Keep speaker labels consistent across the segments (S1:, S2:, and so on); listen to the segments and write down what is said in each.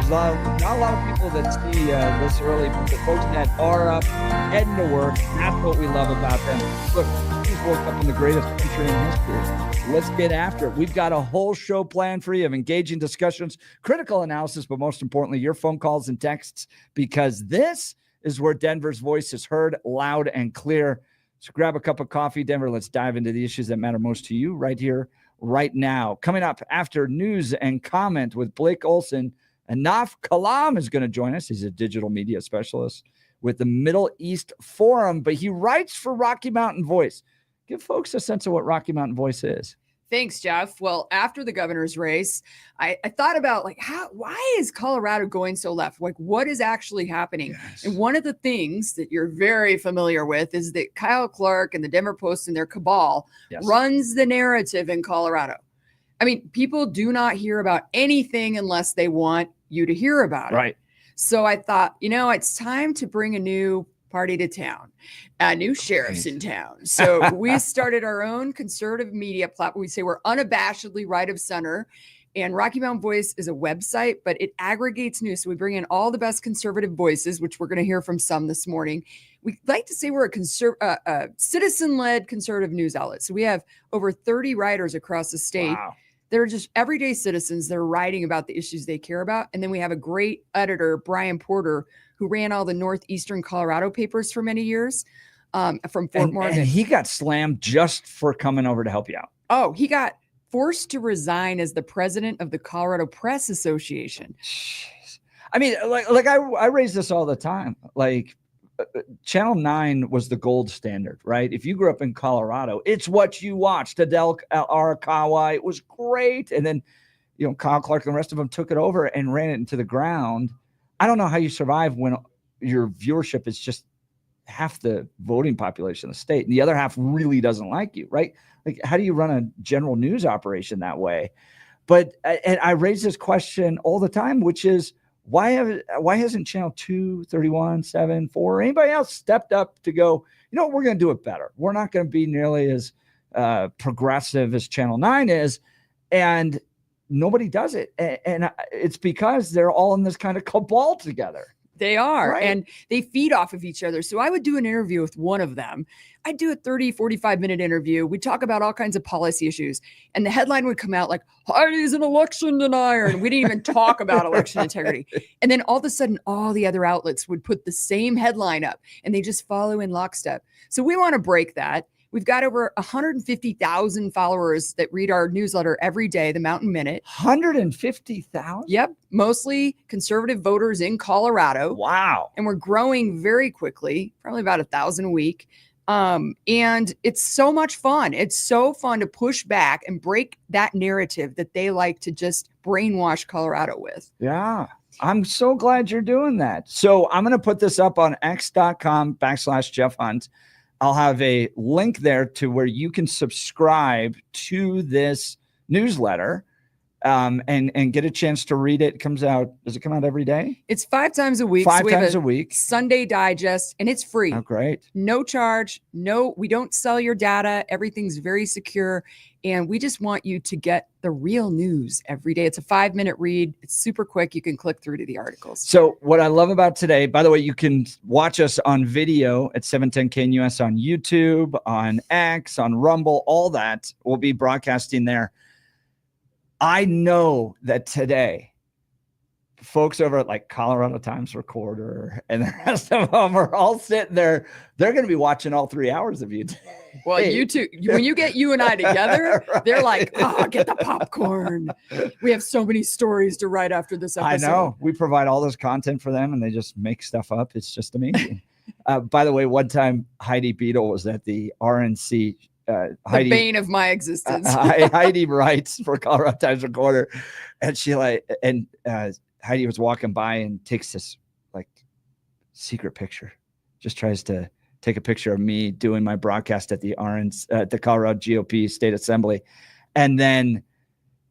S1: There's not a lot of people that see this early, but the folks that are up, heading to work, that's what we love about them. Look, he's woke up in the greatest country in history. Let's get after it. We've got a whole show planned for you of engaging discussions, critical analysis, but most importantly, your phone calls and texts, because this is where Denver's voice is heard loud and clear. So grab a cup of coffee, Denver. Let's dive into the issues that matter most to you right here, right now. Coming up after news and comment with Blake Olson, Anaf Kalam is going to join us. He's a digital media specialist with the Middle East Forum, but he writes for Rocky Mountain Voice. Give folks a sense of what Rocky Mountain Voice is.
S2: Thanks, Jeff. Well, after the governor's race, I thought about why is Colorado going so left? Like, what is actually happening? Yes. And one of the things that you're very familiar with is that Kyle Clark and the Denver Post and their cabal runs the narrative in Colorado. I mean, people do not hear about anything unless they want you to hear about it.
S1: Right.
S2: So I thought, it's time to bring a new party to town, new sheriffs in town. So we started our own conservative media platform. We say we're unabashedly right of center, and Rocky Mountain Voice is a website, but it aggregates news. So we bring in all the best conservative voices, which we're going to hear from some this morning. We like to say we're a citizen-led conservative news outlet. So we have over 30 writers across the state.
S1: Wow.
S2: They're just everyday citizens that are writing about the issues they care about. And then we have a great editor, Brian Porter, who ran all the Northeastern Colorado papers for many years from Fort Morgan.
S1: And he got slammed just for coming over to help you out.
S2: Oh, he got forced to resign as the president of the Colorado Press Association.
S1: Jeez. I mean, like I raise this all the time. Like, Channel 9 was the gold standard, right? If you grew up in Colorado, it's what you watched. Adele Arakawa, it was great. And then, Kyle Clark and the rest of them took it over and ran it into the ground. I don't know how you survive when your viewership is just half the voting population of the state and the other half really doesn't like you, right? Like, how do you run a general news operation that way? But and I raise this question all the time, which is, why hasn't Channel 2, 31, 7, 4, or anybody else stepped up to go, we're going to do it better. We're not going to be nearly as progressive as Channel 9 is. And nobody does it. And it's because they're all in this kind of cabal together.
S2: They are,
S1: right?
S2: And they feed off of each other. So I would do an interview with one of them. I'd do a 30, 45-minute interview. We'd talk about all kinds of policy issues. And the headline would come out like, Heidi's an election denier. And we didn't even talk about election integrity. And then all of a sudden, all the other outlets would put the same headline up, and they just follow in lockstep. So we want to break that. We've got over 150,000 followers that read our newsletter every day, the Mountain Minute.
S1: 150,000?
S2: Yep. Mostly conservative voters in Colorado.
S1: Wow.
S2: And we're growing very quickly, probably about 1,000 a week. And it's so much fun. It's so fun to push back and break that narrative that they like to just brainwash Colorado with.
S1: Yeah. I'm so glad you're doing that. So I'm going to put this up on x.com/Jeff Hunt. I'll have a link there to where you can subscribe to this newsletter and get a chance to read it. It comes out. Does it come out every day?
S2: It's 5 times a week.
S1: Five times a week.
S2: Sunday digest, and it's free.
S1: Oh, great.
S2: No charge. No, we don't sell your data. Everything's very secure. And we just want you to get the real news every day. It's a 5-minute read. It's super quick. You can click through to the articles.
S1: So what I love about today, by the way, you can watch us on video at 710KNUS on YouTube, on X, on Rumble, all that. We'll be broadcasting there. I know that today, folks over at like Colorado Times Recorder and the rest of them are all sitting there. They're going to be watching all 3 hours of you today.
S2: Well, you two, when you get you and I together, right. They're like, get the popcorn. We have so many stories to write after this episode.
S1: I know. We provide all this content for them and they just make stuff up. It's just amazing. By the way, one time Heidi Beadle was at the RNC.
S2: Heidi, the bane of my existence.
S1: Heidi writes for Colorado Times Recorder, and Heidi was walking by and takes this like secret picture. Just tries to take a picture of me doing my broadcast at the the Colorado GOP State Assembly, and then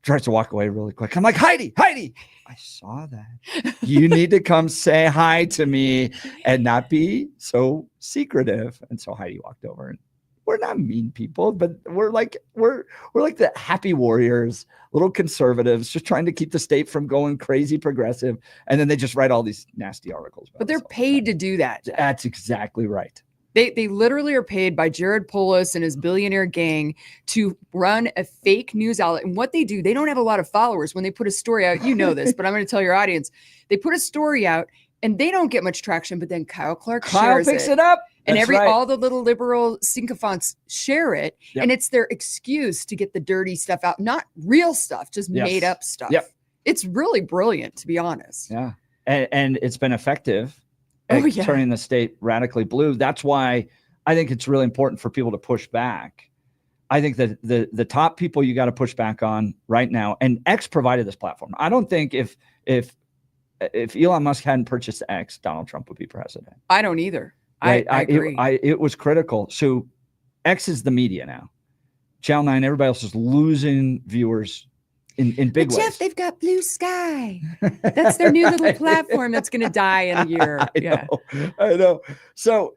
S1: tries to walk away really quick. I'm like, Heidi, I saw that. You need to come say hi to me and not be so secretive. And so Heidi walked over and we're not mean people, but we're like the happy warriors, little conservatives, just trying to keep the state from going crazy progressive. And then they just write all these nasty articles.
S2: But they're paid to do that.
S1: That's exactly right.
S2: They literally are paid by Jared Polis and his billionaire gang to run a fake news outlet. And what they do, they don't have a lot of followers. When they put a story out, you know this, but I'm going to tell your audience. They put a story out and they don't get much traction, but then Kyle Clark shares
S1: picks it up.
S2: And
S1: That's
S2: all the little liberal sycophants share it.
S1: Yep.
S2: And it's their excuse to get the dirty stuff out, not real stuff, just made up stuff.
S1: Yep.
S2: It's really brilliant, to be honest.
S1: Yeah. And it's been effective. Turning the state radically blue. That's why I think it's really important for people to push back. I think that the top people you got to push back on right now, and X provided this platform. I don't think if Elon Musk hadn't purchased X, Donald Trump would be president.
S2: I don't either.
S1: Right?
S2: I agree.
S1: It was critical. So X is the media now. Channel 9, everybody else is losing viewers in big ways.
S2: Jeff, they've got Blue Sky. That's their new little platform that's going to die in a year.
S1: I know. So,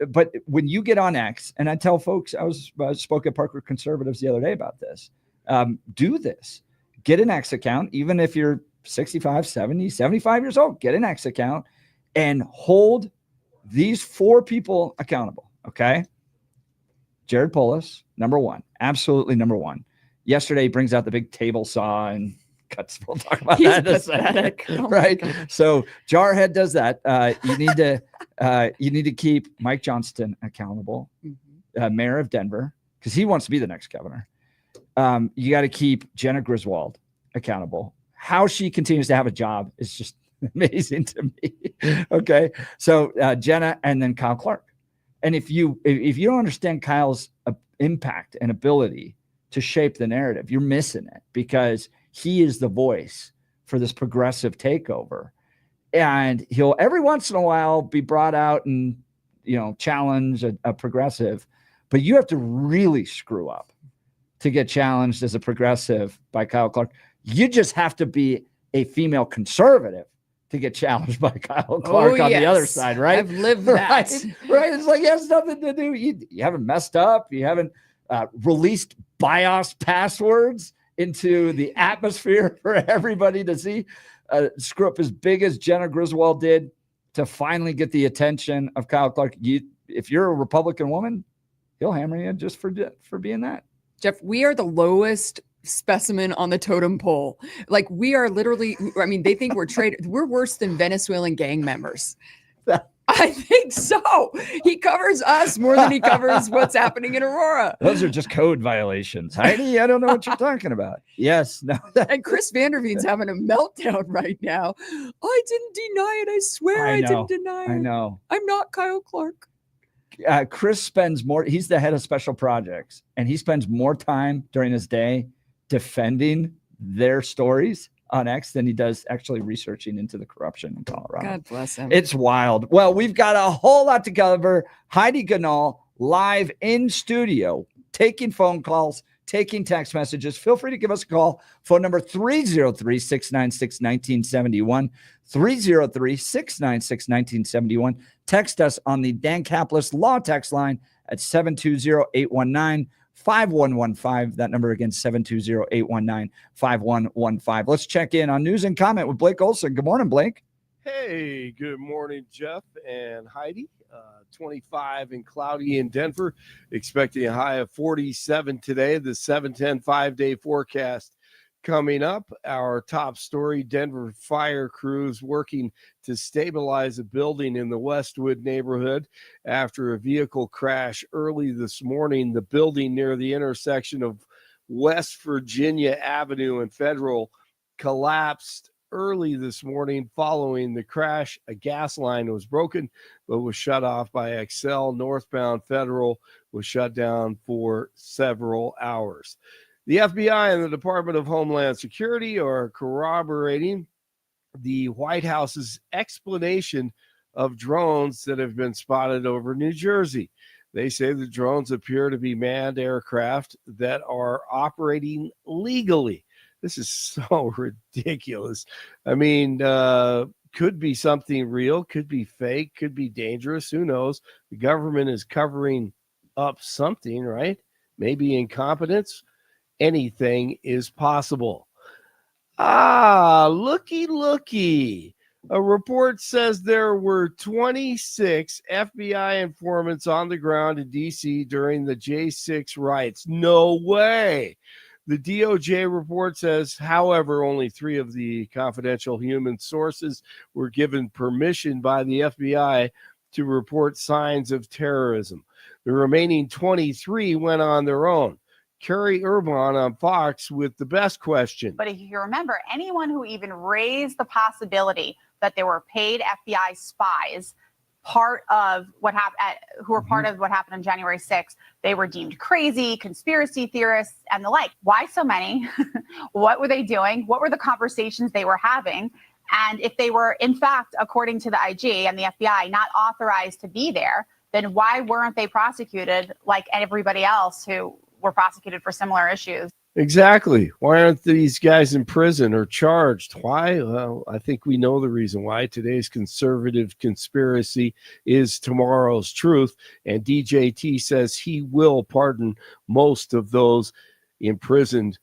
S1: but when you get on X, and I tell folks, I spoke at Parker Conservatives the other day about this, do this. Get an X account, even if you're 65, 70, 75 years old, get an X account and hold these 4 people accountable, okay? Jared Polis, number 1, absolutely number 1. Yesterday, he brings out the big table saw and cuts. We'll talk about that in a second, right? So Jarhead does that. You need to keep Mike Johnston accountable, mayor of Denver, because he wants to be the next governor. You got to keep Jenna Griswold accountable. How she continues to have a job is just amazing to me. Okay, so Jenna and then Kyle Clark. And if you don't understand Kyle's impact and ability to shape the narrative, you're missing it, because he is the voice for this progressive takeover. And he'll every once in a while be brought out and, challenge a progressive, but you have to really screw up to get challenged as a progressive by Kyle Clark. You just have to be a female conservative to get challenged by Kyle Clark on the other side, right?
S2: I've lived that.
S1: Right? It's like, it has nothing to do. You haven't messed up. You haven't released BIOS passwords into the atmosphere for everybody to see. Screw up as big as Jenna Griswold did to finally get the attention of Kyle Clark. If you're a Republican woman, he'll hammer you just for being that.
S2: Jeff, we are the lowest specimen on the totem pole. Like, we are literally, they think we're worse than Venezuelan gang members. I think so. He covers us more than he covers what's happening in Aurora.
S1: Those are just code violations. Heidi, I don't know what you're talking about. Yes. No.
S2: And Chris Vanderveen's having a meltdown right now. I didn't deny it. I swear I didn't deny it.
S1: I know.
S2: I'm not Kyle Clark.
S1: Chris spends more. He's the head of special projects, and he spends more time during his day defending their stories on X than he does actually researching into the corruption in Colorado.
S2: God bless him.
S1: It's wild. Well, we've got a whole lot to cover. Heidi Ganal live in studio, taking phone calls, taking text messages. Feel free to give us a call. Phone number 303-696-1971, 303-696-1971. Text us on the Dan Caplis Law text line at 720-819-5115. That number again, 720-819-5115. Let's check in on news and comment with Blake Olson. Good morning, Blake.
S3: Hey, good morning, Jeff and Heidi. 25 and cloudy in Denver, expecting a high of 47 today. The 7-10 5-day forecast coming up. Our top story, Denver fire crews working to stabilize a building in the Westwood neighborhood after a vehicle crash early this morning. The building near the intersection of West Virginia Avenue and Federal collapsed early this morning following the crash. A gas line was broken but was shut off by Excel. Northbound Federal was shut down for several hours. The FBI and the Department of Homeland Security are corroborating the White House's explanation of drones that have been spotted over New Jersey. They say the drones appear to be manned aircraft that are operating legally. This is so ridiculous. I mean, could be something real, could be fake, could be dangerous. Who knows? The government is covering up something, right? Maybe incompetence. Anything is possible. Looky. A report says there were 26 FBI informants on the ground in D.C. during the J6 riots. No way. The DOJ report says, however, only 3 of the confidential human sources were given permission by the FBI to report signs of terrorism. The remaining 23 went on their own. Carrie Urban on Fox with the best question.
S4: But if you remember, anyone who even raised the possibility that there were paid FBI spies part of what happened, who were part of what happened on January 6th, they were deemed crazy, conspiracy theorists, and the like. Why so many? What were they doing? What were the conversations they were having? And if they were, in fact, according to the IG and the FBI, not authorized to be there, then why weren't they prosecuted like everybody else who were prosecuted for similar issues?
S3: Exactly. Why aren't these guys in prison or charged? Why? Well, I think we know the reason why. Today's conservative conspiracy is tomorrow's truth. And DJT says he will pardon most of those imprisoned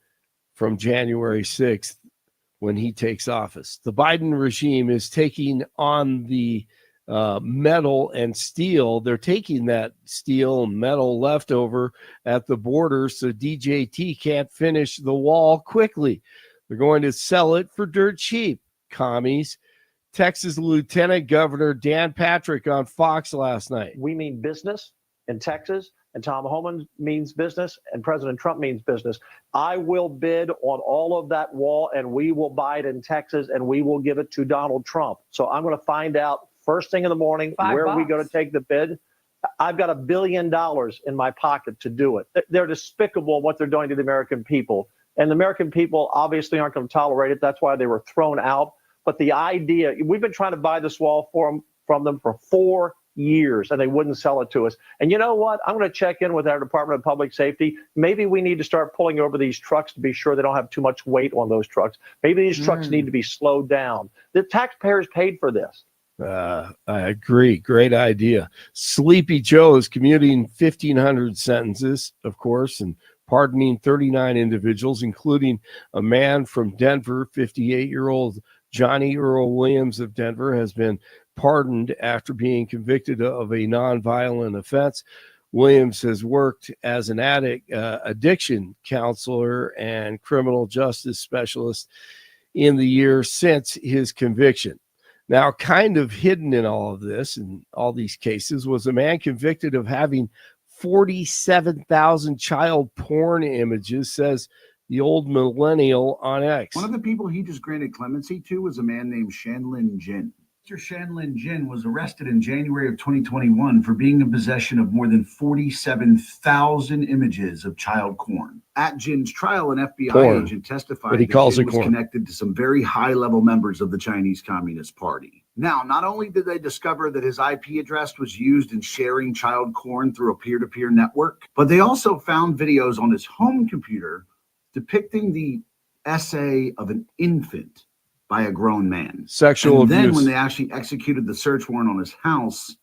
S3: from January 6th when he takes office. The Biden regime is taking on the metal and steel. They're taking that steel and metal leftover at the border so DJT can't finish the wall quickly. They're going to sell it for dirt cheap, commies. Texas Lieutenant Governor Dan Patrick on Fox last night.
S5: We mean business in Texas, and Tom Homan means business, and President Trump means business. I will bid on all of that wall, and we will buy it in Texas, and we will give it to Donald Trump. So I'm going to find out first thing in the morning where we go to take the bid. I've got $1 billion in my pocket to do it. They're despicable what they're doing to the American people. And the American people obviously aren't going to tolerate it. That's why they were thrown out. But the idea, we've been trying to buy this wall from them for 4 years, and they wouldn't sell it to us. And you know what? I'm going to check in with our Department of Public Safety. Maybe we need to start pulling over these trucks to be sure they don't have too much weight on those trucks. Maybe these trucks need to be slowed down. The taxpayers paid for this.
S3: I agree. Great idea. Sleepy Joe is commuting 1,500 sentences, of course, and pardoning 39 individuals, including a man from Denver. 58-year-old Johnny Earl Williams of Denver has been pardoned after being convicted of a nonviolent offense. Williams has worked as an addiction counselor and criminal justice specialist in the years since his conviction. Now, kind of hidden in all of this, in all these cases, was a man convicted of having 47,000 child porn images, says the old millennial on X.
S6: One of the people he just granted clemency to was a man named Shanlin Jin. Mr. Shanlin Jin was arrested in January of 2021 for being in possession of more than 47,000 images of child porn. At Jin's trial, an FBI agent testified that Jin was connected to some very high-level members of the Chinese Communist Party. Now, not only did they discover that his IP address was used in sharing child porn through a peer-to-peer network, but they also found videos on his home computer depicting the essay of an infant by a grown man.
S3: Sexual abuse.
S6: Then when they actually executed the search warrant on his house,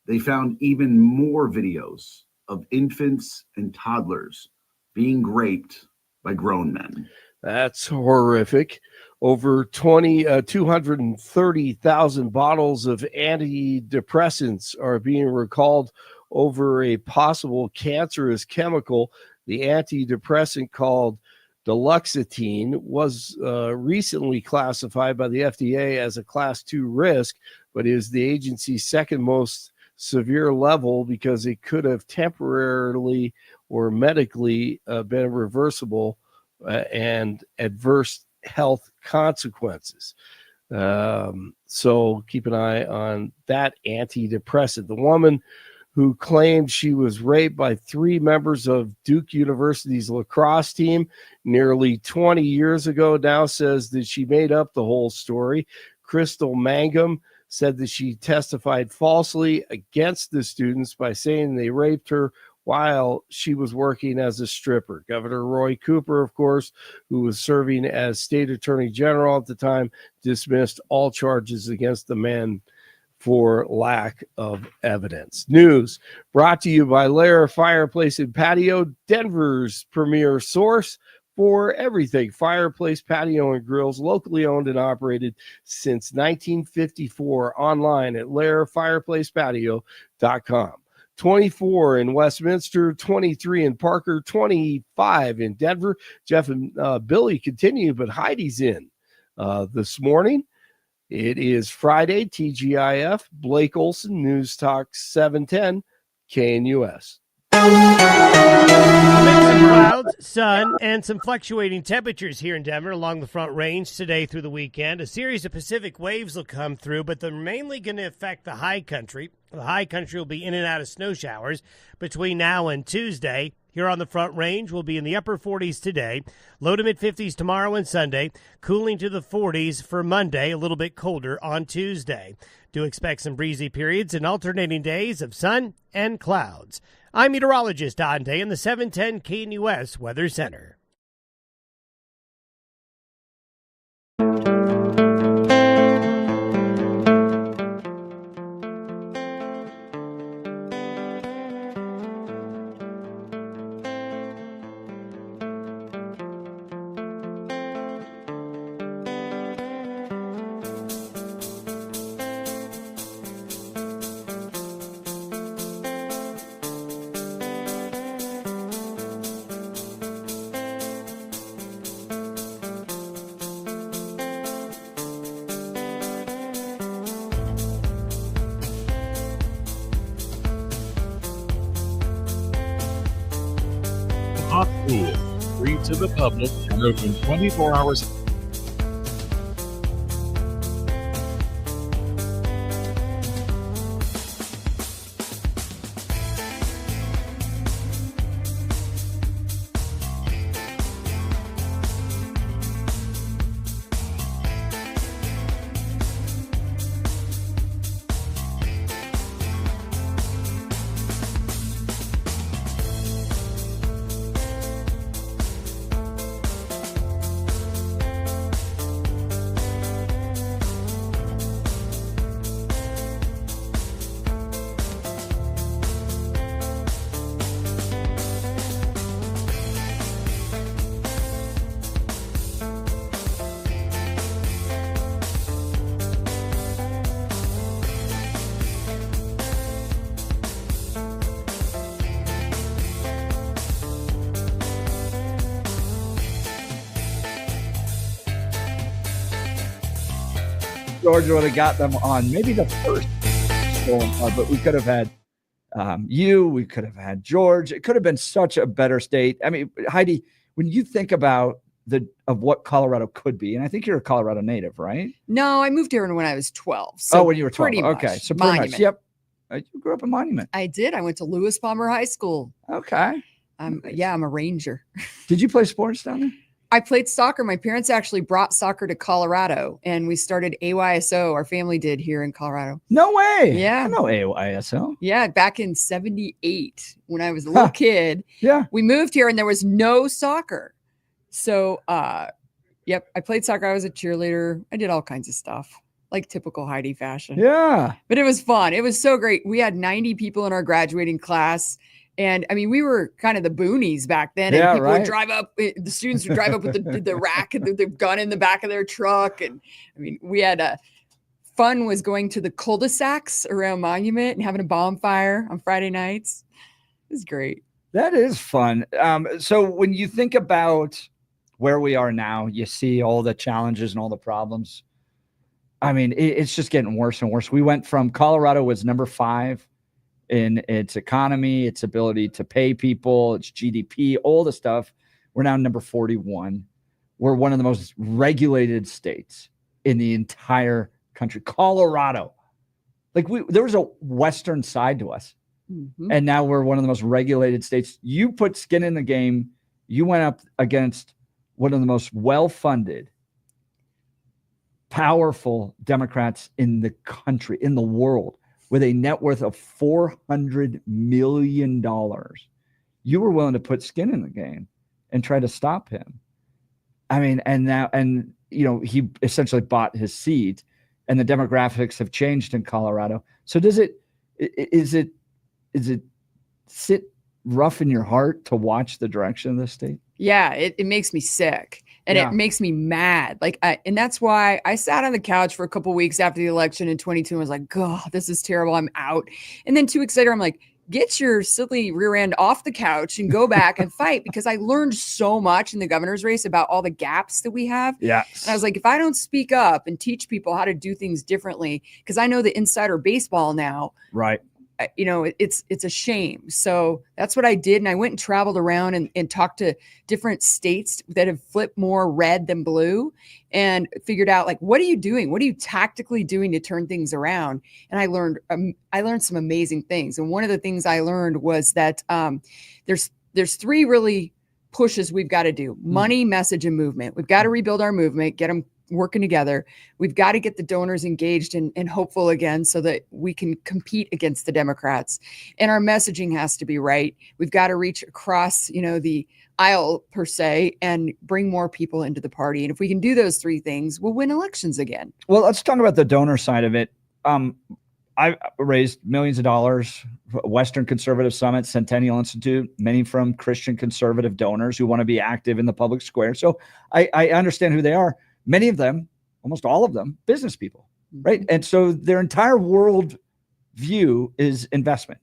S6: they found even more videos of infants and toddlers being raped by grown men.
S3: That's horrific. Over 230,000 bottles of antidepressants are being recalled over a possible cancerous chemical. The antidepressant called Duloxetine was recently classified by the FDA as a class 2 risk, but is the agency's second most severe level because it could have temporarily or medically been reversible and adverse health consequences. So keep an eye on that antidepressant. The woman who claimed she was raped by 3 members of Duke University's lacrosse team nearly 20 years ago now says that she made up the whole story. Crystal Mangum said that she testified falsely against the students by saying they raped her while she was working as a stripper. Governor Roy Cooper, of course, who was serving as state attorney general at the time, dismissed all charges against the men for lack of evidence. News brought to you by Lair Fireplace and Patio, Denver's premier source for everything fireplace, patio, and grills, locally owned and operated since 1954, online at lairfireplacepatio.com. 24 in Westminster, 23 in Parker, 25 in Denver. Jeff and Billy continue, but Heidi's in this morning. It is Friday, TGIF, Blake Olson, News Talk 710, KNUS.
S7: A mix of clouds, sun, and some fluctuating temperatures here in Denver along the Front Range today through the weekend. A series of Pacific waves will come through, but they're mainly going to affect the high country. The high country will be in and out of snow showers between now and Tuesday. Here on the Front Range, we'll be in the upper 40s today, low to mid-50s tomorrow and Sunday, cooling to the 40s for Monday, a little bit colder on Tuesday. Do expect some breezy periods and alternating days of sun and clouds. I'm meteorologist Don Day in the 710 KNUS Weather Center.
S8: Hot Pool, free to the public and open 24 hours.
S1: Georgia would have got them on maybe the first stolen car, but we could have had we could have had George. It could have been such a better state. I mean, Heidi, when you think about what Colorado could be, and I think you're a Colorado native, right?
S2: No, I moved here when I was 12. So
S1: when you were 12. Okay. So pretty
S2: Monument.
S1: much. Yep. You grew up in Monument.
S2: I did. I went to Lewis Palmer High School.
S1: Okay.
S2: I'm a Ranger.
S1: Did you play sports down there?
S2: I played soccer. My parents actually brought soccer to Colorado, and we started AYSO. Our family did here in Colorado.
S1: No way.
S2: Yeah.
S1: I know AYSO.
S2: Yeah, back in 78 when I was a little kid.
S1: Yeah.
S2: We moved here and there was no soccer. So, I played soccer. I was a cheerleader. I did all kinds of stuff, like typical Heidi fashion.
S1: Yeah.
S2: But it was fun. It was so great. We had 90 people in our graduating class. And I mean, we were kind of the boonies back then. And people would drive up, the students would drive up with the rack and the gun in the back of their truck. And I mean, we had fun was going to the cul-de-sacs around Monument and having a bonfire on Friday nights. It was great.
S1: That is fun. So when you think about where we are now, you see all the challenges and all the problems. I mean, it's just getting worse and worse. We went from Colorado was number 5 in its economy, its ability to pay people, its GDP, all the stuff. We're now number 41. We're one of the most regulated states in the entire country. Colorado. Like there was a western side to us. Mm-hmm. And now we're one of the most regulated states. You put skin in the game. You went up against one of the most well-funded, powerful Democrats in the country, in the world, with a net worth of $400 million. You were willing to put skin in the game and try to stop him. I mean, he essentially bought his seat and the demographics have changed in Colorado. So is it sit rough in your heart to watch the direction of the state?
S2: Yeah, it makes me sick and
S1: Yeah.
S2: it makes me mad. And that's why I sat on the couch for a couple of weeks after the election in 22 and was like, God, this is terrible. I'm out. And then 2 weeks later, I'm like, get your silly rear end off the couch and go back and fight, because I learned so much in the governor's race about all the gaps that we have.
S1: Yes.
S2: And I was like, if I don't speak up and teach people how to do things differently, because I know the insider baseball now,
S1: Right.
S2: It's a shame. So that's what I did. And I went and traveled around and talked to different states that have flipped more red than blue and figured out, like, what are you doing? What are you tactically doing to turn things around? And I learned some amazing things. And one of the things I learned was that there's 3 really pushes we've got to do: money, message, and movement. We've got to rebuild our movement, get them working together. We've got to get the donors engaged and hopeful again so that we can compete against the Democrats. And our messaging has to be right. We've got to reach across, the aisle per se, and bring more people into the party. And if we can do those 3 things, we'll win elections again.
S1: Well, let's talk about the donor side of it. I raised millions of dollars, Western Conservative Summit, Centennial Institute, many from Christian conservative donors who want to be active in the public square. So I understand who they are. Many of them, almost all of them, business people, right? And so their entire world view is investment,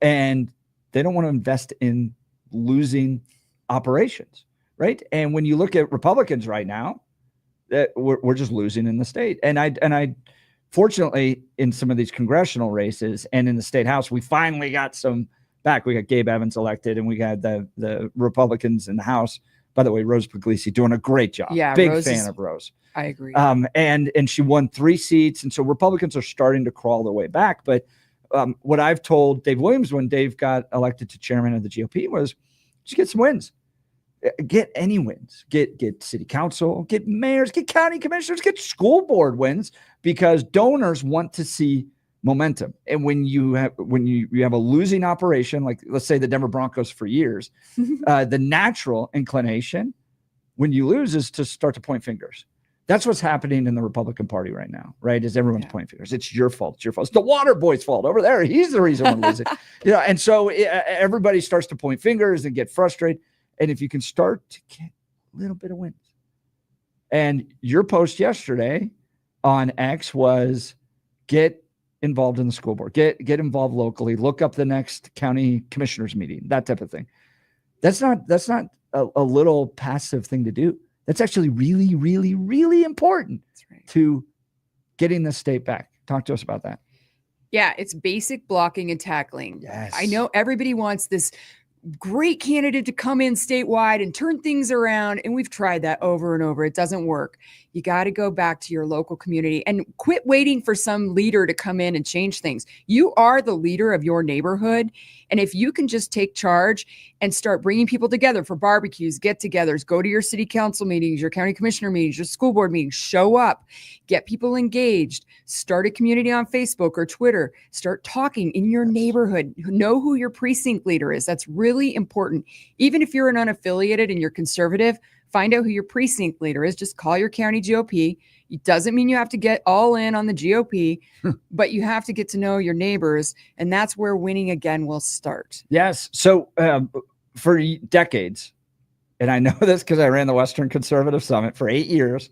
S1: and they don't want to invest in losing operations, right? And when you look at Republicans right now, that we're just losing in the state. And I fortunately, in some of these congressional races and in the state house, we finally got some back. We got Gabe Evans elected, and we got the Republicans in the House. By the way, Rose Puglisi doing a great job.
S2: Yeah,
S1: Big
S2: Rose
S1: fan of Rose.
S2: I agree.
S1: And she won 3 seats. And so Republicans are starting to crawl their way back. But what I've told Dave Williams when Dave got elected to chairman of the GOP was just get some wins. Get any wins. Get city council, get mayors, get county commissioners, get school board wins, because donors want to see momentum. And when you have a losing operation, like let's say the Denver Broncos for years, the natural inclination when you lose is to start to point fingers. That's what's happening in the Republican Party right now, right? Is everyone's pointing fingers. It's your fault. It's your fault. It's the water boy's fault over there. He's the reason we're losing. And so everybody starts to point fingers and get frustrated. And if you can start to get a little bit of wins. And your post yesterday on X was get involved in the school board, get involved locally, look up the next county commissioners meeting, that type of thing. That's not a little passive thing to do. That's actually really, really, really important to getting the state back. Talk to us about that.
S2: Yeah, it's basic blocking and tackling.
S1: Yes.
S2: I know everybody wants this great candidate to come in statewide and turn things around. And we've tried that over and over. It doesn't work. You got to go back to your local community and quit waiting for some leader to come in and change things. You are the leader of your neighborhood. And if you can just take charge and start bringing people together for barbecues, get-togethers, go to your city council meetings, your county commissioner meetings, your school board meetings, show up, get people engaged, start a community on Facebook or Twitter, start talking in your neighborhood, know who your precinct leader is. That's really important. Even if you're an unaffiliated and you're conservative, find out who your precinct leader is. Just call your county GOP. It doesn't mean you have to get all in on the GOP, but you have to get to know your neighbors. And that's where winning again will start.
S1: Yes. So for decades, and I know this because I ran the Western Conservative Summit for 8 years,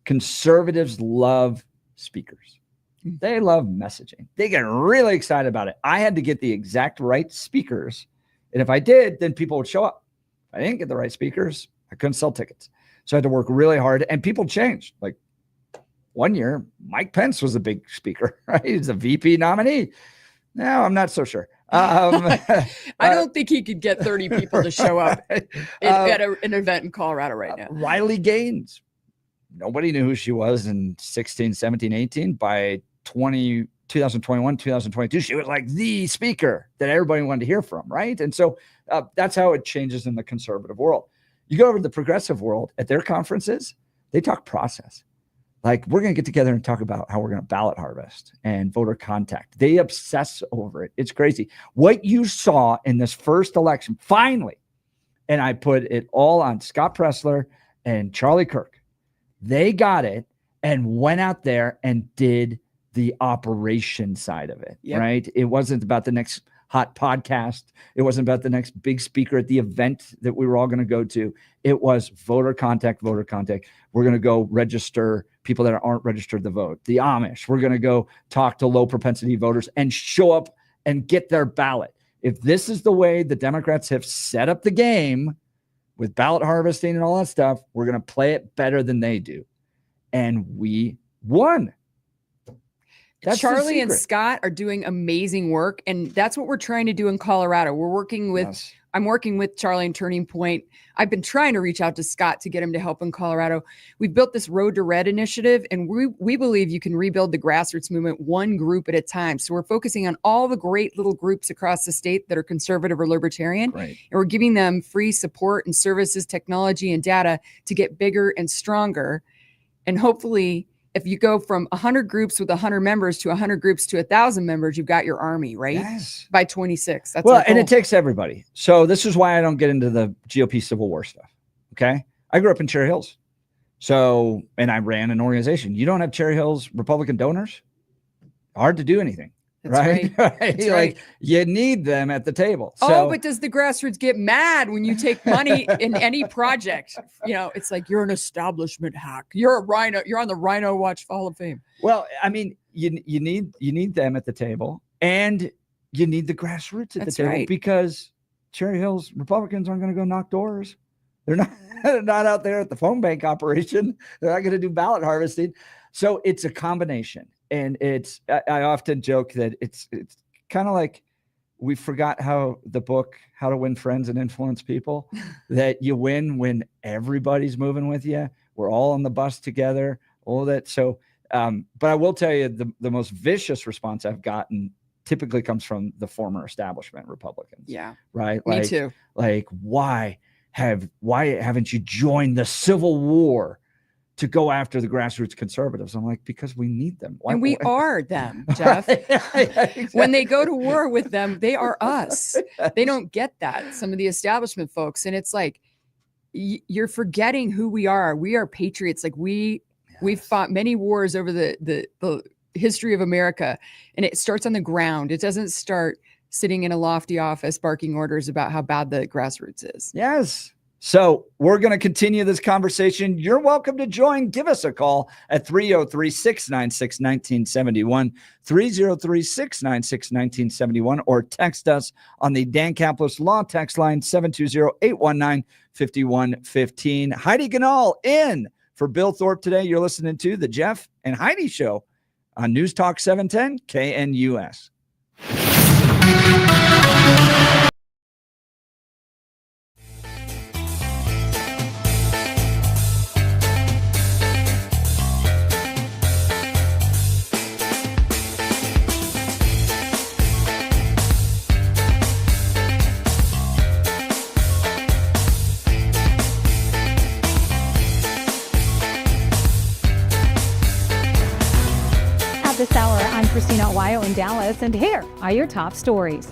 S1: conservatives love speakers. They love messaging. They get really excited about it. I had to get the exact right speakers. And if I did, then people would show up. If I didn't get the right speakers, I couldn't sell tickets. So I had to work really hard, and people changed. Like one year, Mike Pence was a big speaker, right? He's a VP nominee. Now I'm not so sure.
S2: I don't think he could get 30 people to show up at an event in Colorado right now.
S1: Riley Gaines. Nobody knew who she was in 16, 17, 18. By 2021, 2022, she was like the speaker that everybody wanted to hear from, right? And so that's how it changes in the conservative world. You go over to the progressive world at their conferences, they talk process. Like, we're going to get together and talk about how we're going to ballot harvest and voter contact. They obsess over it. It's crazy. What you saw in this first election, finally, and I put it all on Scott Pressler and Charlie Kirk. They got it. and went out there and did the operation side of it,
S2: Yep.
S1: right? It wasn't about the next hot podcast. It wasn't about the next big speaker at the event that we were all going to go to. It was voter contact. We're going to go register people that aren't registered to vote. The Amish, we're going to go talk to low propensity voters and show up and get their ballot. If this is the way the Democrats have set up the game with ballot harvesting and all that stuff, we're going to play it better than they do. And we won. That's
S2: Charlie and Scott are doing amazing work, and that's what we're trying to do in Colorado. We're working with, I'm working with Charlie and Turning Point. I've been trying to reach out to Scott to get him to help in Colorado. We've built this Road to Red initiative, and we believe you can rebuild the grassroots movement one group at a time. So we're focusing on all the great little groups across the state that are conservative or libertarian, and we're giving them free support and services, technology, and data to get bigger and stronger. And hopefully, if you go from 100 groups with 100 members to 100 groups to 1,000 members, you've got your army, right?
S1: Yes.
S2: By 26. That's
S1: well, and it takes everybody. So this is why I don't get into the GOP Civil War stuff. Okay. I grew up in Cherry Hills. So, and I ran an organization. You don't have Cherry Hills Republican donors, hard to do anything.
S2: That's right. That's
S1: Like you need them at the table.
S2: Oh, but does the grassroots get mad when you take money in any project? You know, it's like you're an establishment hack. You're a rhino. You're on the Rhino Watch Hall of Fame.
S1: Well, I mean, you need them at the table, and you need the grassroots at the table because Cherry Hills Republicans aren't going to go knock doors. They're not out there at the phone bank operation. They're not going to do ballot harvesting. So it's a combination. And I often joke that it's kind of like we forgot how the book, How to Win Friends and Influence People, that you win when everybody's moving with you. We're all on the bus together, all that. So, but I will tell you the most vicious response I've gotten typically comes from the former establishment Republicans.
S2: Yeah.
S1: Right.
S2: Me too.
S1: Like, why haven't you joined the Civil War to go after the grassroots conservatives? I'm like, because we need them.
S2: And we are them, Jeff.
S1: Exactly.
S2: When they go to war with them, they are us. They don't get that, some of the establishment folks. And it's like, you're forgetting who we are. We are patriots. Like we've fought many wars over the history of America, and it starts on the ground. It doesn't start sitting in a lofty office barking orders about how bad the grassroots is.
S1: Yes. So we're going to continue this conversation. You're welcome to join. Give us a call at 303-696-1971, 303-696-1971, or text us on the Dan Caplis Law text line 720-819-5115. Heidi Ganal in for Bill Thorpe today. You're listening to The Jeff and Heidi Show on News Talk 710 KNUS.
S9: This hour, I'm Christina Aguayo in Dallas, and here are your top stories.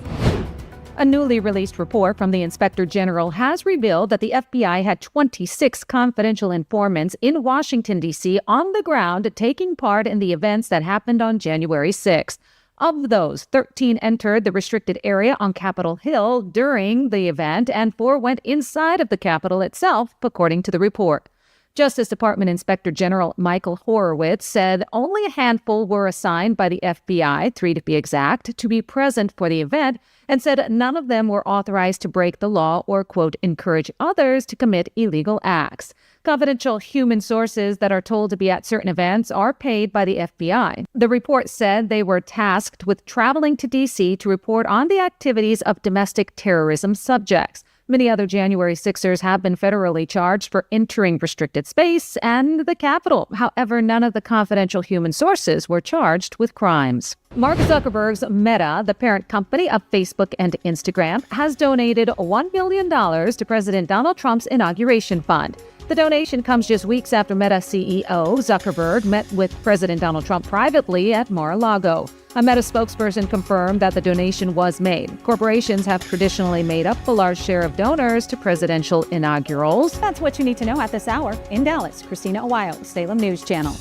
S9: A newly released report from the Inspector General has revealed that the FBI had 26 confidential informants in Washington, D.C. on the ground taking part in the events that happened on January 6th. Of those, 13 entered the restricted area on Capitol Hill during the event, and 4 went inside of the Capitol itself, according to the report. Justice Department Inspector General Michael Horowitz said only a handful were assigned by the FBI, 3 to be exact, to be present for the event, and said none of them were authorized to break the law or, quote, encourage others to commit illegal acts. Confidential human sources that are told to be at certain events are paid by the FBI. The report said they were tasked with traveling to D.C. to report on the activities of domestic terrorism subjects. Many other January 6ers have been federally charged for entering restricted space and the Capitol. However, none of the confidential human sources were charged with crimes. Mark Zuckerberg's Meta, the parent company of Facebook and Instagram, has donated $1 million to President Donald Trump's inauguration fund. The donation comes just weeks after Meta CEO Zuckerberg met with President Donald Trump privately at Mar-a-Lago. A Meta spokesperson confirmed that the donation was made. Corporations have traditionally made up a large share of donors to presidential inaugurals. That's what you need to know at this hour. In Dallas, Christina Aguayo, Salem News Channel.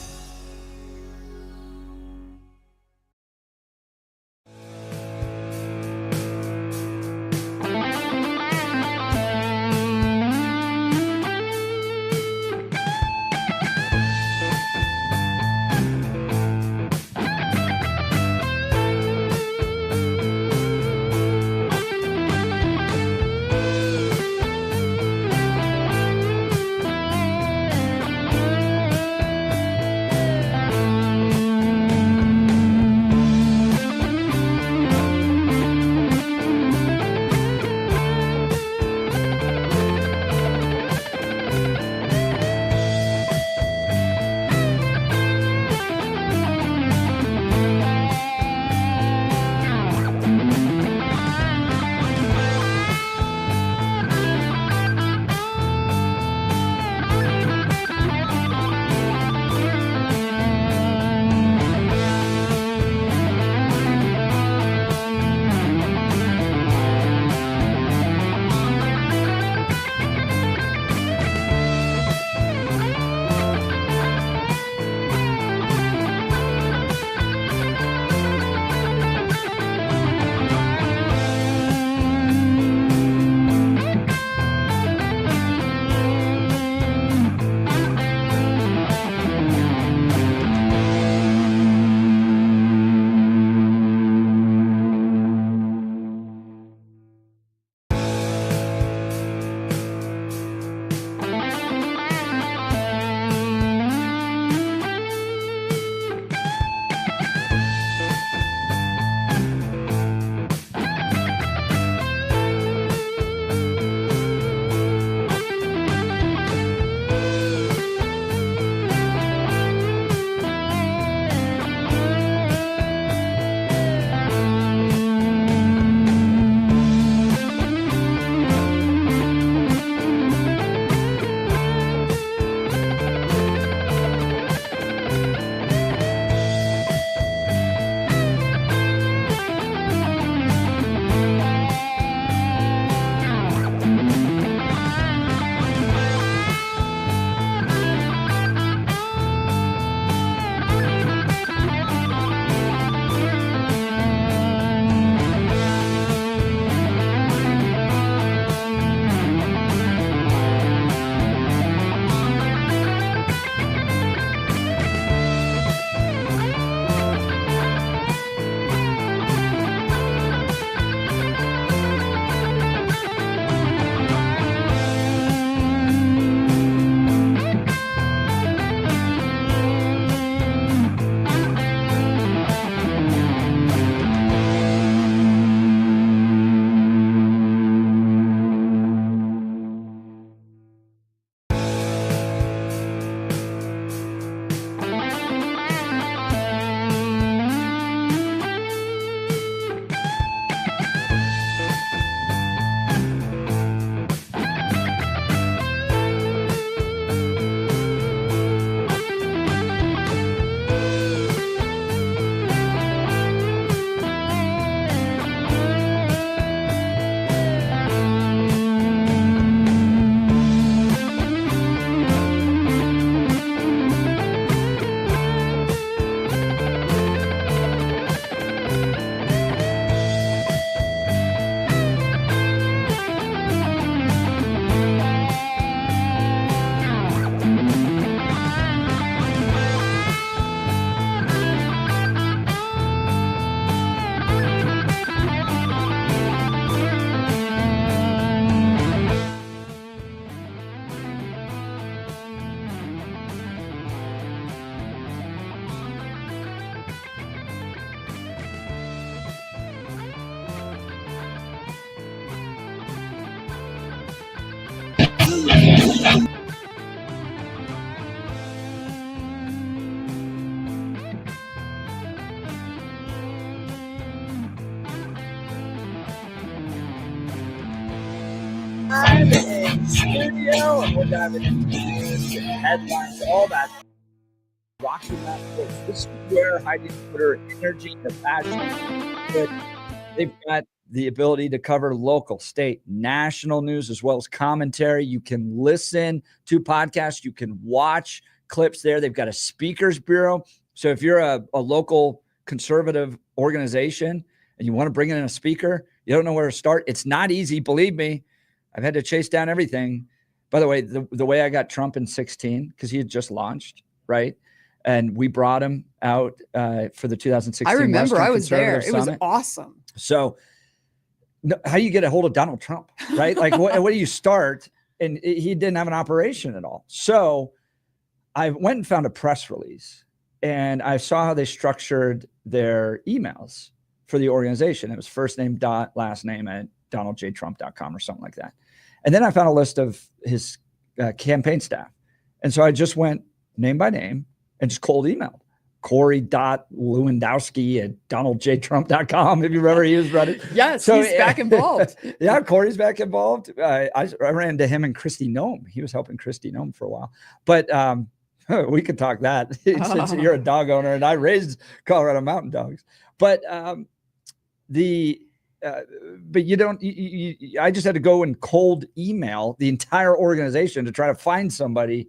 S1: live in studio, and we're diving into news and headlines, all that. Rocking that place. This is where Heidi put her energy, her passion. But they've got the ability to cover local, state, national news, as well as commentary. You can listen to podcasts. You can watch clips there. They've got a speakers bureau. So if you're a local conservative organization and you want to bring in a speaker, you don't know where to start. It's not easy. Believe me, I've had to chase down everything. By the way, the way I got Trump in 2016, because he had just launched, right? And we brought him out for the 2016
S2: I remember.
S1: Western
S2: I was there.
S1: Conservative
S2: It was
S1: Summit.
S2: awesome.
S1: So how do you get a hold of Donald Trump, right? Like, what do you start? And he didn't have an operation at all. So I went and found a press release, and I saw how they structured their emails for the organization. It was first name dot last name at donaldjtrump.com or something like that. And then I found a list of his campaign staff. And so I just went name by name and just cold emailed Corey.Lewandowski at donaldjtrump.com. Have you ever used Reddit?
S2: Yes,
S1: So,
S2: he's back involved.
S1: Yeah, Corey's back involved. I ran into him and Christy Nome. He was helping Christy Nome for a while. But we could talk that. Since you're a dog owner and I raised Colorado mountain dogs. But but you don't, I just had to go and cold email the entire organization to try to find somebody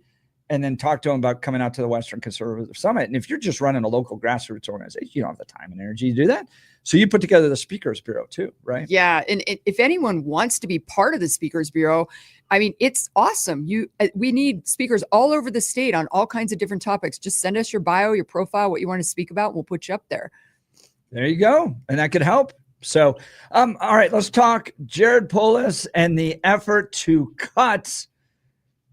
S1: and then talk to them about coming out to the Western Conservative Summit. And if you're just running a local grassroots organization, you don't have the time and energy to do that. So you put together the Speakers Bureau too, right?
S2: Yeah. And if anyone wants to be part of the Speakers Bureau, I mean, it's awesome. We need speakers all over the state on all kinds of different topics. Just send us your bio, your profile, what you want to speak about. We'll put you up there.
S1: There you go. And that could help. So, all right, let's talk Jared Polis and the effort to cut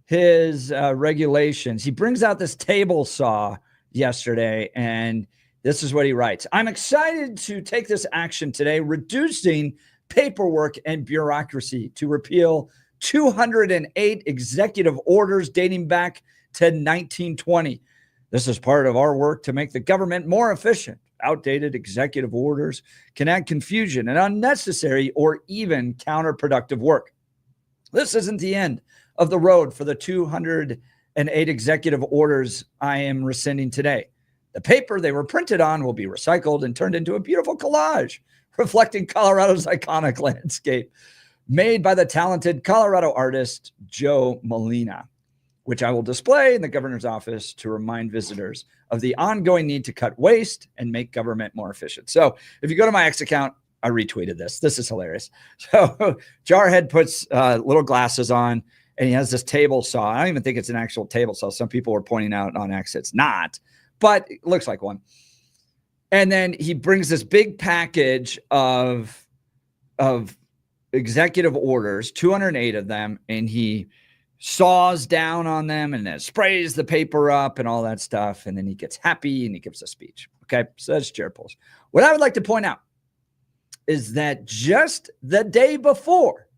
S1: his regulations. He brings out this table saw yesterday, and this is what he writes. I'm excited to take this action today, reducing paperwork and bureaucracy to repeal 208 executive orders dating back to 1920. This is part of our work to make the government more efficient. Outdated executive orders can add confusion and unnecessary or even counterproductive work. This isn't the end of the road for the 208 executive orders I am rescinding today. The paper they were printed on will be recycled and turned into a beautiful collage reflecting Colorado's iconic landscape, made by the talented Colorado artist Joe Molina, which I will display in the governor's office to remind visitors of the ongoing need to cut waste and make government more efficient. So if you go to my X account, I retweeted this. This is hilarious. So Jarhead puts little glasses on, and he has this table saw. I don't even think it's an actual table saw. Some people were pointing out on X it's not, but it looks like one. And then he brings this big package of executive orders, 208 of them, and he saws down on them and then sprays the paper up and all that stuff. And then he gets happy and he gives a speech. Okay. So that's Jared Polis. What I would like to point out is that just the day before,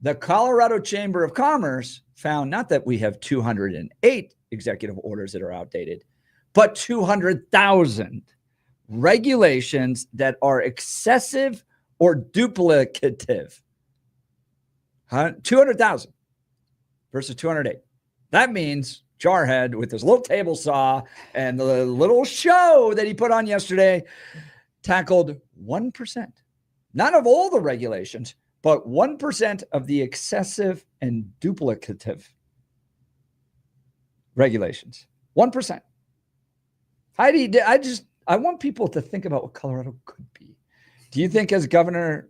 S1: the Colorado Chamber of Commerce found not that we have 208 executive orders that are outdated, but 200,000 regulations that are excessive or duplicative. 200,000 versus 208. That means Jarhead, with his little table saw and the little show that he put on yesterday, tackled 1%. Not of all the regulations, but 1% of the excessive and duplicative regulations. 1%. Heidi, I want people to think about what Colorado could be. Do you think as governor,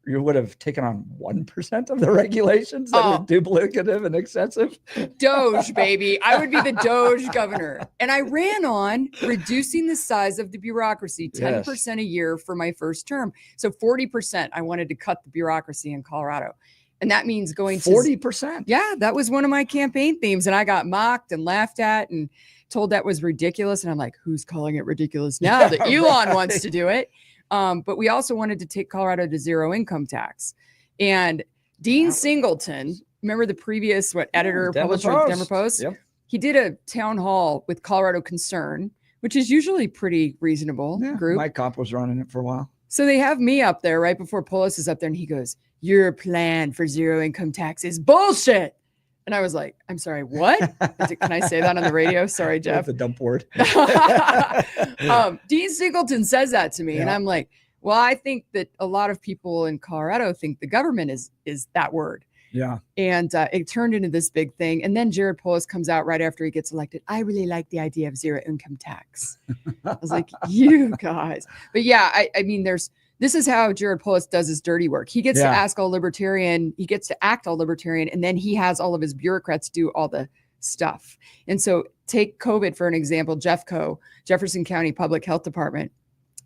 S1: you would have taken on 1% of the regulations that are duplicative and excessive?
S2: Doge, baby. I would be the Doge governor. And I ran on reducing the size of the bureaucracy 10% a year for my first term. So 40%, I wanted to cut the bureaucracy in Colorado. And that means going to
S1: 40%.
S2: Yeah, that was one of my campaign themes. And I got mocked and laughed at and told that was ridiculous. And I'm like, who's calling it ridiculous now that Elon wants to do it? But we also wanted to take Colorado to zero income tax. And Dean Singleton, remember the previous editor, publisher of Denver Post?
S1: Yep.
S2: He did a town hall with Colorado Concern, which is usually pretty reasonable group.
S1: Mike Kopp was running it for a while.
S2: So they have me up there right before Polis is up there, and he goes, "Your plan for zero income tax is bullshit." And I was like, "I'm sorry, what?" Can I say that on the radio? Sorry, Jeff.
S1: The dump word.
S2: Dean Singleton says that to me, and I'm like, well, I think that a lot of people in Colorado think the government is that word.
S1: Yeah.
S2: And it turned into this big thing. And then Jared Polis comes out right after he gets elected. "I really like the idea of zero income tax." I was like, you guys. But yeah, I mean, this is how Jared Polis does his dirty work. He gets to act all libertarian, and then he has all of his bureaucrats do all the stuff. And so take COVID for an example, Jefferson County Public Health Department.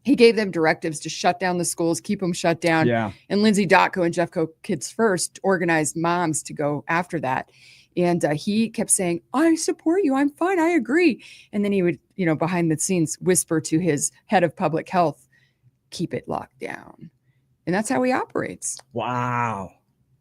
S2: He gave them directives to shut down the schools, keep them shut down.
S1: Yeah.
S2: And Lindsay Dotko and Jeffco Kids First organized moms to go after that. And he kept saying, "I support you. I'm fine. I agree." And then he would, behind the scenes whisper to his head of public health, "Keep it locked down." And that's how he operates.
S1: Wow.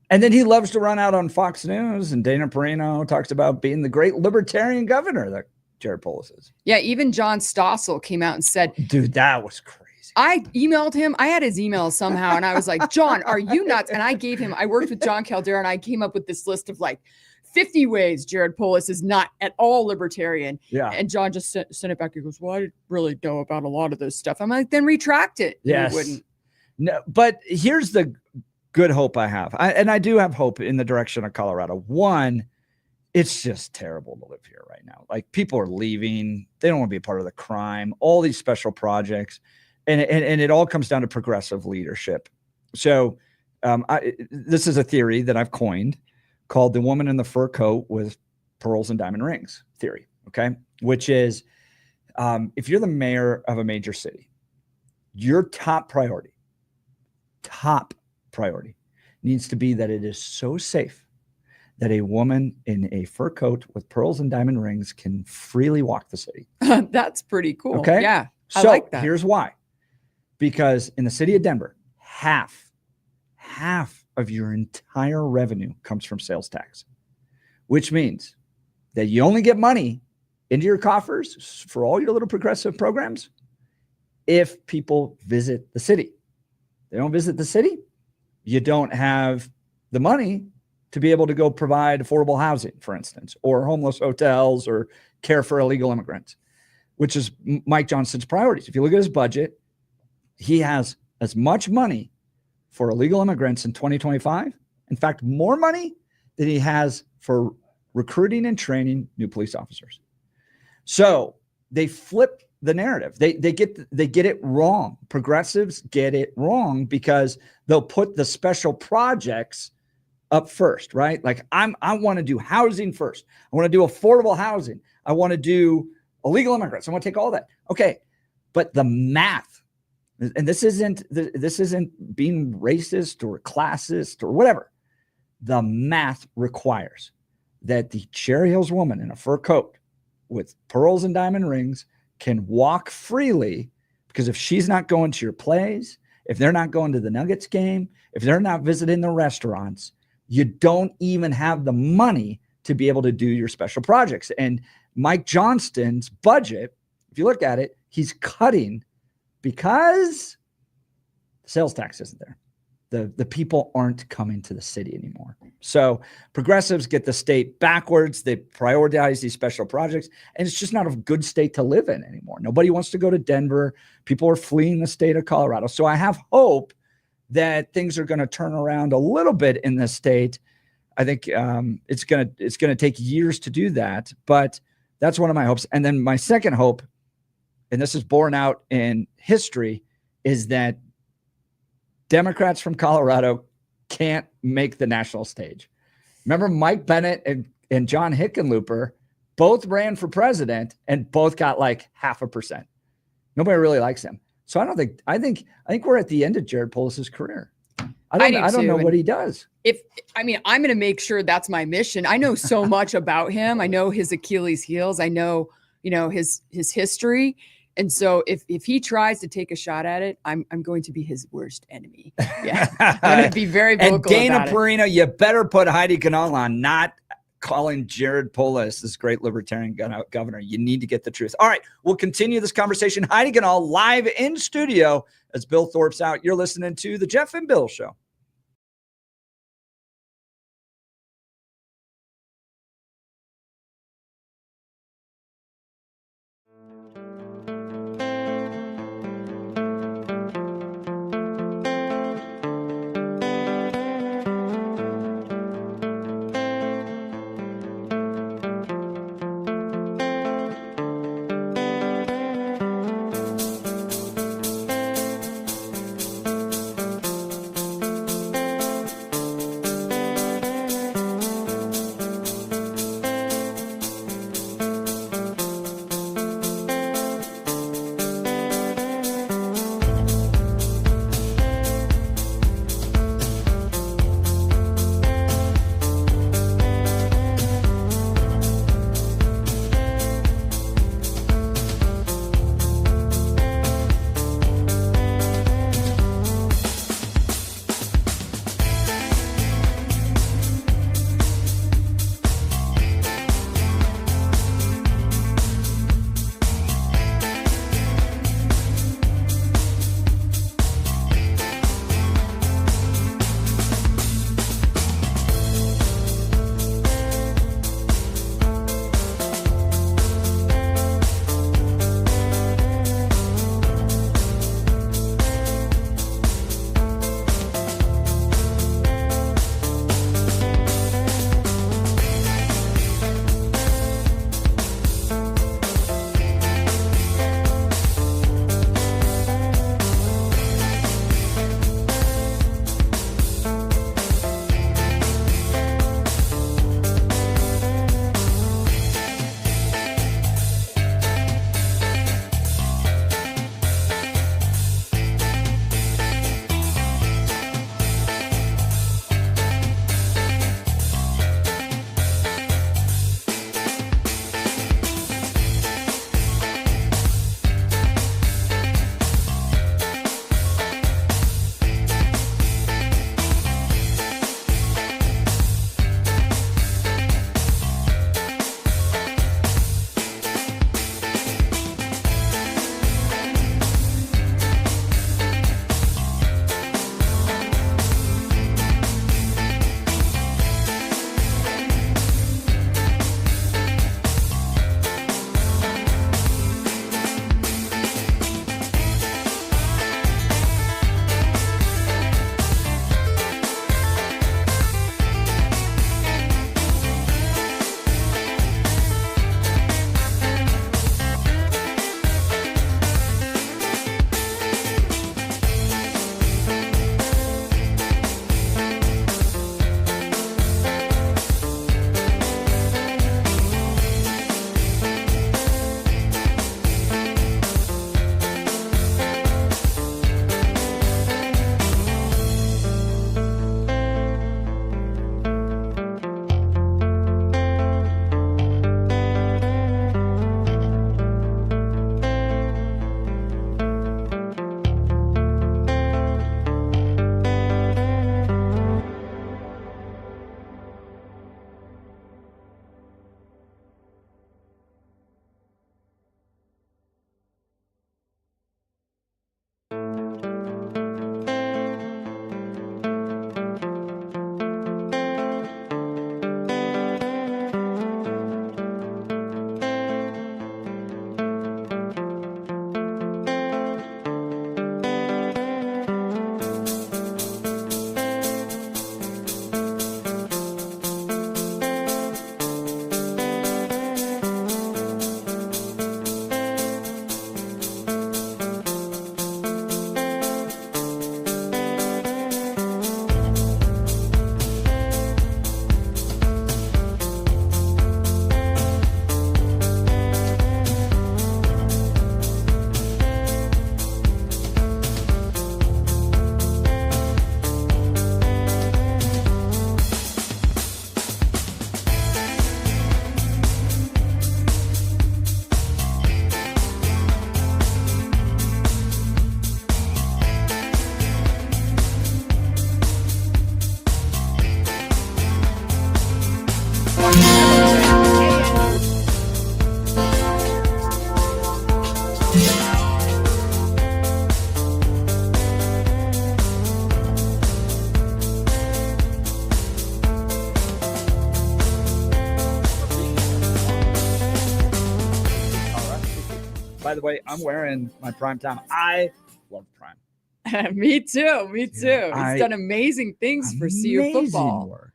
S1: And then he loves to run out on Fox News, and Dana Perino talks about being the great libertarian governor that Jared Polis is.
S2: Yeah, even John Stossel came out and said,
S1: "Dude, that was crazy."
S2: I emailed him. I had his email somehow, and I was like, "John, are you nuts?" And I worked with John Caldera, and I came up with this list of like 50 ways Jared Polis is not at all libertarian.
S1: Yeah.
S2: And John just sent it back. He goes, "Well, I really know about a lot of this stuff." I'm like, "Then retract it."
S1: Yes.
S2: He wouldn't.
S1: No, but here's the good hope I have. I do have hope in the direction of Colorado. One, it's just terrible to live here right now. Like, people are leaving. They don't want to be a part of the crime, all these special projects. And it all comes down to progressive leadership. So this is a theory that I've coined called the woman in the fur coat with pearls and diamond rings theory. Okay. Which is, if you're the mayor of a major city, your top priority needs to be that it is so safe that a woman in a fur coat with pearls and diamond rings can freely walk the city.
S2: That's pretty cool.
S1: Okay.
S2: Yeah. I
S1: So
S2: like that.
S1: here's why. Because in the city of Denver, half of your entire revenue comes from sales tax, which means that you only get money into your coffers for all your little progressive programs if people visit the city. They don't visit the city, you don't have the money to be able to go provide affordable housing, for instance, or homeless hotels or care for illegal immigrants, which is Mike Johnston's priorities. If you look at his budget, he has as much money for illegal immigrants in 2025. In fact, more money than he has for recruiting and training new police officers. So they flip the narrative. They get it wrong. Progressives get it wrong because they'll put the special projects up first, right? Like, I want to do housing first. I want to do affordable housing. I want to do illegal immigrants. I want to take all that. Okay. But the math, and this isn't being racist or classist or whatever. The math requires that the Cherry Hills woman in a fur coat with pearls and diamond rings can walk freely, because if she's not going to your plays, if they're not going to the Nuggets game, if they're not visiting the restaurants, you don't even have the money to be able to do your special projects. And Mike Johnston's budget, if you look at it, he's cutting because the sales tax isn't there. The people aren't coming to the city anymore. So progressives get the state backwards. They prioritize these special projects, and it's just not a good state to live in anymore. Nobody wants to go to Denver. People are fleeing the state of Colorado. So I have hope that things are going to turn around a little bit in the state. I think it's going to take years to do that, but that's one of my hopes. And then my second hope, and this is borne out in history, is that Democrats from Colorado can't make the national stage. Remember, Mike Bennett and John Hickenlooper both ran for president and both got like 0.5%. Nobody really likes him. So I think we're at the end of Jared Polis's career. I don't know what he does.
S2: I'm going to make sure that's my mission. I know so much about him. I know his Achilles heels. I know, his history. And so if he tries to take a shot at it, I'm going to be his worst enemy. Yeah. I'm going to be very vocal
S1: and Dana
S2: about
S1: Perino, you better put Heidi Canal on, not calling Jared Polis this great libertarian governor. You need to get the truth. All right, we'll continue this conversation. Heidi Ganahl live in studio as Bill Thorpe's out. You're listening to The Jeff and Bill Show. By the way, I'm wearing my Primetime. I love Prime.
S2: Me too. He's
S1: I-
S2: done amazing things for CU
S1: Amazing
S2: football
S1: work.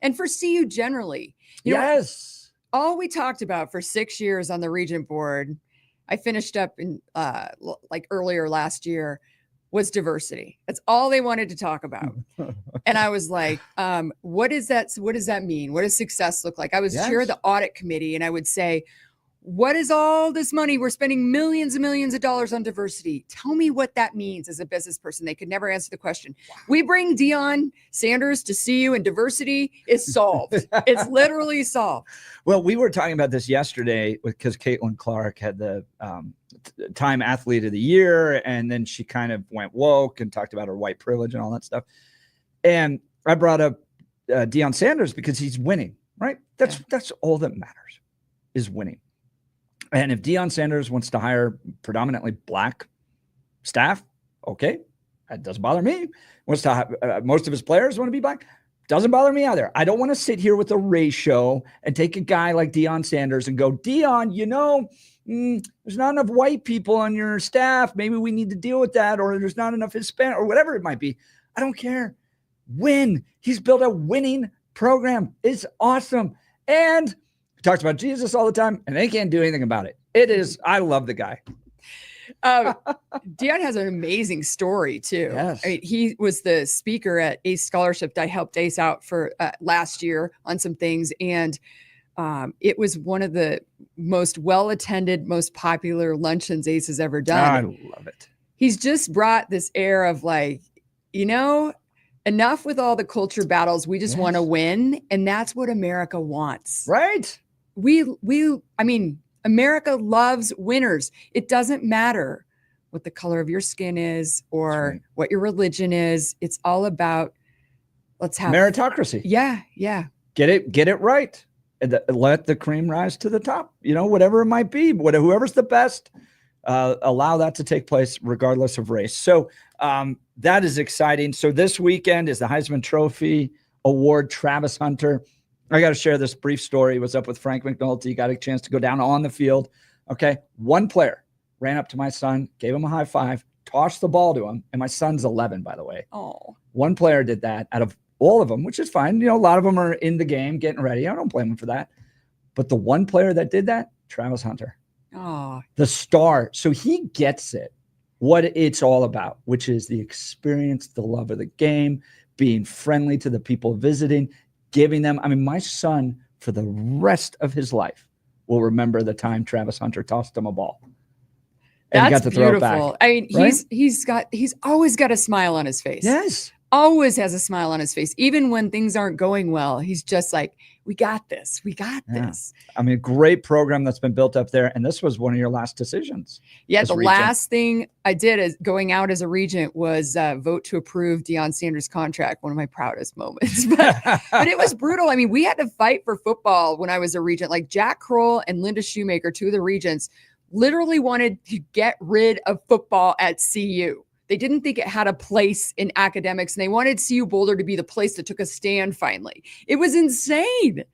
S2: and for CU generally. You know,
S1: Yes.
S2: all we talked about for 6 years on the Regent board, I finished up in like earlier last year, was diversity. That's all they wanted to talk about. And I was like, what is that? What does that mean? What does success look like? I was chair of the audit committee, and I would say, what is all this money? We're spending millions and millions of dollars on diversity. Tell me what that means as a business person. They could never answer the question. We bring Deion Sanders to CU and diversity is solved. It's literally solved.
S1: Well, we were talking about this yesterday because Caitlin Clark had the Time Athlete of the Year, and then she kind of went woke and talked about her white privilege and all that stuff. And I brought up Deion Sanders because he's winning, right? That's all that matters, is winning. And if Deion Sanders wants to hire predominantly black staff, okay, that doesn't bother me. Wants to most of his players want to be black, doesn't bother me either. I don't want to sit here with a ratio and take a guy like Deion Sanders and go, Deion, you know, there's not enough white people on your staff. Maybe we need to deal with that, or there's not enough Hispanic, or whatever it might be. I don't care. Win. He's built a winning program. It's awesome. And talks about Jesus all the time, and they can't do anything about it. I love the guy.
S2: Deion has an amazing story too.
S1: Yes.
S2: I mean, he was the speaker at Ace Scholarship. I helped Ace out for last year on some things, and it was one of the most well-attended, most popular luncheons Ace has ever done.
S1: I love it.
S2: He's just brought this air of like, you know, enough with all the culture battles. We just want to win, and that's what America wants.
S1: Right?
S2: I mean, America loves winners. It doesn't matter what the color of your skin is or what your religion is. It's all about let's have
S1: meritocracy.
S2: Yeah.
S1: Get it right. And let the cream rise to the top. You know, whatever it might be, whoever's the best, allow that to take place regardless of race. So that is exciting. So this weekend is the Heisman Trophy Award. Travis Hunter. I got to share this brief story. Was up with Frank McNulty, got a chance to go down on the field. Okay. One player ran up to my son, gave him a high five, tossed the ball to him. And my son's 11, by the way.
S2: Oh,
S1: one player did that out of all of them, which is fine. You know, a lot of them are in the game getting ready. I don't blame them for that. But the one player that did that, Travis Hunter, the star. So he gets it, what it's all about, which is the experience, the love of the game, being friendly to the people visiting, giving them. I mean, my son, for the rest of his life, will remember the time Travis Hunter tossed him a ball. And
S2: that's
S1: he got to throw
S2: beautiful.
S1: it back.
S2: I mean,
S1: right?
S2: he's always got a smile on his face.
S1: Yes.
S2: Always has a smile on his face. Even when things aren't going well, he's just like, we got this. We got this.
S1: I mean, great program that's been built up there. And this was one of your last decisions.
S2: Yeah. The last thing I did as going out as a regent was vote to approve Deion Sanders' contract. One of my proudest moments, but it was brutal. I mean, we had to fight for football when I was a regent. Like Jack Kroll and Linda Shoemaker, two of the regents, literally wanted to get rid of football at CU. They didn't think it had a place in academics, and they wanted CU Boulder to be the place that took a stand finally. It was insane.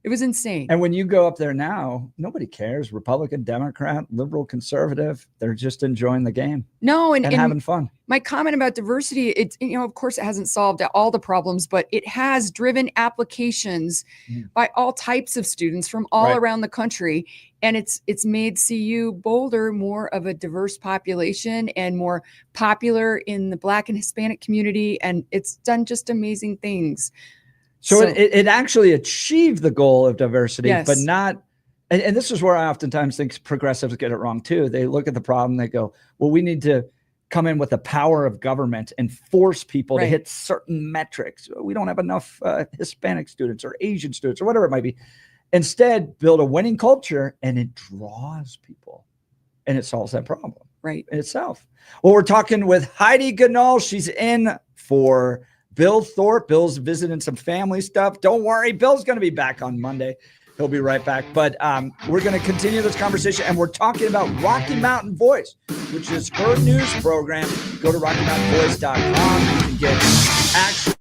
S2: It was insane.
S1: And when you go up there now, nobody cares. Republican, Democrat, liberal, conservative. They're just enjoying the game.
S2: No, and
S1: having fun.
S2: My comment about diversity, it's, you know, of course it hasn't solved all the problems, but it has driven applications by all types of students from all around the country. And it's made CU Boulder more of a diverse population and more popular in the Black and Hispanic community. And it's done just amazing things.
S1: So it actually achieved the goal of diversity,
S2: yes.
S1: but not, and this is where I oftentimes think progressives get it wrong too. They look at the problem, they go, well, we need to come in with the power of government and force people to hit certain metrics. We don't have enough Hispanic students or Asian students or whatever it might be. Instead, build a winning culture and it draws people and it solves that problem in itself. Well, we're talking with Heidi Ganal. She's in for Bill Thorpe. Bill's visiting some family stuff. Don't worry, Bill's going to be back on Monday. He'll be right back. But we're going to continue this conversation, and we're talking about Rocky Mountain Voice, which is her news program. Go to RockyMountainVoice.com. You can get action.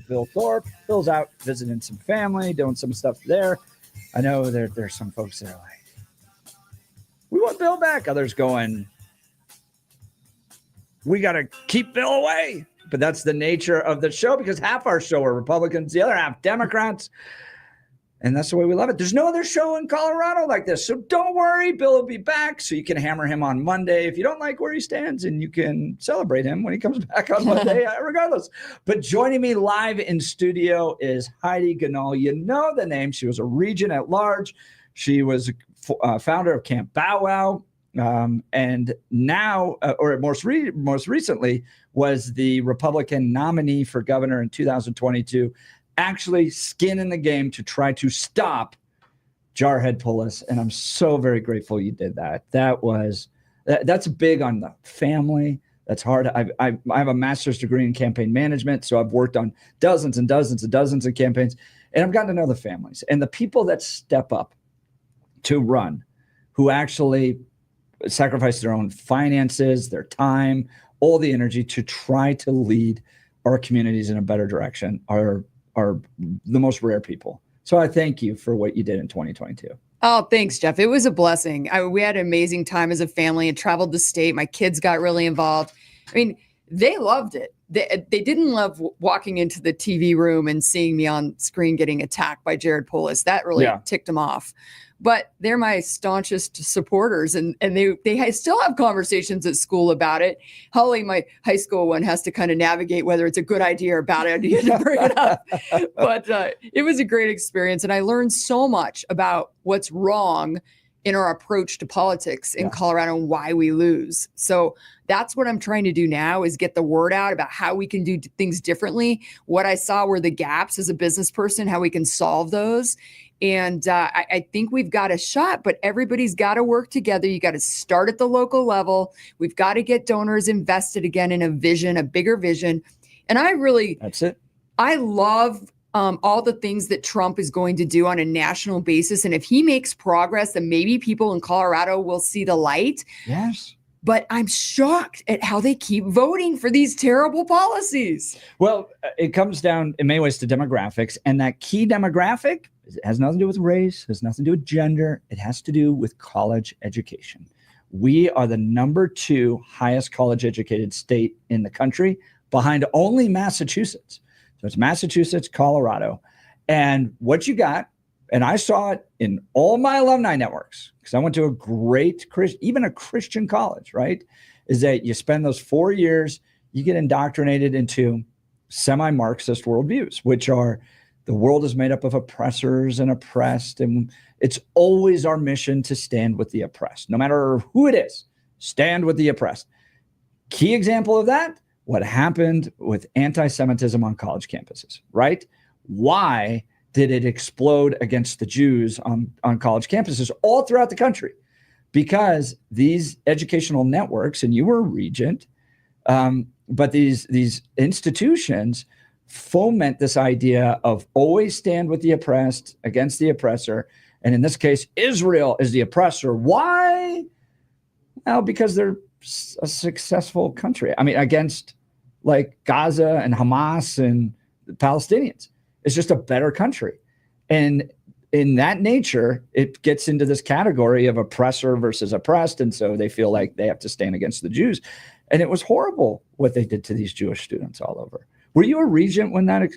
S1: with Bill Thorpe. Bill's out visiting some family, doing some stuff there. I know there's some folks that are like, we want Bill back. Others going, we got to keep Bill away. But that's the nature of the show, because half our show are Republicans, the other half Democrats. And that's the way we love it. There's no other show in Colorado like this. So don't worry, Bill will be back. So you can hammer him on Monday if you don't like where he stands, and you can celebrate him when he comes back on Monday, regardless. But joining me live in studio is Heidi Ganahl. You know the name. She was a regent at large. She was founder of Camp Bow Wow. And now, or most recently, was the Republican nominee for governor in 2022. Actually skin in the game to try to stop Jarhead Pulis. And I'm so very grateful you did that. That's big on the family. That's hard. I have a master's degree in campaign management. So I've worked on dozens and dozens and dozens of campaigns, and I've gotten to know the families and the people that step up to run, who actually sacrifice their own finances, their time, all the energy to try to lead our communities in a better direction are the most rare people. So I thank you for what you did in 2022.
S2: Oh, thanks, Jeff. It was a blessing. We had an amazing time as a family and traveled the state. My kids got really involved. I mean, they loved it. They didn't love walking into the TV room and seeing me on screen getting attacked by Jared Polis. That really ticked them off. But they're my staunchest supporters, and they still have conversations at school about it. Holly, my high school one, has to kind of navigate whether it's a good idea or a bad idea to bring it up. But it was a great experience, and I learned so much about what's wrong in our approach to politics in Colorado and why we lose. So that's what I'm trying to do now, is get the word out about how we can do things differently. What I saw were the gaps as a business person, how we can solve those. And I think we've got a shot, but everybody's got to work together. You got to start at the local level. We've got to get donors invested again in a vision, a bigger vision. And that's it. I love all the things that Trump is going to do on a national basis. And if he makes progress, then maybe people in Colorado will see the light.
S1: Yes.
S2: But I'm shocked at how they keep voting for these terrible policies.
S1: Well, it comes down in many ways to demographics, and that key demographic has nothing to do with race, has nothing to do with gender. It has to do with college education. We are the number 2 highest college educated state in the country, behind only Massachusetts. So it's Massachusetts, Colorado. And what you got, and I saw it in all my alumni networks, because I went to a great, even a Christian college, right? Is that you spend those 4 years, you get indoctrinated into semi-Marxist worldviews, which are the world is made up of oppressors and oppressed. And it's always our mission to stand with the oppressed, no matter who it is, stand with the oppressed. Key example of that, what happened with anti-Semitism on college campuses, right? Why did it explode against the Jews on college campuses all throughout the country? Because these educational networks, and you were a regent, but these institutions foment this idea of always stand with the oppressed against the oppressor. And in this case, Israel is the oppressor. Why? Well, because they're a successful country. I mean, against like Gaza and Hamas and the Palestinians. It's just a better country. And in that nature, it gets into this category of oppressor versus oppressed. And so they feel like they have to stand against the Jews. And it was horrible what they did to these Jewish students all over. Were you a regent when that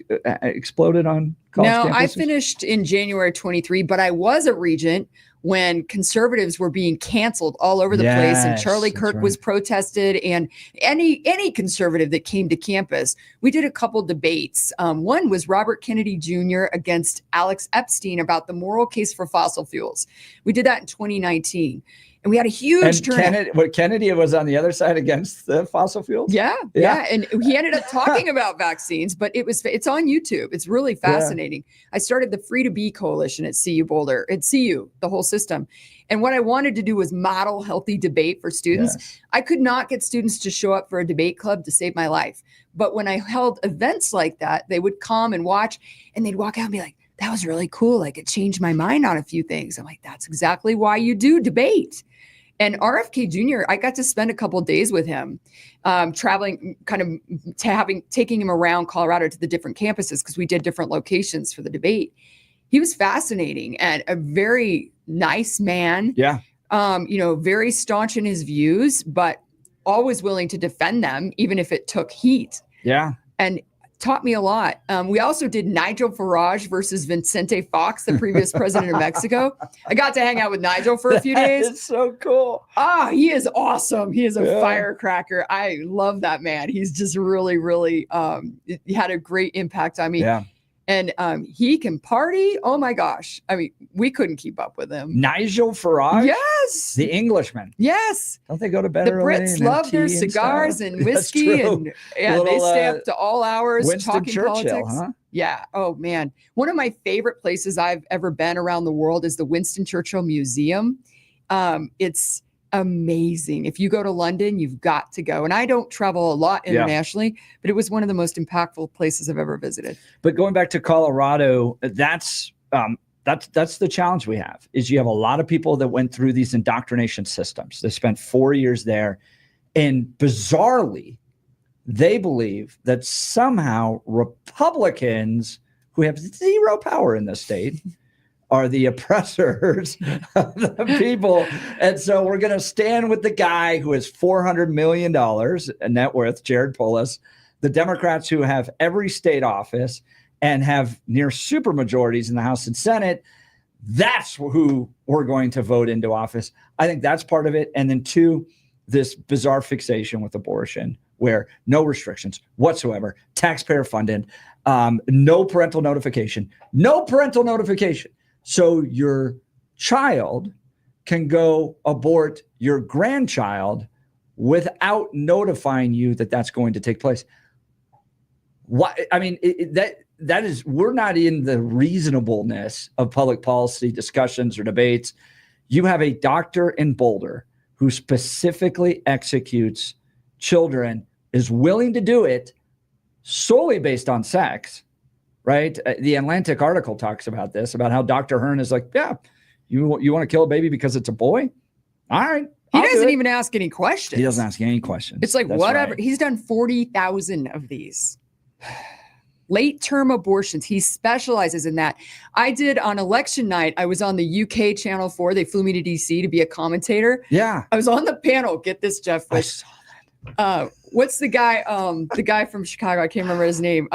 S1: exploded on college campuses?
S2: No, I finished in January 23, but I was a regent when conservatives were being canceled all over the place, and Charlie Kirk was protested, and any conservative that came to campus. We did a couple debates. One was Robert Kennedy Jr. against Alex Epstein about the moral case for fossil fuels. We did that in 2019. And we had a huge turnout.
S1: Kennedy was on the other side against the fossil fuels?
S2: Yeah. And he ended up talking about vaccines, but it's on YouTube. It's really fascinating. Yeah. I started the Free to Be Coalition at CU Boulder, at CU, the whole system. And what I wanted to do was model healthy debate for students. Yes. I could not get students to show up for a debate club to save my life. But when I held events like that, they would come and watch, and they'd walk out and be like, that was really cool. Like, it changed my mind on a few things. I'm like, that's exactly why you do debate. And RFK Jr., I got to spend a couple of days with him, traveling, kind of taking him around Colorado to the different campuses because we did different locations for the debate. He was fascinating and a very nice man.
S1: Yeah.
S2: Very staunch in his views, but always willing to defend them, even if it took heat.
S1: Yeah.
S2: And taught me a lot. We also did Nigel Farage versus Vicente Fox, the previous president of Mexico. I got to hang out with Nigel for a few days.
S1: It's so cool.
S2: He is awesome. He is a firecracker. I love that man. He's just really, really, he had a great impact on me.
S1: Yeah.
S2: And he can party. Oh my gosh. I mean, we couldn't keep up with him.
S1: Nigel Farage?
S2: Yes.
S1: The Englishman.
S2: Yes.
S1: Don't they go to bed
S2: The
S1: early
S2: Brits
S1: and
S2: love
S1: have
S2: their
S1: tea and
S2: cigars
S1: stuff?
S2: and whiskey. And they stay up to all hours
S1: Winston
S2: talking
S1: Churchill,
S2: politics.
S1: huh?
S2: Yeah. Oh man. One of my favorite places I've ever been around the world is the Winston Churchill Museum. It's amazing. If you go to London, you've got to go. And I don't travel a lot internationally, but it was one of the most impactful places I've ever visited.
S1: But going back to Colorado, that's the challenge we have. Is you have a lot of people that went through these indoctrination systems. They spent 4 years there, and bizarrely, they believe that somehow Republicans, who have zero power in the state, are the oppressors of the people. And so we're going to stand with the guy who has $400 million in net worth, Jared Polis, the Democrats who have every state office and have near super majorities in the House and Senate. That's who we're going to vote into office. I think that's part of it. And then two, this bizarre fixation with abortion, where no restrictions whatsoever, taxpayer funded, no parental notification. So your child can go abort your grandchild without notifying you that that's going to take place. What I mean, that is, we're not in the reasonableness of public policy discussions or debates. You have a doctor in Boulder who specifically executes children, is willing to do it solely based on sex. Right. The Atlantic article talks about this, about how Dr. Hearn is like, yeah, you want to kill a baby because it's a boy? All right.
S2: He doesn't even ask any questions.
S1: He doesn't ask any questions.
S2: It's like,
S1: That's
S2: whatever.
S1: right.
S2: He's done 40,000 of these. Late term abortions. He specializes in that. I did on election night. I was on the UK Channel 4. They flew me to DC to be a commentator.
S1: Yeah.
S2: I was on the panel. Get this, Jeff.
S1: I saw that.
S2: What's the guy? The guy from Chicago. I can't remember his name.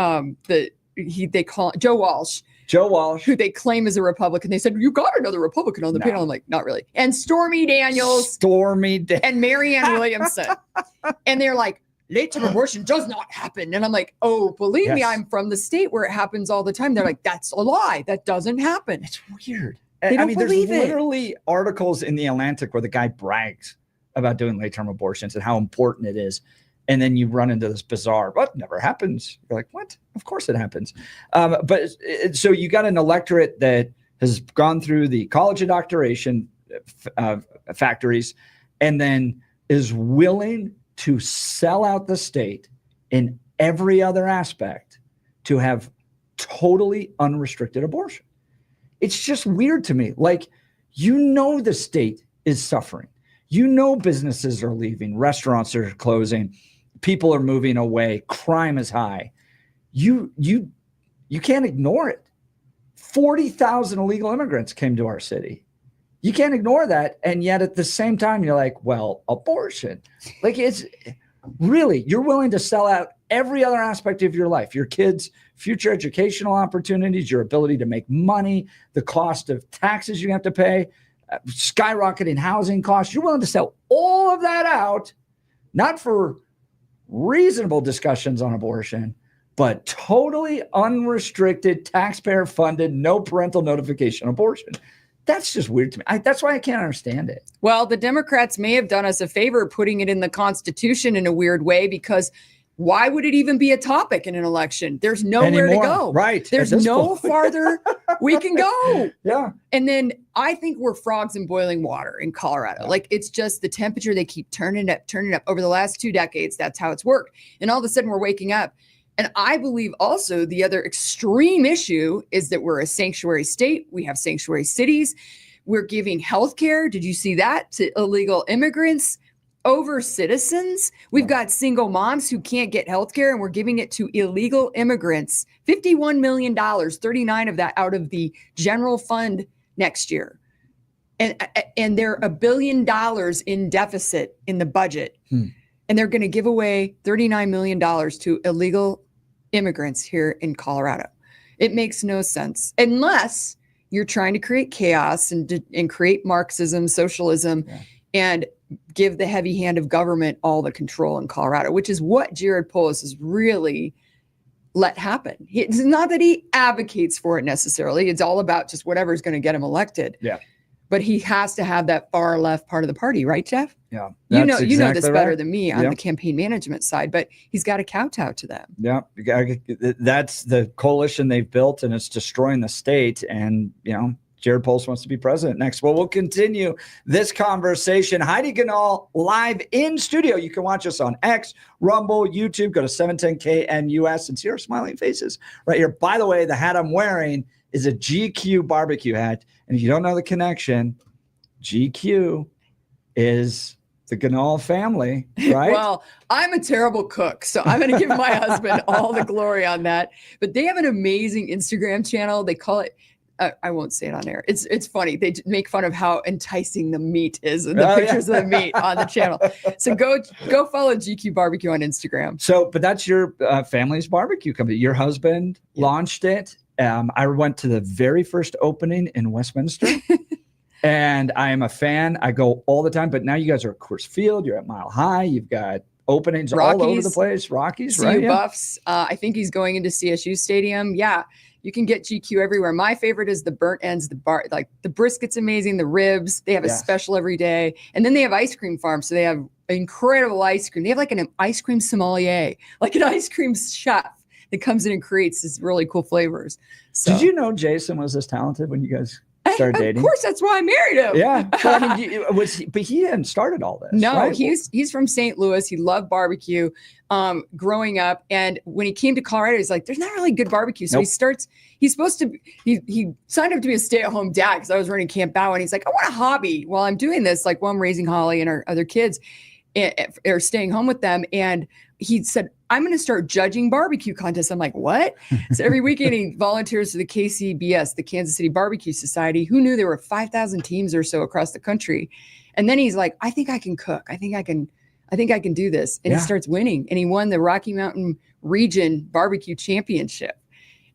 S2: They call Joe Walsh, who they claim is a Republican. They said, you got another Republican on the panel. I'm like, not really. And Stormy Daniels and Marianne Williamson. And they're like, late-term abortion does not happen. And I'm like, oh, believe me, I'm from the state where it happens all the time. They're like, that's a lie. That doesn't happen.
S1: It's weird.
S2: They don't believe
S1: there's
S2: it.
S1: literally articles in the Atlantic where the guy brags about doing late-term abortions and how important it is. And then you run into this bizarre, but never happens. You're like, what? Of course it happens. So you got an electorate that has gone through the college indoctrination factories and then is willing to sell out the state in every other aspect to have totally unrestricted abortion. It's just weird to me. Like, the state is suffering. Businesses are leaving, restaurants are closing, people are moving away, crime is high. You can't ignore it. 40,000 illegal immigrants came to our city. You can't ignore that. And yet at the same time, you're like, well, abortion. Like, it's really, you're willing to sell out every other aspect of your life, your kids' future educational opportunities, your ability to make money, the cost of taxes you have to pay, skyrocketing housing costs. You're willing to sell all of that out, not for reasonable discussions on abortion, but totally unrestricted, taxpayer-funded, no parental notification abortion. That's just weird to me. That's why I can't understand it.
S2: Well, the Democrats may have done us a favor putting it in the Constitution in a weird way, because why would it even be a topic in an election? There's nowhere to go.
S1: Right.
S2: There's no farther we can go.
S1: Yeah.
S2: And then I think we're frogs in boiling water in Colorado. Like, it's just the temperature. They keep turning up over the last 2 decades. That's how it's worked. And all of a sudden we're waking up. And I believe also the other extreme issue is that we're a sanctuary state. We have sanctuary cities. We're giving health care. Did you see that? To illegal immigrants over citizens. We've got single moms who can't get health care, and we're giving it to illegal immigrants. $51 million, 39 of that out of the general fund next year. And they're $1 billion in deficit in the budget. And they're going to give away $39 million to illegal immigrants here in Colorado. It makes no sense unless you're trying to create chaos and create Marxism, socialism, and give the heavy hand of government all the control in Colorado, which is what Jared Polis has really let happen. It's not that he advocates for it necessarily. It's all about just whatever's going to get him elected.
S1: Yeah.
S2: But he has to have that far left part of the party, right, Jeff?
S1: Yeah.
S2: You know this better
S1: right.
S2: than me on the campaign management side, but he's got to kowtow to them.
S1: Yeah. That's the coalition they've built, and it's destroying the state. And, Jared Polis wants to be president next. Well, we'll continue this conversation. Heidi Ganahl live in studio. You can watch us on X, Rumble, YouTube. Go to 710KNUS and see our smiling faces right here. By the way, the hat I'm wearing is a GQ barbecue hat. And if you don't know the connection, GQ is the Ganahl family, right?
S2: Well, I'm a terrible cook, so I'm going to give my husband all the glory on that. But they have an amazing Instagram channel. They call it, I won't say it on air. It's funny. They make fun of how enticing the meat is and the pictures of the meat on the channel. So go follow GQ Barbecue on Instagram.
S1: So, but that's your family's barbecue company. Your husband launched it. I went to the very first opening in Westminster. And I am a fan. I go all the time. But now you guys are at Coors Field. You're at Mile High. You've got openings all over the place. Rockies,
S2: CU
S1: right?
S2: Buffs. I think he's going into CSU Stadium. Yeah, you can get GQ everywhere. My favorite is the burnt ends, the brisket's amazing, the ribs. They have a special every day. And then they have ice cream farms. So they have incredible ice cream. They have like an ice cream sommelier, like an ice cream chef that comes in and creates these really cool flavors. So.
S1: Did you know Jason was this talented when you guys started dating?
S2: Of course, that's why I married him.
S1: Yeah. But he hadn't started all this.
S2: No,
S1: right?
S2: he's from St. Louis. He loved barbecue growing up. And when he came to Colorado, he's like, there's not really good barbecue. So he signed up to be a stay-at-home dad because I was running Camp Bow. And he's like, I want a hobby while I'm doing this, like while I'm raising Holly and our other kids or staying home with them. And he said, I'm going to start judging barbecue contests. I'm like, what? So every weekend he volunteers for the KCBS, the Kansas City Barbecue Society. Who knew there were 5,000 teams or so across the country? And then he's like, I think I can cook. I think I can do this. And he starts winning. And he won the Rocky Mountain Region Barbecue Championship.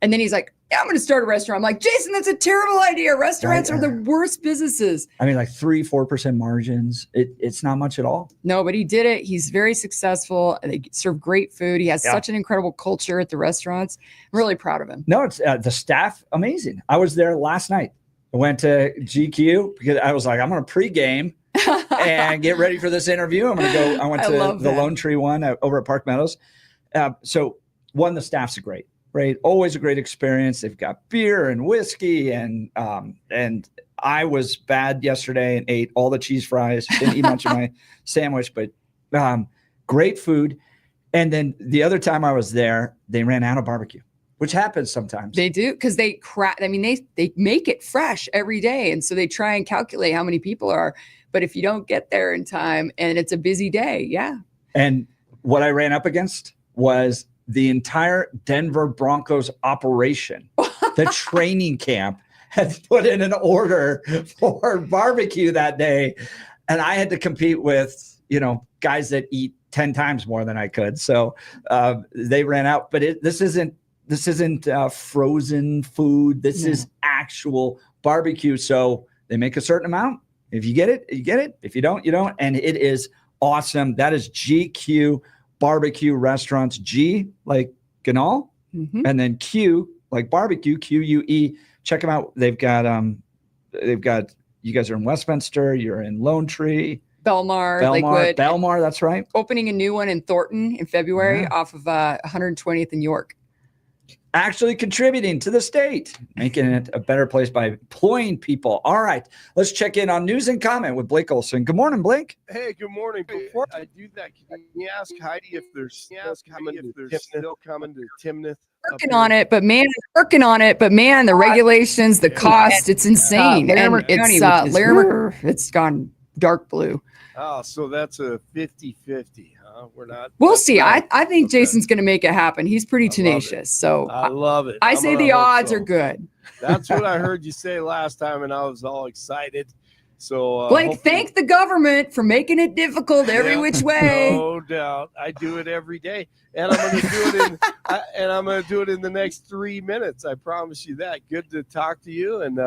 S2: And then he's like, yeah, I'm going to start a restaurant. I'm like, Jason, that's a terrible idea. Restaurants are the worst businesses.
S1: I mean, like 3-4% margins. It's not much at all.
S2: No, but he did it. He's very successful. They serve great food. He has such an incredible culture at the restaurants. I'm really proud of him.
S1: No, it's the staff, amazing. I was there last night. I went to GQ because I was like, I'm going to pregame and get ready for this interview. I'm going to go. I went to the Lone Tree one over at Park Meadows. So the staff's great. Right. Always a great experience. They've got beer and whiskey and I was bad yesterday and ate all the cheese fries. Didn't eat much of my sandwich, but great food. And then the other time I was there, they ran out of barbecue, which happens sometimes.
S2: They do because they make it fresh every day. And so they try and calculate how many people are. But if you don't get there in time and it's a busy day,
S1: And what I ran up against was the entire Denver Broncos operation, the training camp, had put in an order for barbecue that day. And I had to compete with, guys that eat 10 times more than I could. So they ran out. But this isn't frozen food. This is actual barbecue. So they make a certain amount. If you get it, you get it. If you don't, you don't. And it is awesome. That is GQ Barbecue Restaurants. G like Ganahl, and then Q like barbecue, QUE. Check them out. They've got you guys are in Westminster, you're in Lone Tree,
S2: Belmar, Lakewood.
S1: Belmar, that's right.
S2: Opening a new one in Thornton in February off of 120th in York.
S1: actually contributing to the state, making it a better place by employing people. All right, let's check in on news and comment with Blake Olson. Good morning, Blake.
S3: Hey, good morning. Before I do that, can you ask Heidi if they're still coming to Timnath?
S2: Working on it, but man, the regulations, the cost, it's insane.
S10: Larimer
S2: And
S10: County,
S2: it's
S10: which is-
S2: Larimer, it's gone dark blue.
S3: Oh, so that's a 50-50, huh? We're not.
S2: We'll
S3: that's
S2: see.
S3: not-
S2: I think
S3: okay.
S2: Jason's going to make it happen. He's pretty
S3: I love
S2: tenacious. So
S3: I love it.
S2: I
S3: I'm
S2: say
S3: gonna
S2: the
S3: hope
S2: odds
S3: so.
S2: are good.
S3: That's what I heard you say last time, and I was all excited. So,
S2: Blake,
S3: hopefully-
S2: thank the government for making it difficult every
S3: Yeah,
S2: which way.
S3: No doubt, I do it every day, and I'm going to do it in the next 3 minutes. I promise you that. Good to talk to you, and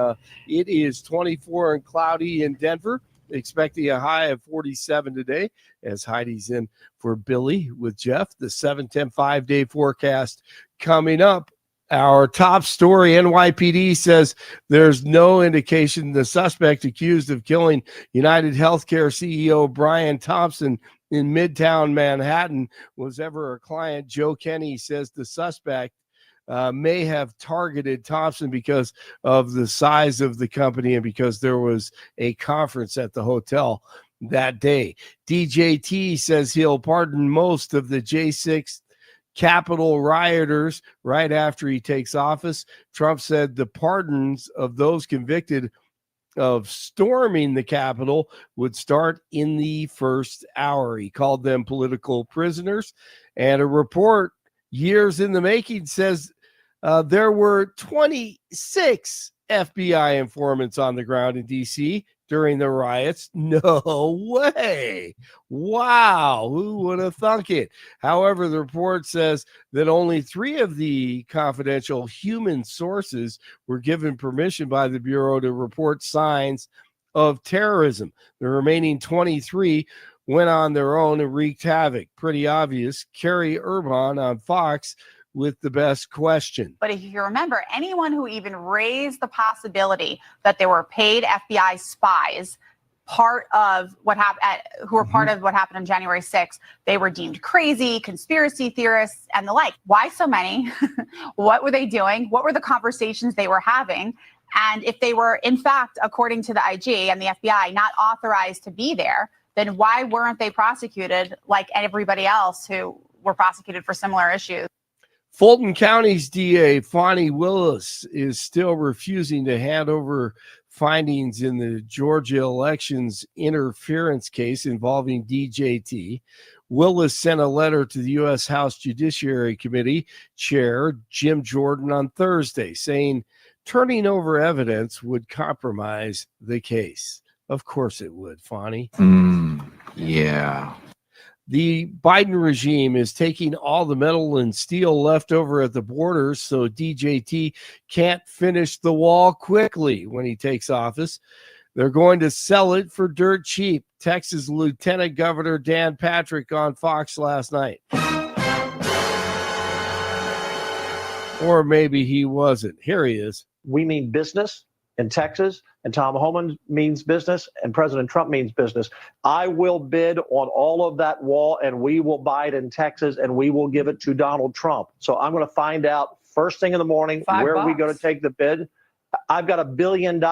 S3: it is 24 and cloudy in Denver. Expecting a high of 47 today, as Heidi's in for Billy with Jeff. The 7-10 5-day forecast coming up. Our top story, NYPD says there's no indication the suspect accused of killing United Healthcare CEO Brian Thompson in Midtown Manhattan was ever a client. Joe Kenny says the suspect may have targeted Thompson because of the size of the company and because there was a conference at the hotel that day. DJT says he'll pardon most of the J6 Capitol rioters right after he takes office. Trump said the pardons of those convicted of storming the Capitol would start in the first hour. He called them political prisoners. And a report years in the making says there were 26 FBI informants on the ground in D.C. during the riots. No way. Wow. Who would have thunk it? However, the report says that only 3 of the confidential human sources were given permission by the Bureau to report signs of terrorism. The remaining 23 went on their own and wreaked havoc. Pretty obvious. Carrie Urban on Fox with the best question.
S4: But if you remember, anyone who even raised the possibility that there were paid FBI spies part of what happened, who were part of what happened on January 6th, they were deemed crazy, conspiracy theorists, and the like. Why so many? What were they doing? What were the conversations they were having? And if they were, in fact, according to the IG and the FBI, not authorized to be there, then why weren't they prosecuted like everybody else who were prosecuted for similar issues?
S3: Fulton County's DA, Fonnie Willis, is still refusing to hand over findings in the Georgia elections interference case involving DJT. Willis sent a letter to the U.S. House Judiciary Committee Chair Jim Jordan on Thursday saying turning over evidence would compromise the case. Of course it would, Fonnie.
S10: Yeah.
S3: The Biden regime is taking all the metal and steel left over at the border so DJT can't finish the wall quickly when he takes office. They're going to sell it for dirt cheap. Texas Lieutenant Governor Dan Patrick on Fox last night. Or maybe he wasn't. Here he is.
S5: We mean business in Texas, and Tom Homan means business, and President Trump means business. I will bid on all of that wall, and we will buy it in Texas, and we will give it to Donald Trump. So I'm going to find out first thing in the morning where are we going to take the bid. I've got $1 billion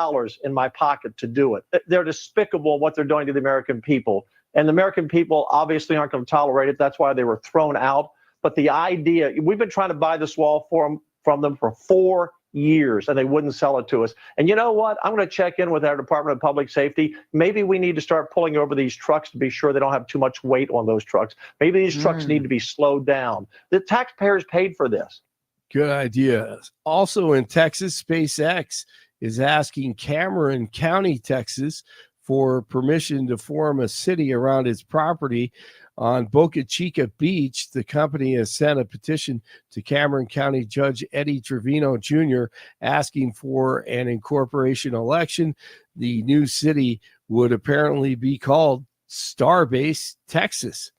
S5: in my pocket to do it. They're despicable what they're doing to the American people. And the American people obviously aren't going to tolerate it. That's why they were thrown out. But the idea, we've been trying to buy this wall from them for 4 years, and they wouldn't sell it to us. And you know what? I'm going to check in with our Department of Public Safety. Maybe we need to start pulling over these trucks to be sure they don't have too much weight on those trucks. Maybe these trucks need to be slowed down. The taxpayers paid for this.
S3: Good idea. Also in Texas, SpaceX is asking Cameron County, Texas, for permission to form a city around its property on Boca Chica Beach. The company has sent a petition to Cameron County Judge Eddie Trevino Jr. asking for an incorporation election. The new city would apparently be called Starbase, Texas.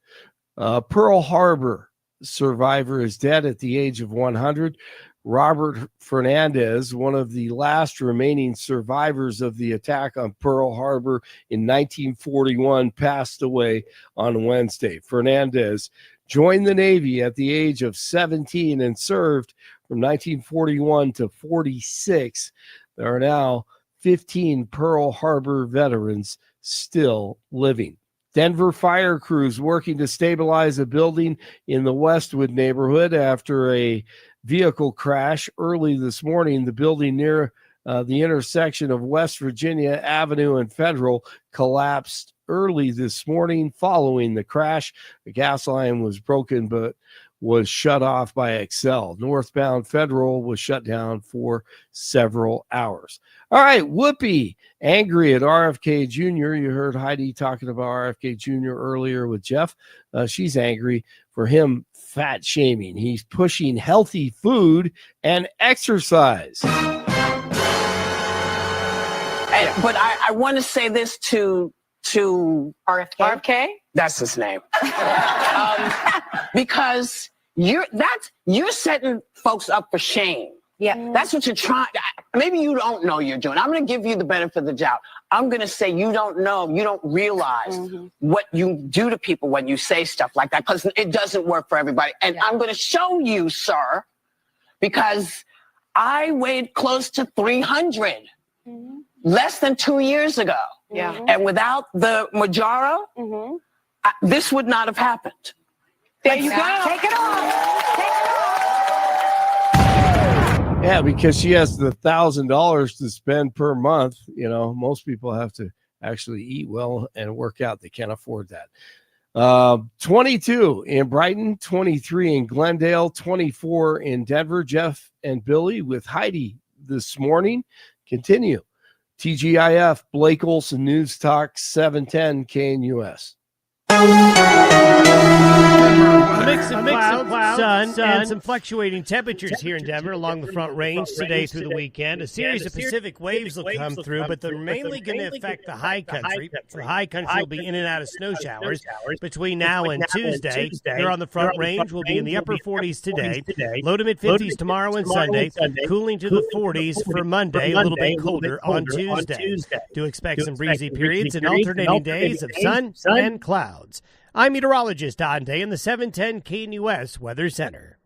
S3: Pearl Harbor survivor is dead at the age of 100. Robert Fernandez, one of the last remaining survivors of the attack on Pearl Harbor in 1941, passed away on Wednesday. Fernandez joined the Navy at the age of 17 and served from 1941 to 46. There are now 15 Pearl Harbor veterans still living. Denver fire crews working to stabilize a building in the Westwood neighborhood after a vehicle crash early this morning. The building near the intersection of West Virginia Avenue and Federal collapsed early this morning following the crash. The gas line was broken but was shut off by Excel. Northbound Federal was shut down for several hours. All right, Whoopi, angry at RFK Jr. You heard Heidi talking about RFK Jr. earlier with Jeff. She's angry for him fat shaming. He's pushing healthy food and exercise.
S11: But I want to say this to RFK. That's his name. Because you're setting folks up for shame. Yeah, that's what you're trying. Maybe you don't know you're doing. I'm going to give you the benefit of the doubt. I'm going to say you don't know, you don't realize what you do to people when you say stuff like that, because it doesn't work for everybody. And I'm going to show you, sir, because I weighed close to 300 less than 2 years ago. Yeah. And without the Mounjaro, this would not have happened. There you go. Take it off. Take it off.
S3: Yeah, because she has the $1,000 to spend per month. You know, most people have to actually eat well and work out. They can't afford that. 22 in Brighton, 23 in Glendale, 24 in Denver. Jeff and Billy with Heidi this morning. Continue. TGIF, Blake Olson, News Talk, 710 KNUS.
S7: A mix of clouds, sun, and some fluctuating temperatures here in Denver along the Front Range today through the weekend. A series of Pacific waves will come through, but they're mainly going to affect the high country. The high country will be in and out of snow showers between now and Tuesday. Here on the Front Range, we'll be in the upper 40s today, low to mid-50s tomorrow and Sunday, cooling to the 40s for Monday, a little bit colder on Tuesday. Do expect some breezy periods and alternating days of sun and clouds. I'm meteorologist Don Day in the 710 KNUS Weather Center.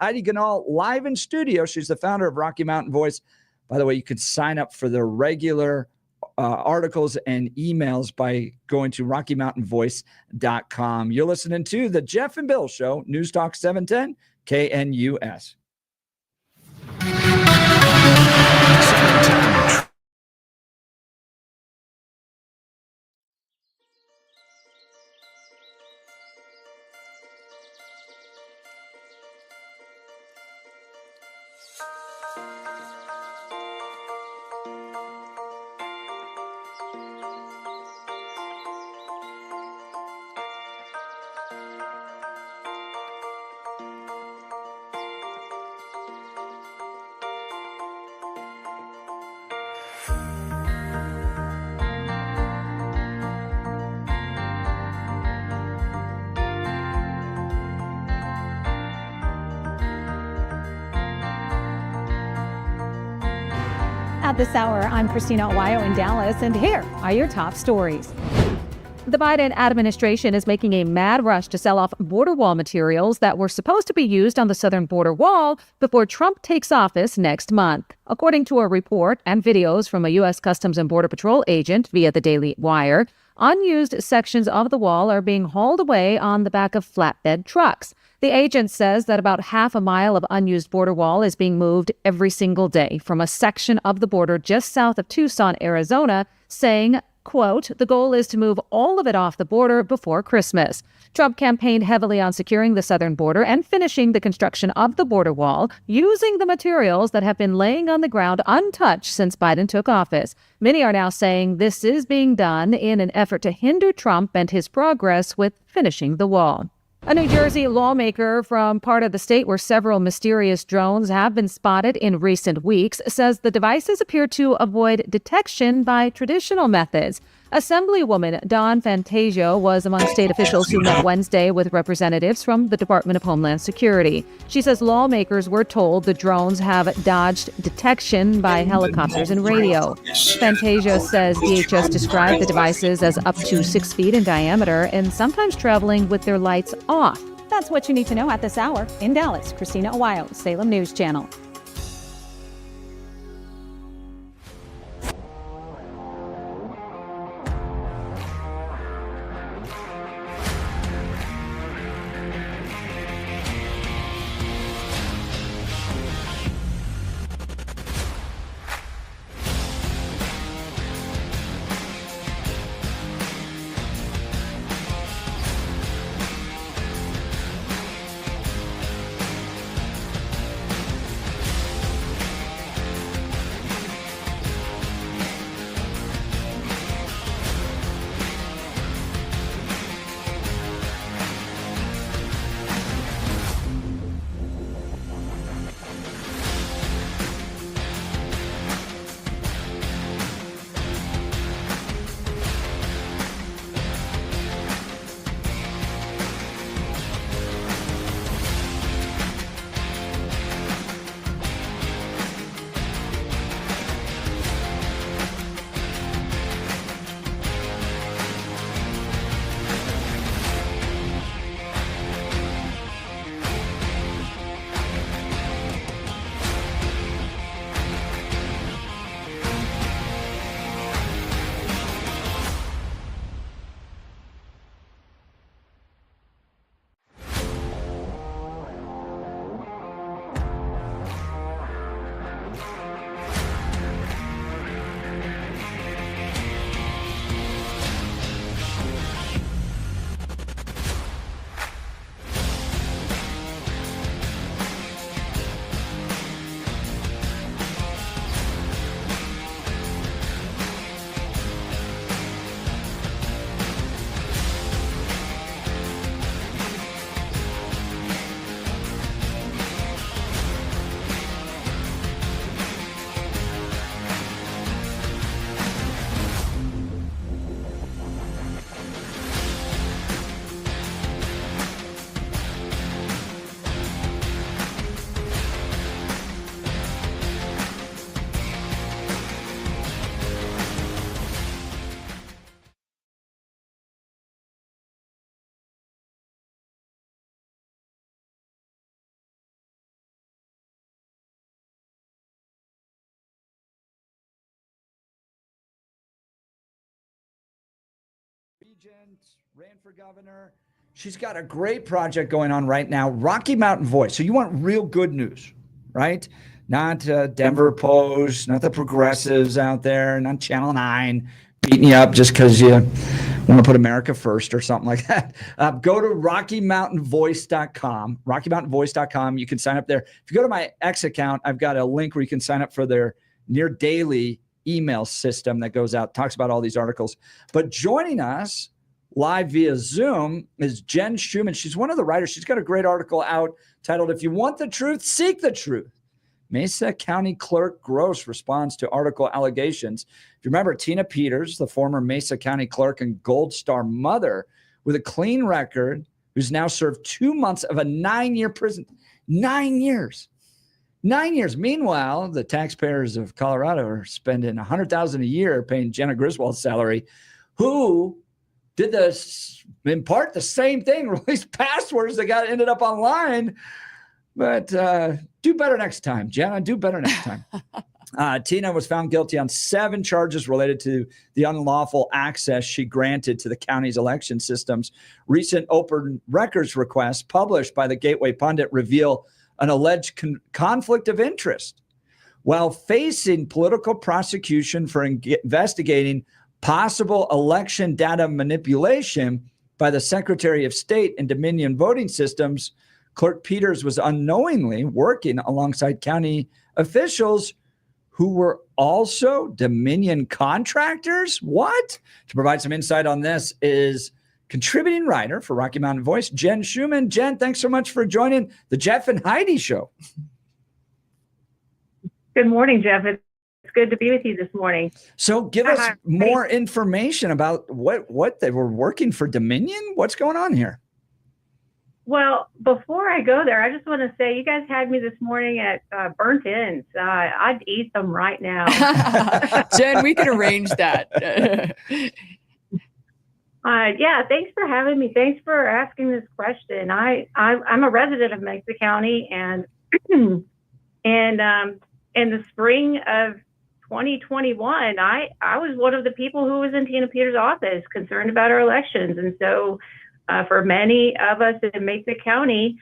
S1: Heidi Ganal live in studio. She's the founder of Rocky Mountain Voice. By the way, you could sign up for the regular articles and emails by going to RockyMountainVoice.com. You're listening to the Jeff and Bill Show, News Talk 710 KNUS.
S9: At this hour, I'm Christina Owayo in Dallas, and here are your top stories. The Biden administration is making a mad rush to sell off border wall materials that were supposed to be used on the southern border wall before Trump takes office next month. According to a report and videos from a U.S. Customs and Border Patrol agent via the Daily Wire, unused sections of the wall are being hauled away on the back of flatbed trucks. The agent says that about half a mile of unused border wall is being moved every single day from a section of the border just south of Tucson, Arizona, saying Quote, the goal is to move all of it off the border before Christmas. Trump campaigned heavily on securing the southern border and finishing the construction of the border wall using the materials that have been laying on the ground untouched since Biden took office. Many are now saying this is being done in an effort to hinder Trump and his progress with finishing the wall. A New Jersey lawmaker from part of the state where several mysterious drones have been spotted in recent weeks says the devices appear to avoid detection by traditional methods. Assemblywoman Dawn Fantasia was among state officials who met Wednesday with representatives from the Department of Homeland Security. She says lawmakers were told the drones have dodged detection by helicopters and radio. Fantasia says DHS described the devices as up to 6 feet in diameter and sometimes traveling with their lights off. That's what you need to know at this hour. In Dallas, Christina Awio, Salem News Channel.
S1: Regent, ran for governor. She's got a great project going on right now, Rocky Mountain Voice. So you want real good news, right? Not Denver Post, not the progressives out there, not Channel 9 beating you up just because you want to put America first or something like that. Go to RockyMountainVoice.com, RockyMountainVoice.com. You can sign up there. If you go to my X account, I've got a link where you can sign up for their near daily email system that goes out, talks about all these articles. But joining us live via Zoom is Jen Schumann. She's one of the writers. She's got a great article out titled, "If You Want the Truth, Seek the Truth." Mesa County Clerk Gross responds to article allegations. If you remember, Tina Peters, the former Mesa County clerk and Gold Star mother with a clean record, who's now served 2 months of a 9-year prison. 9 years. 9 years. Meanwhile, the taxpayers of Colorado are spending $100,000 a year paying Jenna Griswold's salary, who did this in part the same thing, released passwords that ended up online. But do better next time, Jenna. Do better next time. Tina was found guilty on 7 charges related to the unlawful access she granted to the county's election systems. Recent open records requests published by the Gateway Pundit reveal an alleged conflict of interest while facing political prosecution for investigating possible election data manipulation by the Secretary of State and Dominion voting systems, Clerk Peters was unknowingly working alongside county officials who were also Dominion contractors. What? To provide some insight on this is contributing writer for Rocky Mountain Voice, Jen Schumann. Jen, thanks so much for joining the Jeff and Heidi Show.
S12: Good morning, Jeff. It's good to be with you this morning.
S1: So give us more information about what they were working for Dominion. What's going on here?
S12: Well, before I go there, I just want to say you guys had me this morning at burnt ends. I'd eat them right now.
S2: Jen, we can arrange that.
S12: Yeah, thanks for having me. Thanks for asking this question. I'm a resident of Mesa County, and in the spring of 2021, I was one of the people who was in Tina Peters' office concerned about our elections. And so for many of us in Mesa County,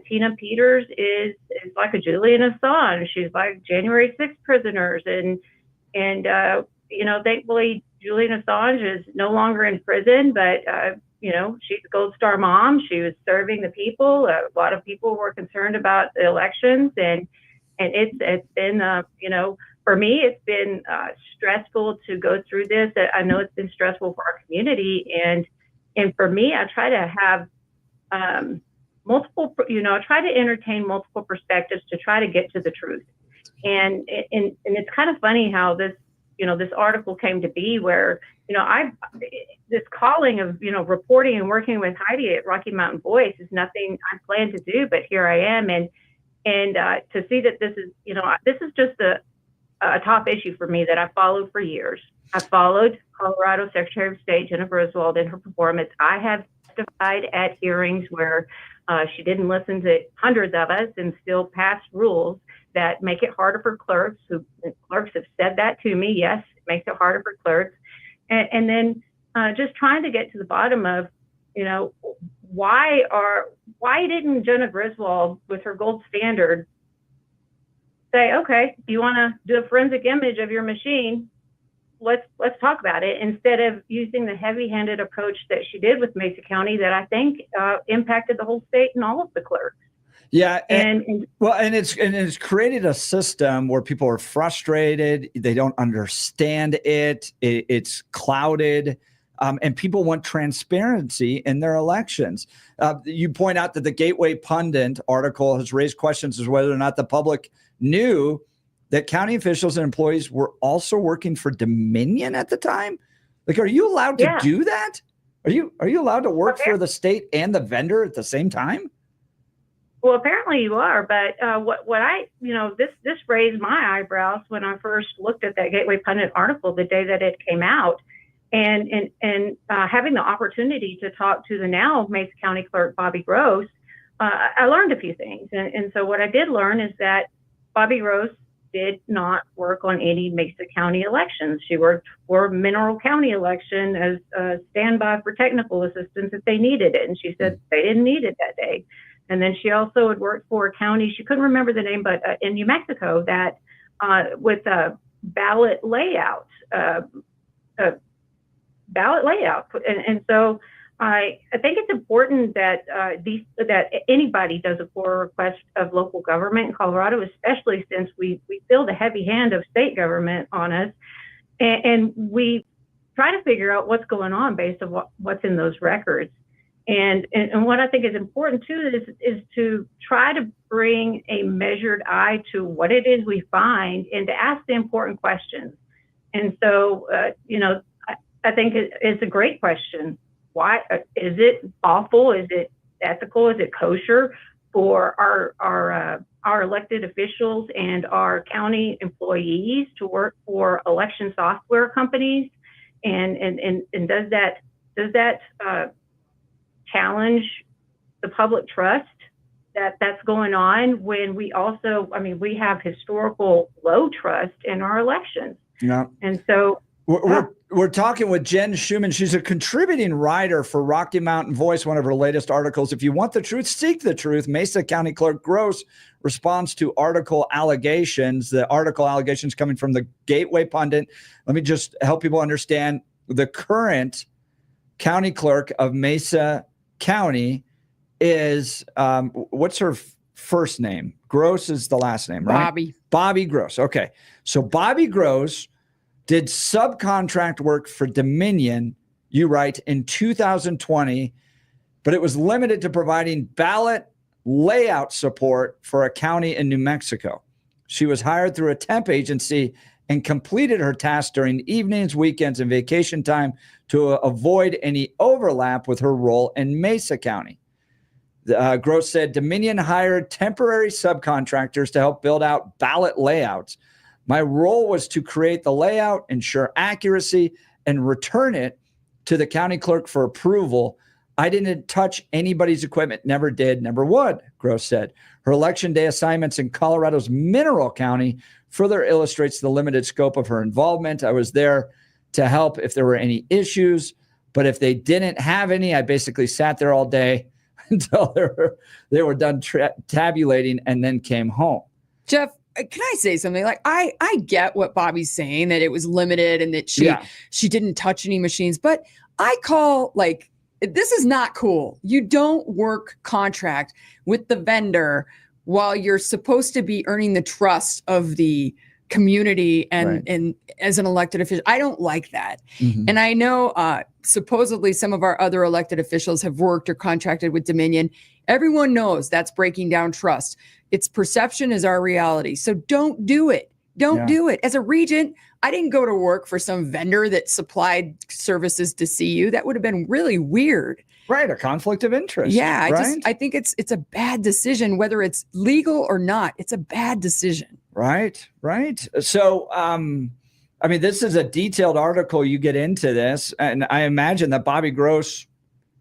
S12: Tina Peters is like a Julian Assange. She's like January 6th prisoners. And thankfully, Julian Assange is no longer in prison, but, she's a Gold Star mom. She was serving the people. A lot of people were concerned about the elections. And it's been, for me, it's been stressful to go through this. I know it's been stressful for our community. And for me, I try to have multiple, I try to entertain multiple perspectives to try to get to the truth. And it's kind of funny how this article came to be where, this calling of, reporting and working with Heidi at Rocky Mountain Voice is nothing I planned to do, but here I am. And to see that this is just a top issue for me that I followed for years. I followed Colorado Secretary of State Jennifer Griswold in her performance. I have testified at hearings where she didn't listen to hundreds of us and still passed rules that make it harder for clerks. Clerks have said that to me. Yes, it makes it harder for clerks. And then just trying to get to the bottom of, why didn't Jenna Griswold with her gold standard say, okay, you want to do a forensic image of your machine? Let's talk about it, instead of using the heavy-handed approach that she did with Mesa County that I think impacted the whole state and all of the clerks.
S1: Yeah, and it's created a system where people are frustrated. They don't understand it. It's clouded. And people want transparency in their elections. You point out that the Gateway Pundit article has raised questions as whether or not the public knew that county officials and employees were also working for Dominion at the time. Like, are you allowed to do that? Are you allowed to work for the state and the vendor at the same time?
S12: Well, apparently you are, but this raised my eyebrows when I first looked at that Gateway Pundit article the day that it came out. And having the opportunity to talk to the now Mesa County Clerk, Bobby Gross, I learned a few things. And so what I did learn is that Bobby Gross did not work on any Mesa County elections. She worked for Mineral County election as a standby for technical assistance if they needed it. And she said they didn't need it that day. And then she also had worked for a county, she couldn't remember the name, but in New Mexico, that with a ballot layout. And so I think it's important that that anybody does a FOIA request of local government in Colorado, especially since we feel the heavy hand of state government on us, and we try to figure out what's going on based on what's in those records. And what I think is important too is to try to bring a measured eye to what it is we find and to ask the important questions. And so, I think it's a great question. Why is it awful? Is it ethical? Is it kosher for our elected officials and our county employees to work for election software companies? And does that challenge the public trust that's going on when we also, we have historical low trust in our elections.
S1: Yeah.
S12: And so
S1: we're talking with Jen Schumann. She's a contributing writer for Rocky Mountain Voice, one of her latest articles. If you want the truth, seek the truth. Mesa County Clerk Gross responds to article allegations. The article allegations coming from the Gateway Pundit. Let me just help people understand. the current county clerk of Mesa County is, what's her first name? Gross is the last name, right? Bobby Gross. Okay. So Bobby Gross did subcontract work for Dominion, you write, in 2020, but it was limited to providing ballot layout support for a county in New Mexico. She was hired through a temp agency and completed her task during evenings, weekends, and vacation time to avoid any overlap with her role in Mesa County. Gross said Dominion hired temporary subcontractors to help build out ballot layouts. My role was to create the layout, ensure accuracy, and return it to the county clerk for approval. I didn't touch anybody's equipment, never did, never would, Gross said. Her election day assignments in Colorado's Mineral County further illustrates the limited scope of her involvement. I was there to help if there were any issues, but if they didn't have any, I basically sat there all day until they were done tabulating and then came home.
S2: Jeff, can I say something? Like, I get what Bobby's saying, that it was limited and that she didn't touch any machines, but I call, like, this is not cool. You don't work contract with the vendor while you're supposed to be earning the trust of the community and as an elected official. I don't like that. Mm-hmm. And I know supposedly some of our other elected officials have worked or contracted with Dominion. Everyone knows that's breaking down trust. Its perception is our reality. So don't do it. Don't do it. As a regent, I didn't go to work for some vendor that supplied services to CU. That would have been really weird.
S1: Right, a conflict of interest.
S2: Yeah, I think it's a bad decision, whether it's legal or not. It's a bad decision.
S1: Right. So, I mean, this is a detailed article. You get into this, and I imagine that Bobby Gross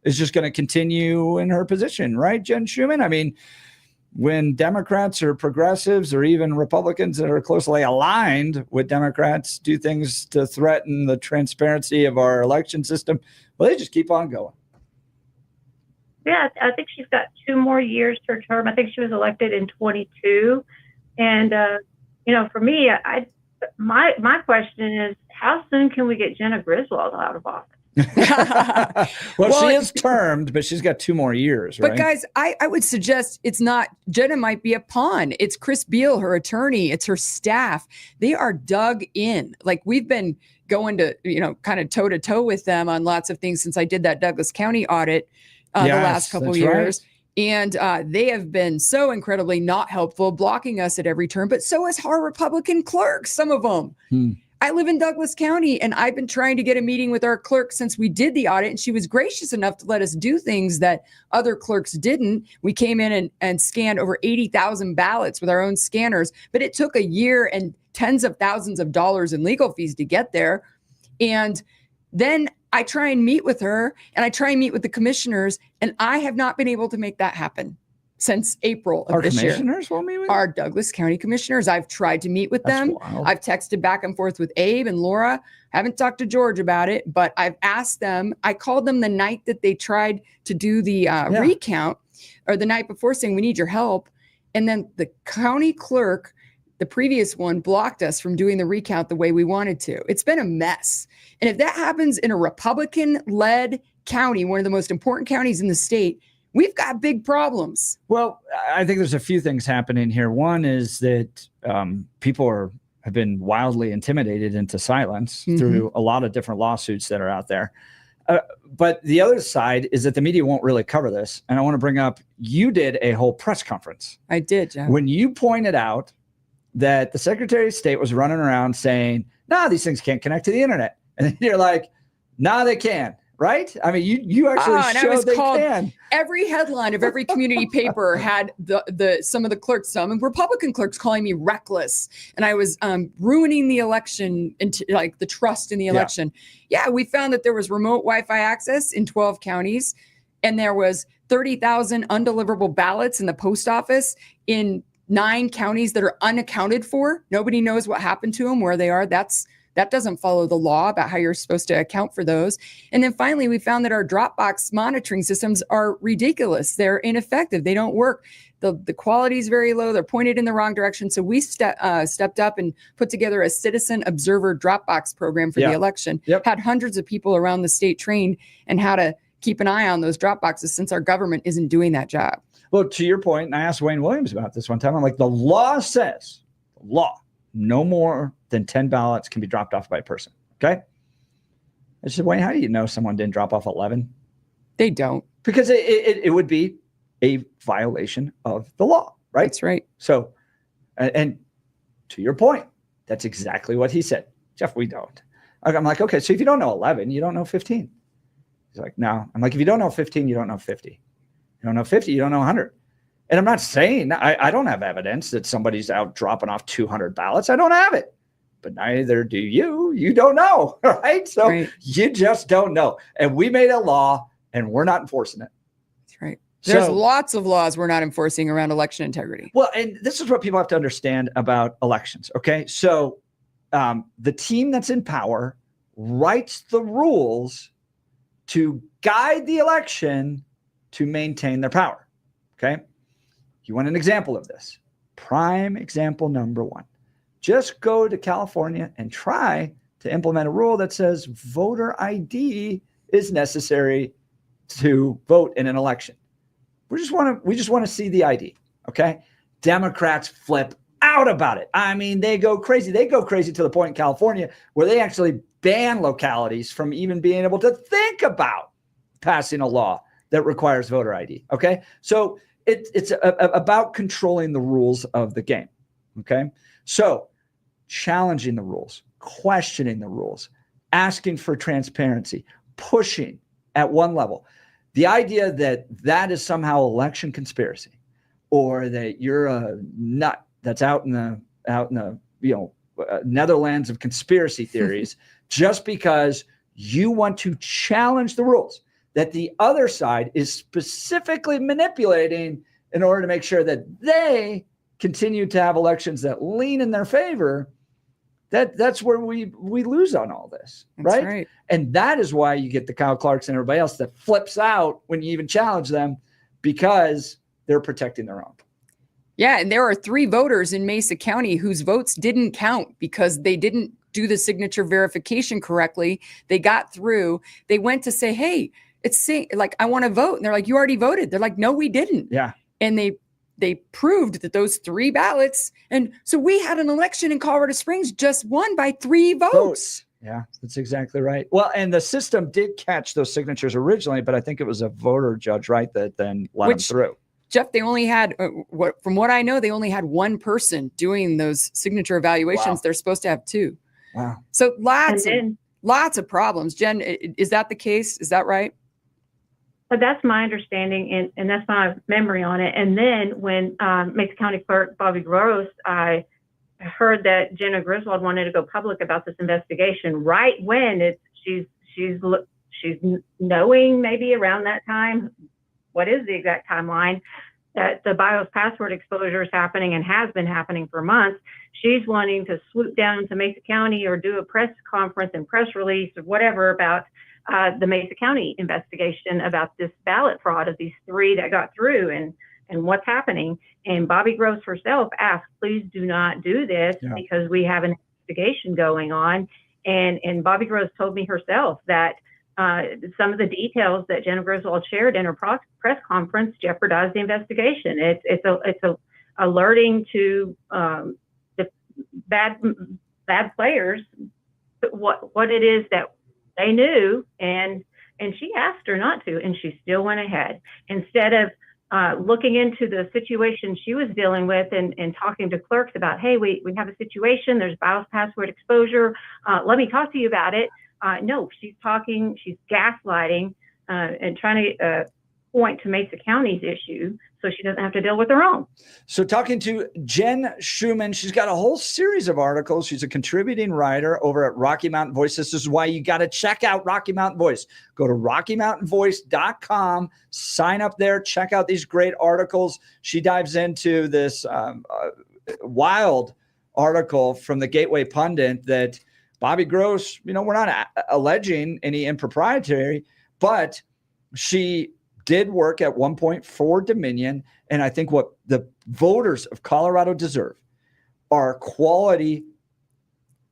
S1: is just going to continue in her position, right, Jen Schuman? I mean, when Democrats or progressives or even Republicans that are closely aligned with Democrats do things to threaten the transparency of our election system, well, they just keep on going.
S12: Yeah, I think she's got 2 more years to her term. I think she was elected in 22. And, for me, my question is, how soon can we get Jenna Griswold out of office?
S1: well, she is termed, but she's got 2 more years, right?
S2: But guys, I would suggest it's not, Jenna might be a pawn. It's Chris Beal, her attorney. It's her staff. They are dug in. Like, we've been going to, kind of toe to toe with them on lots of things since I did that Douglas County audit the last couple years. Right. And they have been so incredibly not helpful, blocking us at every turn, but so is our Republican clerks, some of them. I live in Douglas County, and I've been trying to get a meeting with our clerk since we did the audit, and she was gracious enough to let us do things that other clerks didn't. We came in and scanned over 80,000 ballots with our own scanners, but it took a year and tens of thousands of dollars in legal fees to get there. And then I try and meet with her, and I try and meet with the commissioners, and I have not been able to make that happen since April of this year. Our
S1: commissioners will meet with
S2: our Douglas County commissioners. I've tried to meet with them.
S1: Wild.
S2: I've texted back and forth with Abe and Laura. Haven't talked to George about it, but I've asked them. I called them the night that they tried to do the recount, or the night before, saying, we need your help. And then the county clerk, the previous one, blocked us from doing the recount the way we wanted to. It's been a mess. And if that happens in a Republican-led county, one of the most important counties in the state, we've got big problems.
S1: Well, I think there's a few things happening here. One is that people have been wildly intimidated into silence through a lot of different lawsuits that are out there. But the other side is that the media won't really cover this. And I want to bring up, you did a whole press conference.
S2: I did, Jeff.
S1: When you pointed out that the Secretary of State was running around saying, no, these things can't connect to the internet. And you're like, no, they can. Right? I mean, you actually showed they can.
S2: Every headline of every community paper had some of the clerks, some Republican clerks, calling me reckless, and I was ruining the election, into like the trust in the election. Yeah, we found that there was remote Wi-Fi access in 12 counties, and there was 30,000 undeliverable ballots in the post office in 9 counties that are unaccounted for. Nobody knows what happened to them, where they are. That's That doesn't follow the law about how you're supposed to account for those. And then finally, we found that our Dropbox monitoring systems are ridiculous. They're ineffective. They don't work. The quality is very low. They're pointed in the wrong direction. So we stepped up and put together a citizen observer Dropbox program for the election. Had hundreds of people around the state trained in how to keep an eye on those Dropboxes, since our government isn't doing that job.
S1: Well, to your point, and I asked Wayne Williams about this one time. I'm like, the law says, no more than 10 ballots can be dropped off by a person. Okay. I said, Wayne, how do you know someone didn't drop off 11?
S2: They don't.
S1: Because it would be a violation of the law, right?
S2: That's right.
S1: So, and to your point, that's exactly what he said. Jeff, we don't. I'm like, okay, so if you don't know 11, you don't know 15. He's like, no. I'm like, if you don't know 15, you don't know 50. You don't know 50, you don't know 100. And I'm not saying, I don't have evidence that somebody's out dropping off 200 ballots. I don't have it. But neither do you. You don't know, right? So you just don't know. And we made a law and we're not enforcing it.
S2: That's right. There's lots of laws we're not enforcing around election integrity.
S1: Well, and this is what people have to understand about elections. Okay. So the team that's in power writes the rules to guide the election to maintain their power. Okay. You want an example of this? Prime example number one. Just go to California and try to implement a rule that says voter ID is necessary to vote in an election. We just want to see the ID. Okay. Democrats flip out about it. I mean, they go crazy. They go crazy to the point in California where they actually ban localities from even being able to think about passing a law that requires voter ID. Okay. So it's about controlling the rules of the game. Okay. So challenging the rules, questioning the rules, asking for transparency, pushing at one level. The idea that that is somehow election conspiracy, or that you're a nut that's out in the Netherlands of conspiracy theories, just because you want to challenge the rules that the other side is specifically manipulating in order to make sure that they continue to have elections that lean in their favor. That's where we lose on all this, right? And that is why you get the Kyle Clarks and everybody else that flips out when you even challenge them, because they're protecting their own.
S2: Yeah, and there are 3 voters in Mesa County whose votes didn't count because they didn't do the signature verification correctly. They got through. They went to say, hey, it's like, I want to vote. And they're like, you already voted. They're like, no, we didn't.
S1: Yeah.
S2: And they proved that those 3 ballots. And so we had an election in Colorado Springs just won by 3 votes.
S1: Yeah, that's exactly right. Well, and the system did catch those signatures originally, but I think it was a voter judge, right, that then let them through.
S2: Jeff, they only had, from what I know, they only had 1 person doing those signature evaluations. Wow. They're supposed to have 2.
S1: Wow.
S2: So lots of problems. Jen, is that the case? Is that right?
S12: But that's my understanding, and that's my memory on it. And then when Mesa County Clerk Bobby Gross, I heard that Jenna Griswold wanted to go public about this investigation right when she's knowing, maybe around that time, what is the exact timeline, that the BIOS password exposure is happening and has been happening for months. She's wanting to swoop down to Mesa County or do a press conference and press release or whatever about the Mesa County investigation about this ballot fraud of these 3 that got through and what's happening. And Bobby Gross herself asked, please do not do this because we have an investigation going on. And Bobby Gross told me herself that some of the details that Jenna Griswold shared in her press conference jeopardized the investigation. It's alerting to the bad players what it is that they knew, and she asked her not to, and she still went ahead instead of looking into the situation she was dealing with and talking to clerks about, hey, we have a situation, there's BIOS password exposure, let me talk to you about it. No, she's gaslighting and trying to point to Mesa County's issue so she doesn't have to deal with her own.
S1: So talking to Jen Schumann, she's got a whole series of articles. She's a contributing writer over at Rocky Mountain Voice. This is why you got to check out Rocky Mountain Voice. Go to RockyMountainVoice.com, sign up there, check out these great articles. She dives into this wild article from the Gateway Pundit that Bobby Gross, we're not alleging any impropriety, but she did work at one point for Dominion. And I think what the voters of Colorado deserve are quality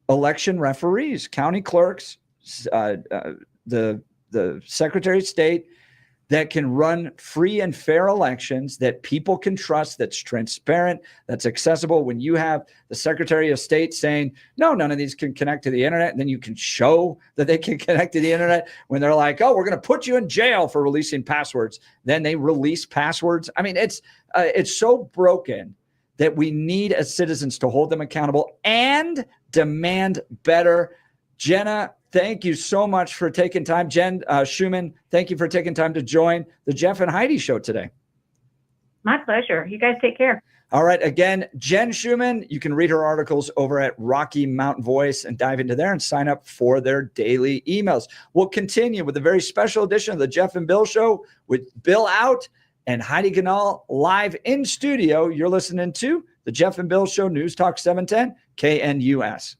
S1: election referees, county clerks, the Secretary of State, that can run free and fair elections that people can trust, that's transparent, that's accessible. When you have the Secretary of State saying, no, none of these can connect to the internet, and then you can show that they can connect to the internet. When they're like, oh, we're going to put you in jail for releasing passwords, then they release passwords. I mean, it's so broken that we need as citizens to hold them accountable and demand better. Jenna, thank you so much for taking time. Jen Schuman, thank you for taking time to join the Jeff and Heidi show today.
S12: My pleasure. You guys take care.
S1: All right. Again, Jen Schuman, you can read her articles over at Rocky Mountain Voice and dive into there and sign up for their daily emails. We'll continue with a very special edition of the Jeff and Bill show with Bill out and Heidi Ganal live in studio. You're listening to the Jeff and Bill show, News Talk 710 KNUS.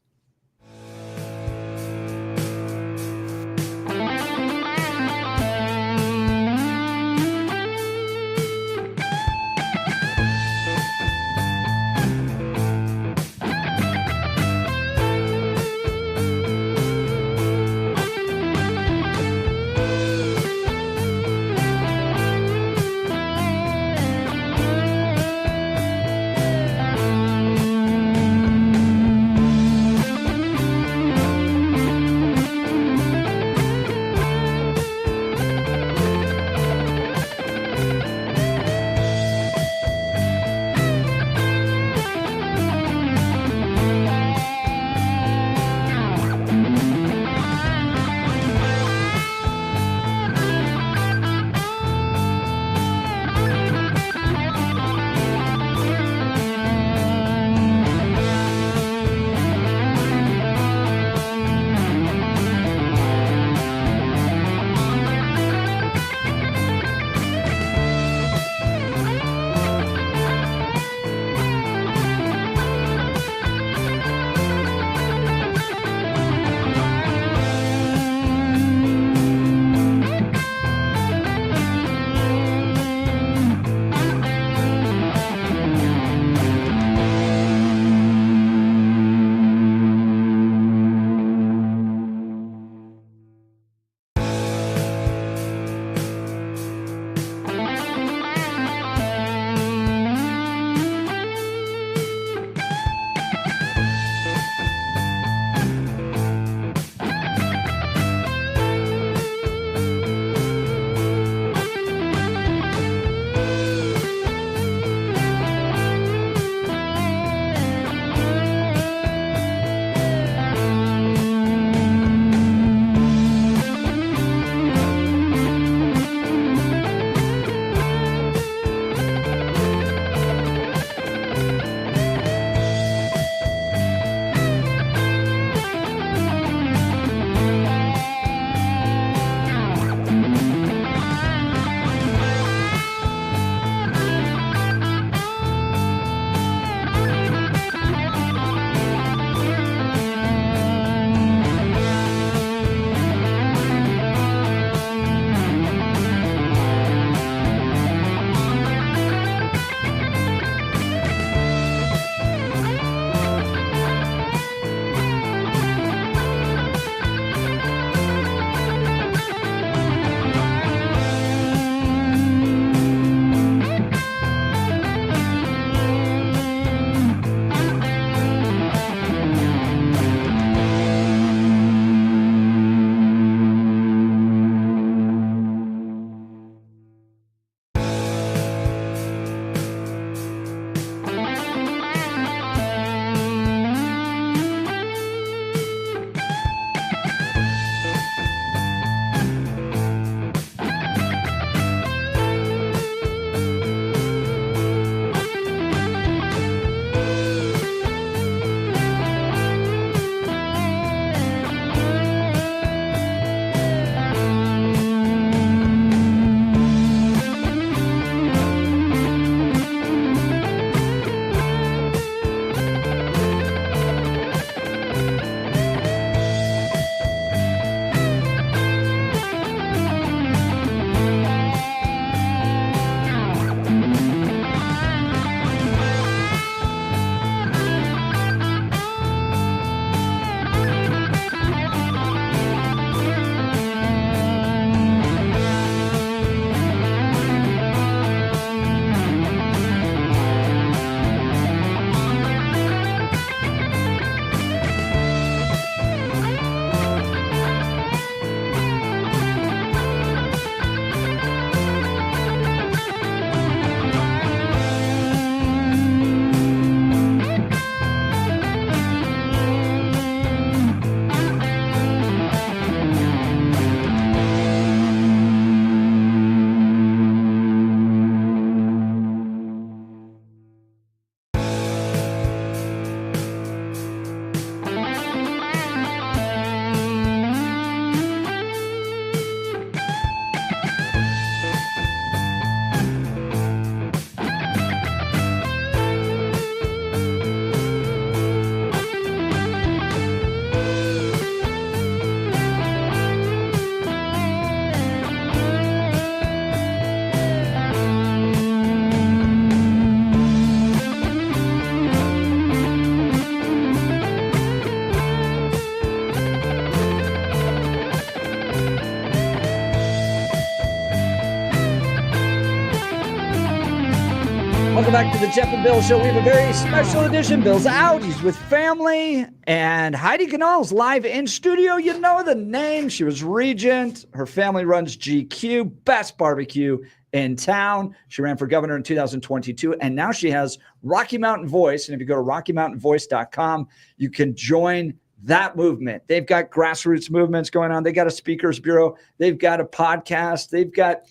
S1: back to the Jeff and Bill Show. We have a very special edition. Bill's out. He's with family. And Heidi Canal's live in studio. You know the name. She was regent. Her family runs GQ, best barbecue in town. She ran for governor in 2022. And now she has Rocky Mountain Voice. And if you go to RockyMountainVoice.com, you can join that movement. They've got grassroots movements going on. They got a speakers bureau. They've got a podcast. They've got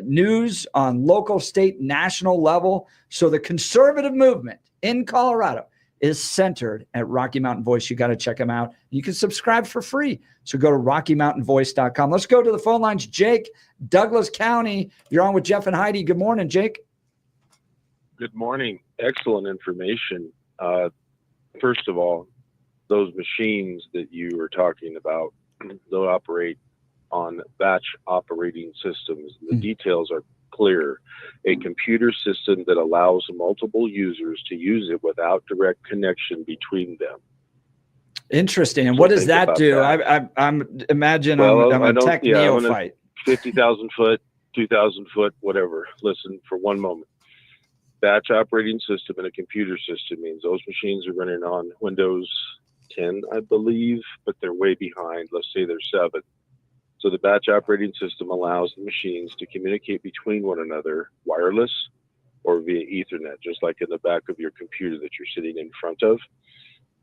S1: news on local, state, national level. So the conservative movement in Colorado is centered at Rocky Mountain Voice. You got to check them out. You can subscribe for free. So go to RockyMountainVoice.com. Let's go to the phone lines. Jake, Douglas County. You're on with Jeff and Heidi. Good morning, Jake.
S13: Good morning. Excellent information. First of all, those machines that you were talking about, they'll operate on batch operating systems. The details are clear. A computer system that allows multiple users to use it without direct connection between them.
S1: Interesting. And what does that do?
S13: That.
S1: I'm a tech neophyte.
S13: 50,000 foot, 2,000 foot, whatever. Listen for one moment. Batch operating system in a computer system means those machines are running on Windows 10, I believe, but they're way behind. Let's say they're 7. So the batch operating system allows the machines to communicate between one another wireless or via Ethernet, just like in the back of your computer that you're sitting in front of.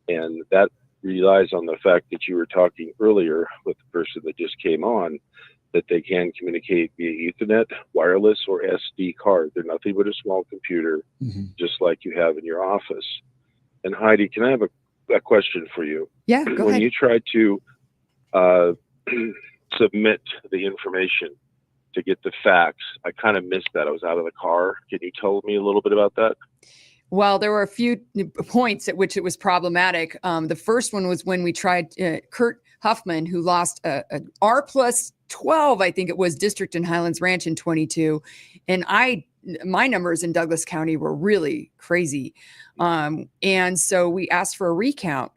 S13: And that relies on the fact that you were talking earlier with the person that just came on, that they can communicate via Ethernet, wireless, or SD card. They're nothing but a small computer, just like you have in your office. And Heidi, can I have a question for you?
S2: Yeah, go ahead.
S13: When you try to submit the information to get the facts, I kind of missed that. I was out of the car. Can you tell me a little bit about that?
S2: Well, there were a few points at which it was problematic. The first one was when we tried Kurt Huffman, who lost a R+12, I think it was, district in Highlands Ranch in 22. And my numbers in Douglas County were really crazy. And so we asked for a recount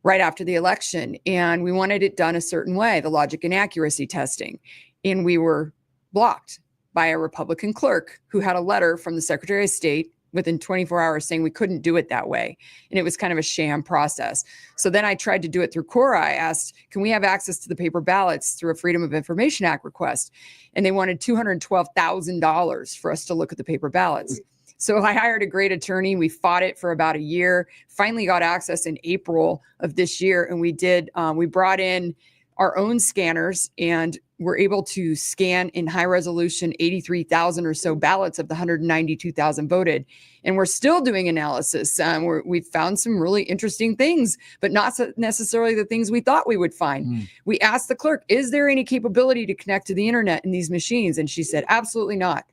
S2: right after the election, and we wanted it done a certain way, the logic and accuracy testing. And we were blocked by a Republican clerk who had a letter from the Secretary of State within 24 hours saying we couldn't do it that way. And it was kind of a sham process. So then I tried to do it through Cora. I asked, can we have access to the paper ballots through a Freedom of Information Act request? And they wanted $212,000 for us to look at the paper ballots. So I hired a great attorney. We fought it for about a year, finally got access in April of this year. And we brought in our own scanners and were able to scan in high resolution 83,000 or so ballots of the 192,000 voted. And we're still doing analysis. We've found some really interesting things, but not necessarily the things we thought we would find. We asked the clerk, is there any capability to connect to the internet in these machines? And she said, absolutely not.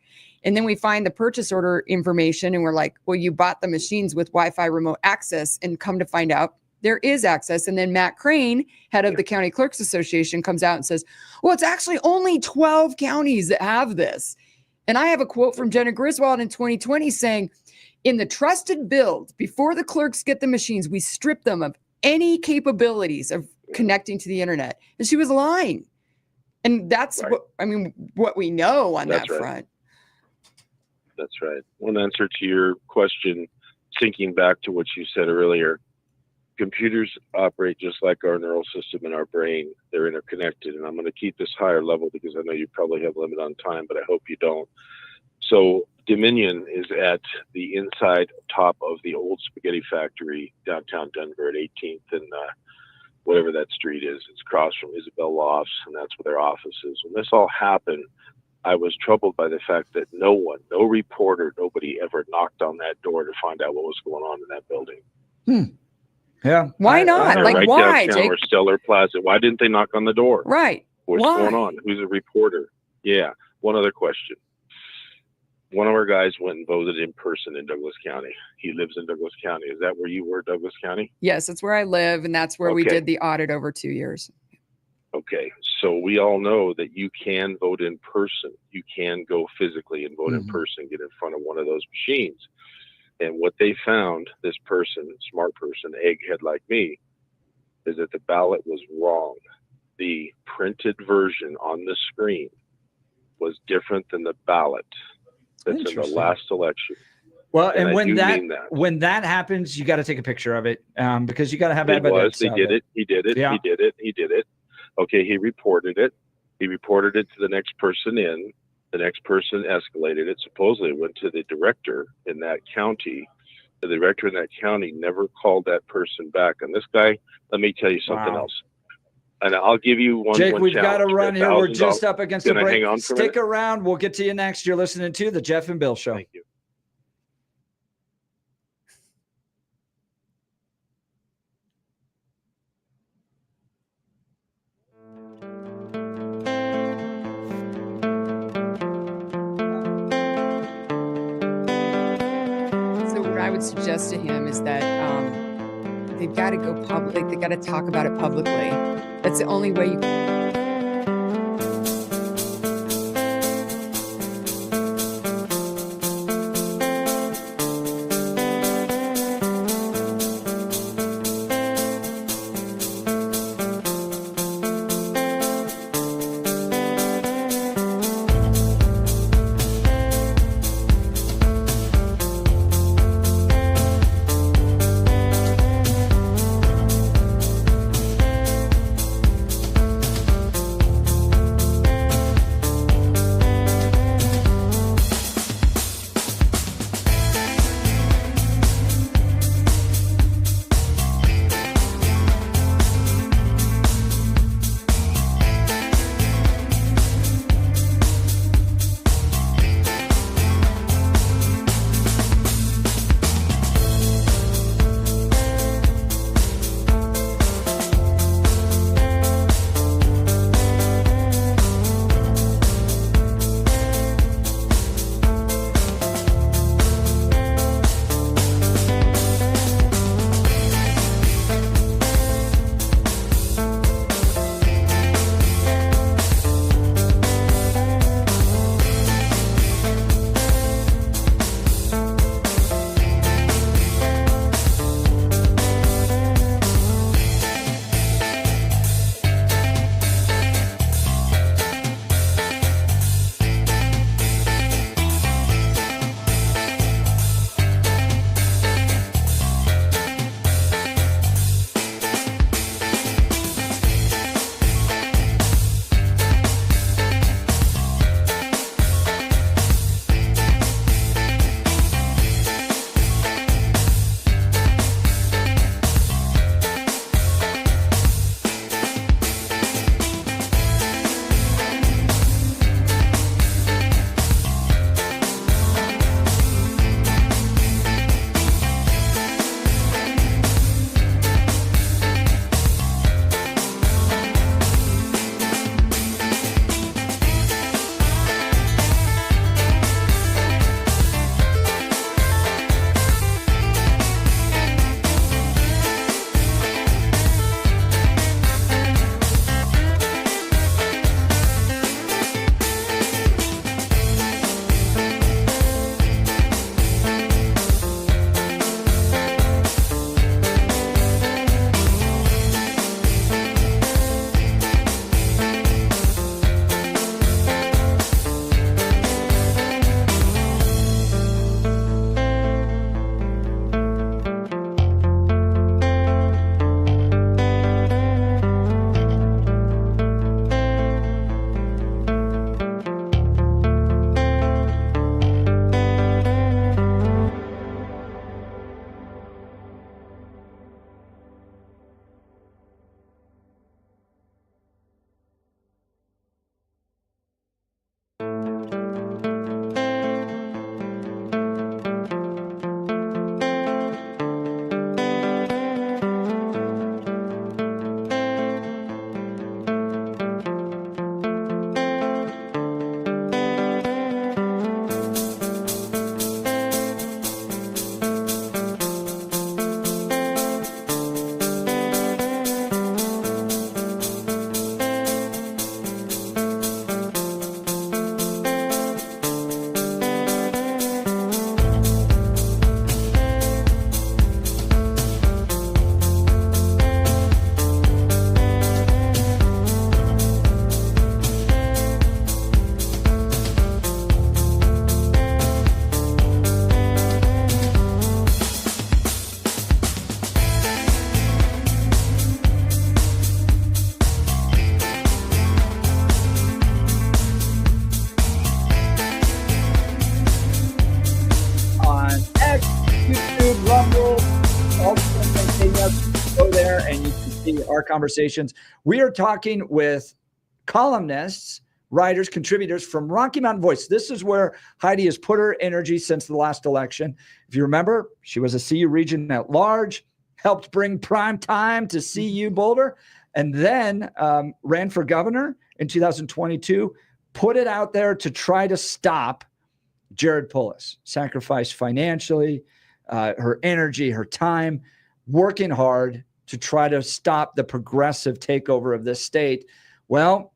S2: And then we find the purchase order information and we're like, well, you bought the machines with Wi-Fi remote access, and come to find out there is access. And then Matt Crane, head of the County Clerks Association, comes out and says, well, it's actually only 12 counties that have this. And I have a quote from Jenna Griswold in 2020 saying, in the trusted build, before the clerks get the machines, we strip them of any capabilities of connecting to the internet. And she was lying. And that's what we know on that front.
S13: That's right. One answer to your question, thinking back to what you said earlier, computers operate just like our neural system in our brain. They're interconnected. And I'm going to keep this higher level because I know you probably have a limit on time, but I hope you don't. So Dominion is at the inside top of the old spaghetti factory downtown Denver at 18th and whatever that street is. It's across from Isabel Lofts, and that's where their office is. When this all happened, I was troubled by the fact that no reporter, nobody ever knocked on that door to find out what was going on in that building.
S1: Yeah.
S2: Why not?
S13: Right
S2: why,
S13: downtown
S2: Jake?
S13: or Stellar Plaza. Why didn't they knock on the door?
S2: Right.
S13: What's going on? Who's a reporter? Yeah. One other question. One of our guys went and voted in person in Douglas County. He lives in Douglas County. Is that where you were, Douglas County?
S2: Yes, that's where I live, and that's where we did the audit over 2 years.
S13: Okay, so we all know that you can vote in person. You can go physically and vote in person, get in front of one of those machines. And what they found, this person, smart person, egghead like me, is that the ballot was wrong. The printed version on the screen was different than the ballot That's in the
S1: Interesting.
S13: last election.
S1: Well,
S13: And
S1: and
S13: I
S1: when
S13: do
S1: that,
S13: mean that.
S1: when that happens, you got to take a picture of it because you got to have
S13: It was.
S1: evidence.
S13: They
S1: of
S13: did it. He did it.
S1: Yeah.
S13: He did it. He did it. Okay, he reported it. He reported it to the next person in. The next person escalated it. Supposedly it went to the director in that county. The director in that county never called that person back. And this guy, let me tell you something
S1: Wow.
S13: else. And I'll give you one.
S1: Jake,
S13: one
S1: we've got to
S13: challenge for
S1: run here. We're
S13: $1,000.
S1: just up against the
S13: Can I
S1: break.
S13: hang on for a
S1: Stick
S13: minute?
S1: around. We'll get to you next. You're listening to the Jeff and Bill Show.
S13: Thank you.
S2: So what I would suggest to him is that they've got to go public. They got to talk about it publicly. That's the only way you.
S1: our conversations. We are talking with columnists, writers, contributors from Rocky Mountain Voice. This is where Heidi has put her energy since the last election. If you remember, she was a CU region at large, helped bring prime time to CU Boulder, and then ran for governor in 2022, put it out there to try to stop Jared Polis, sacrificed financially, her energy, her time, working hard to try to stop the progressive takeover of this state. Well,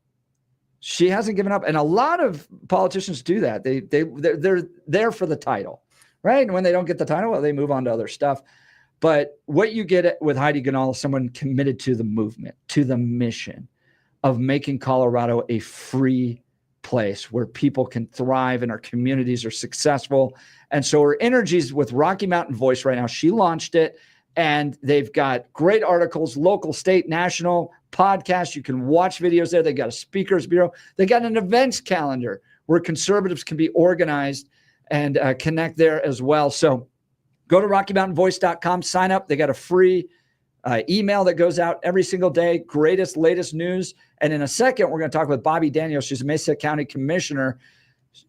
S1: she hasn't given up. And a lot of politicians do that. They're there for the title, right? And when they don't get the title, well, they move on to other stuff. But what you get with Heidi Ganahl is someone committed to the movement, to the mission of making Colorado a free place where people can thrive and our communities are successful. And so her energy's with Rocky Mountain Voice right now. She launched it, and they've got great articles, local, state, national podcasts. You can watch videos there. They got a speakers bureau. They got an events calendar where conservatives can be organized and connect there as well. So go to RockyMountainVoice.com, sign up. They got a free email that goes out every single day, greatest, latest news. And in a second, we're going to talk with Bobby Daniels. She's a Mesa County commissioner,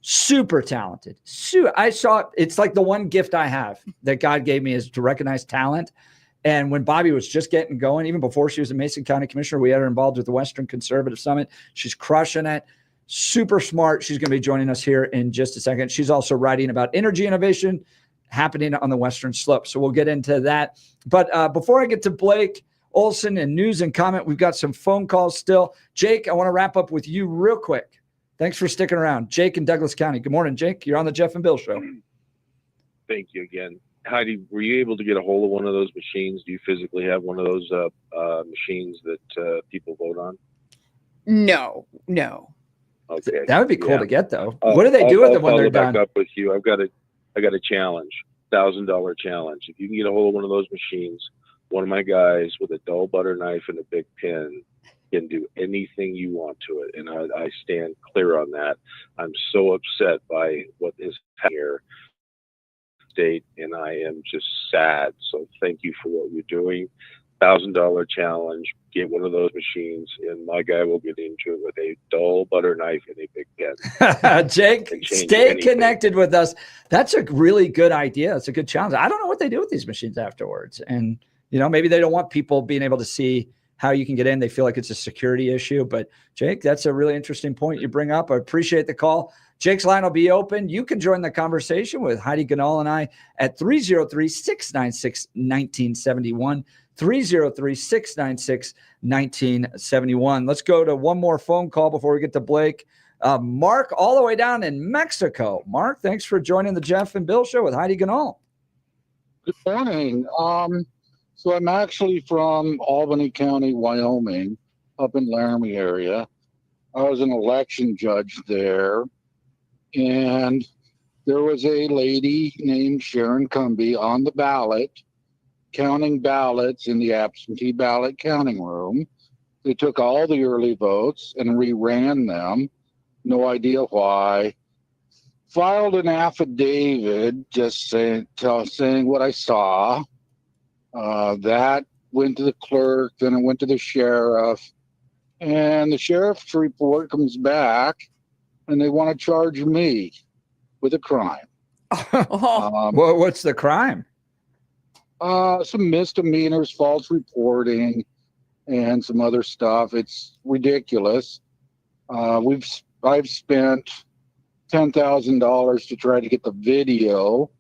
S1: super talented. I saw it's like the one gift I have that God gave me is to recognize talent. And when Bobby was just getting going, even before she was a Mason County commissioner, we had her involved with the Western Conservative Summit. She's crushing it. Super smart. She's going to be joining us here in just a second. She's also writing about energy innovation happening on the Western Slope. So we'll get into that. But before I get to Blake Olson and news and comment, we've got some phone calls still. Jake, I want to wrap up with you real quick. Thanks for sticking around. Jake in Douglas County. Good morning, Jake. You're on the Jeff and Bill Show.
S13: Thank you again. Heidi, were you able to get a hold of one of those machines? Do you physically have one of those machines that people vote on?
S2: No.
S13: Okay.
S1: That would be cool to get, though. What do they do with them when they're done?
S13: Back up with you. I got a challenge, $1,000 challenge. If you can get a hold of one of those machines, one of my guys with a dull butter knife and a big pen can do anything you want to it, and I stand clear on that. I'm so upset by what is happening here state, and I am just sad. So thank you for what you're doing. $1,000 challenge. Get one of those machines, and my guy will get into it with a dull butter knife and a big pen.
S1: Jake, stay connected with us. That's a really good idea. It's a good challenge. I don't know what they do with these machines afterwards, and maybe they don't want people being able to see how you can get in. They feel like it's a security issue. But Jake, that's a really interesting point you bring up. I appreciate the call. Jake's line will be open. You can join the conversation with Heidi Ganahl and I at 303-696-1971. 303-696-1971. Let's go to one more phone call before we get to Blake. Mark, all the way down in Mexico. Mark, thanks for joining the Jeff and Bill Show with Heidi Ganahl.
S14: Good morning. So I'm actually from Albany County, Wyoming, up in Laramie area. I was an election judge there, and there was a lady named Sharon Cumby on the ballot, counting ballots in the absentee ballot counting room. They took all the early votes and reran them. No idea why. Filed an affidavit just saying what I saw. That went to the clerk, then it went to the sheriff, and the sheriff's report comes back, and they want to charge me with a crime.
S1: What's the crime?
S14: Some misdemeanors, false reporting, and some other stuff. It's ridiculous. I've spent $10,000 to try to get the video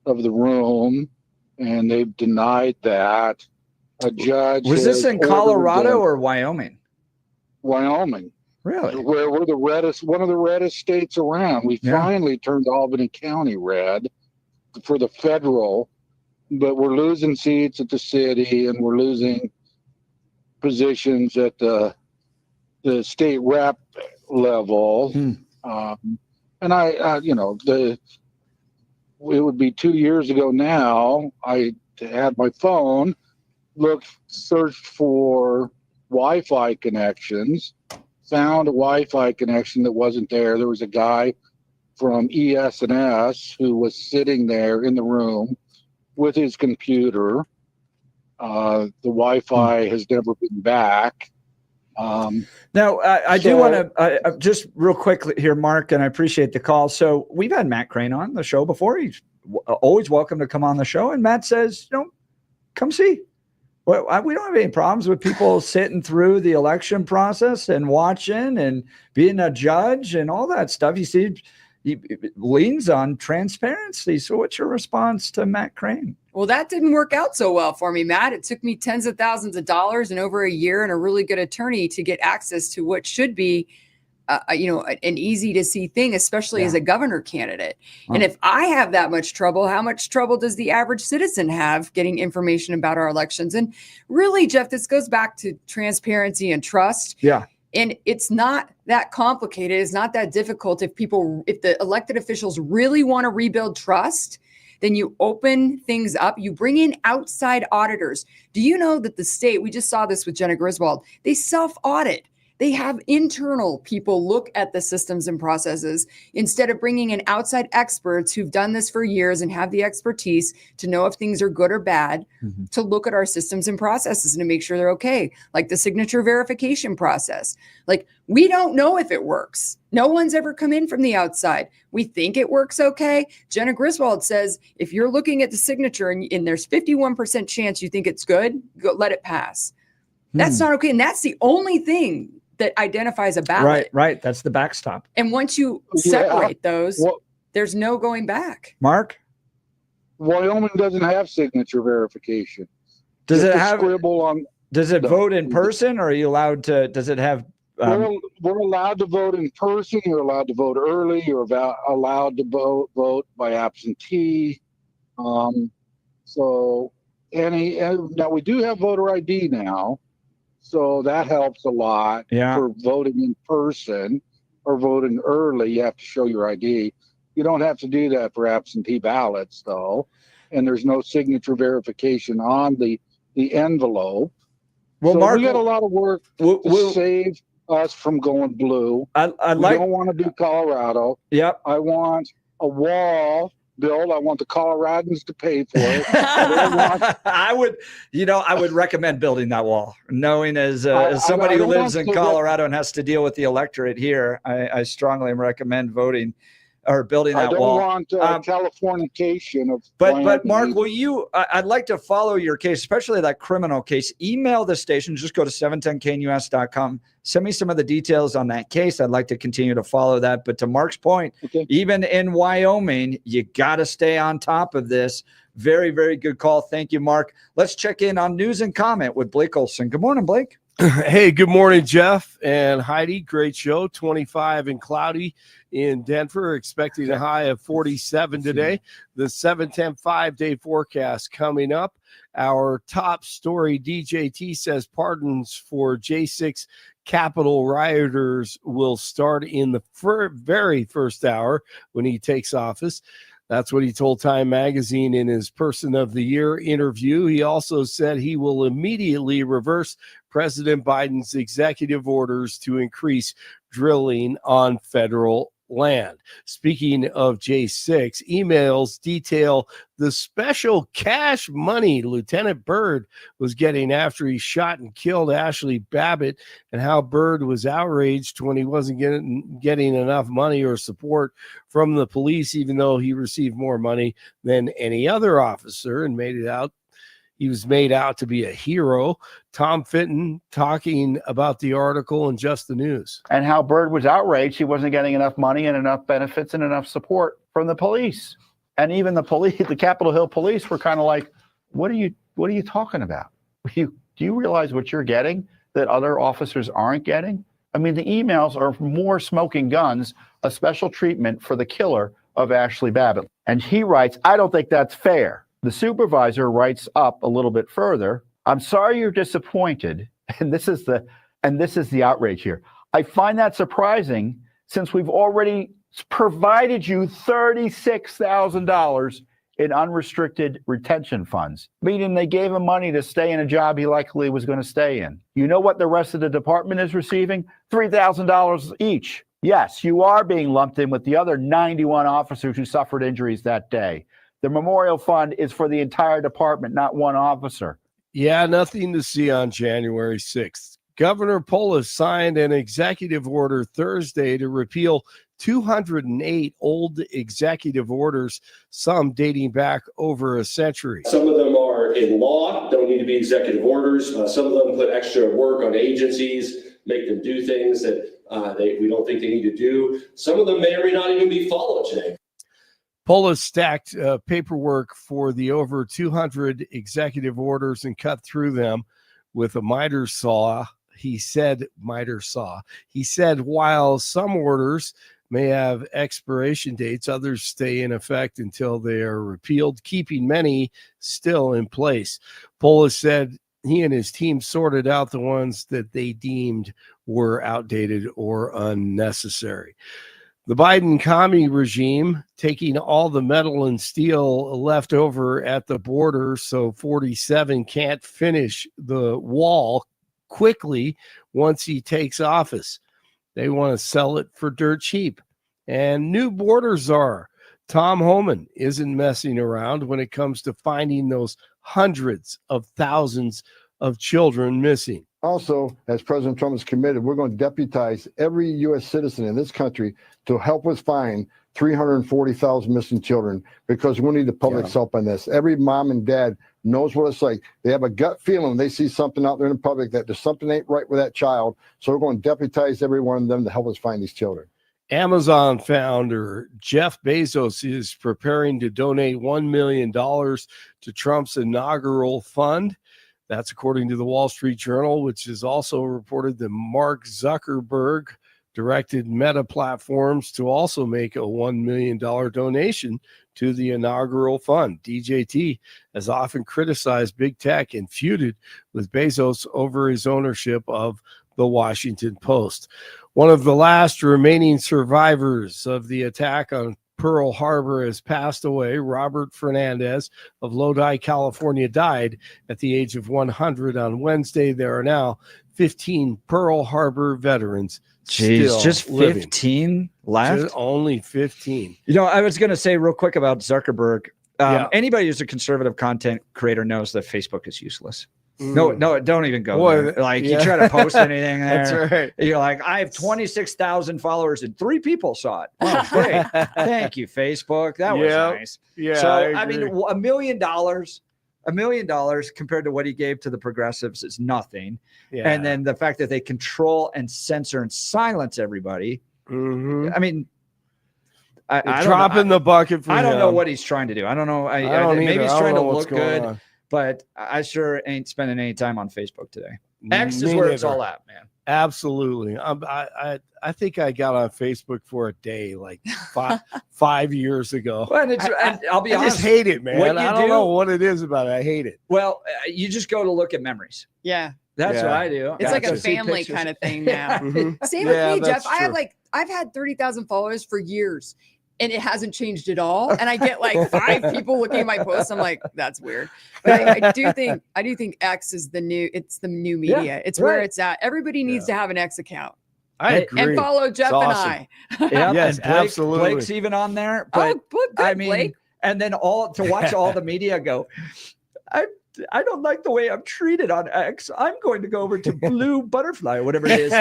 S14: of the room, and they've denied that. A judge.
S1: Was this in Colorado or Wyoming?
S14: Wyoming.
S1: Really?
S14: Where we're the reddest, one of the reddest states around. We finally turned Albany County red for the federal, but we're losing seats at the city, and we're losing positions at the state rep level. And it would be 2 years ago now. I had my phone, searched for Wi-Fi connections, found a Wi-Fi connection that wasn't there. There was a guy from ES&S who was sitting there in the room with his computer. The Wi-Fi has never been back.
S1: Now, I do want to just real quickly here, Mark, and I appreciate the call. So we've had Matt Crane on the show before. He's always welcome to come on the show. And Matt says, come see. Well, we don't have any problems with people sitting through the election process and watching and being a judge and all that stuff. He leans on transparency. So what's your response to Matt Crane?
S2: Well, that didn't work out so well for me, Matt. It took me tens of thousands of dollars and over a year and a really good attorney to get access to what should be, an easy to see thing, especially as a governor candidate. And if I have that much trouble, how much trouble does the average citizen have getting information about our elections? And really, Jeff, this goes back to transparency and trust.
S1: Yeah.
S2: And it's not that complicated. It's not that difficult. If the elected officials really want to rebuild trust, then you open things up. You bring in outside auditors. Do you know that the state, we just saw this with Jenna Griswold, they self-audit. They have internal people look at the systems and processes instead of bringing in outside experts who've done this for years and have the expertise to know if things are good or bad, to look at our systems and processes and to make sure they're okay. Like the signature verification process. Like, we don't know if it works. No one's ever come in from the outside. We think it works okay. Jenna Griswold says, if you're looking at the signature and there's 51% chance you think it's good, let it pass. That's not okay. And that's the only thing that identifies a ballot.
S1: Right. That's the backstop.
S2: And once you separate those, there's no going back.
S1: Mark?
S14: Wyoming doesn't have signature verification.
S1: Does it have
S14: scribble on?
S1: Does it vote in person, or are you allowed to? Does it have?
S14: We're allowed to vote in person. You're allowed to vote early. You're allowed to vote by absentee. So now we do have voter ID now. So that helps a lot for voting in person or voting early. You have to show your ID. You don't have to do that for absentee ballots, though. And there's no signature verification on the envelope.
S1: Well,
S14: so
S1: Mark,
S14: we got a lot of work to save us from going blue. I don't want to do Colorado.
S1: Yep.
S14: I want a wall built. I want the Coloradans to pay for it.
S1: I would recommend building that wall, knowing as somebody who lives in Colorado and has to deal with the electorate here, I strongly recommend voting or building that wall.
S14: I don't want Californication of.
S1: But Mark, I'd like to follow your case, especially that criminal case. Email the station. Just go to 710knus.com. Send me some of the details on that case. I'd like to continue to follow that. But to Mark's point, even in Wyoming, you got to stay on top of this. Very, very good call. Thank you, Mark. Let's check in on news and comment with Blake Olson. Good morning, Blake.
S3: Hey, good morning, Jeff and Heidi. Great show. 25 and cloudy in Denver, expecting a high of 47 today. The 7-10 5-day forecast coming up. Our top story, DJT says pardons for J6 Capitol rioters will start in the very first hour when he takes office. That's what he told Time Magazine in his Person of the Year interview. He also said he will immediately reverse President Biden's executive orders to increase drilling on federal land. Speaking of J6, emails detail the special cash money Lieutenant Byrd was getting after he shot and killed Ashley Babbitt, and how Byrd was outraged when he wasn't getting enough money or support from the police, even though he received more money than any other officer, and he was made out to be a hero. Tom Fitton talking about the article in Just the News.
S15: And how Byrd was outraged he wasn't getting enough money and enough benefits and enough support from the police. And even the police, the Capitol Hill police, were kind of like, what are you talking about? Do you realize what you're getting that other officers aren't getting? I mean, the emails are more smoking guns, a special treatment for the killer of Ashley Babbitt. And he writes, I don't think that's fair. The supervisor writes up a little bit further, I'm sorry you're disappointed. And this is the outrage here. I find that surprising since we've already provided you $36,000 in unrestricted retention funds, meaning they gave him money to stay in a job he likely was going to stay in. You know what the rest of the department is receiving? $3,000 each. Yes, you are being lumped in with the other 91 officers who suffered injuries that day. The memorial fund is for the entire department, not one officer.
S3: Yeah, nothing to see on January 6th. Governor Polis signed an executive order Thursday to repeal 208 old executive orders, some dating back over a century.
S16: Some of them are in law, don't need to be executive orders. Some of them put extra work on agencies, make them do things that we don't think they need to do. Some of them may or may not even be followed today.
S3: Polis stacked paperwork for the over 200 executive orders and cut through them with a miter saw. He said while some orders may have expiration dates, others stay in effect until they are repealed, keeping many still in place. Polis said he and his team sorted out the ones that they deemed were outdated or unnecessary. The Biden commie regime taking all the metal and steel left over at the border so 47 can't finish the wall quickly once he takes office. They want to sell it for dirt cheap. And new border czar Tom Homan isn't messing around when it comes to finding those hundreds of thousands of children missing.
S17: Also, as President Trump is committed, we're going to deputize every U.S. citizen in this country to help us find 340,000 missing children, because we need the public's help on this. Every mom and dad knows what it's like. They have a gut feeling when they see something out there in the public that there's something ain't right with that child. So we're going to deputize every one of them to help us find these children.
S3: Amazon founder Jeff Bezos is preparing to donate $1 million to Trump's inaugural fund. That's according to the Wall Street Journal, which has also reported that Mark Zuckerberg directed Meta Platforms to also make a $1 million donation to the inaugural fund. DJT has often criticized big tech and feuded with Bezos over his ownership of the Washington Post. One of the last remaining survivors of the attack on Pearl Harbor has passed away. Robert Fernandez of Lodi, California, died at the age of 100 on Wednesday. There are now 15 Pearl Harbor veterans.
S1: Jeez, just 15 left?
S3: Just only 15.
S1: You know, I was going to say real quick about Zuckerberg. Anybody who's a conservative content creator knows that Facebook is useless. No, don't even go there. Like, you try to post anything there.
S3: That's right.
S1: You're like, I have 26,000 followers and 3 people saw it. Wow, great. Thank you, Facebook. That was nice.
S3: Yeah.
S1: So, I mean, $1 million, $1 million compared to what he gave to the progressives is nothing.
S3: Yeah.
S1: And then the fact that they control and censor and silence everybody. I mean,
S3: I drop in the bucket for
S1: I don't
S3: him.
S1: know what he's trying to do. I don't know. Maybe he's trying to look good. On. But I sure ain't spending any time on Facebook today. X is where it's all at, man.
S3: Absolutely. I think I got on Facebook for a day like 5 years ago.
S1: Well, and I'll be honest.
S3: I just hate it, man. I don't know what it is about it. I hate it.
S1: Well, you just go to look at memories.
S2: Yeah.
S1: That's what I do.
S2: It's like a family kind of thing now. Same with me, Jeff. I've had 30,000 followers for years. And it hasn't changed at all. And I get like 5 people looking at my posts. I'm like, that's weird. But I do think X is the new media.
S1: Yeah,
S2: it's where it's at. Everybody needs to have an X account.
S3: I agree.
S2: And follow Jeff and I.
S3: Yes,
S1: and Blake,
S3: absolutely.
S1: Blake's even on there. But I mean,
S2: Blake.
S1: And then to watch all the media go, I don't like the way I'm treated on X. I'm going to go over to Blue Butterfly or whatever it is.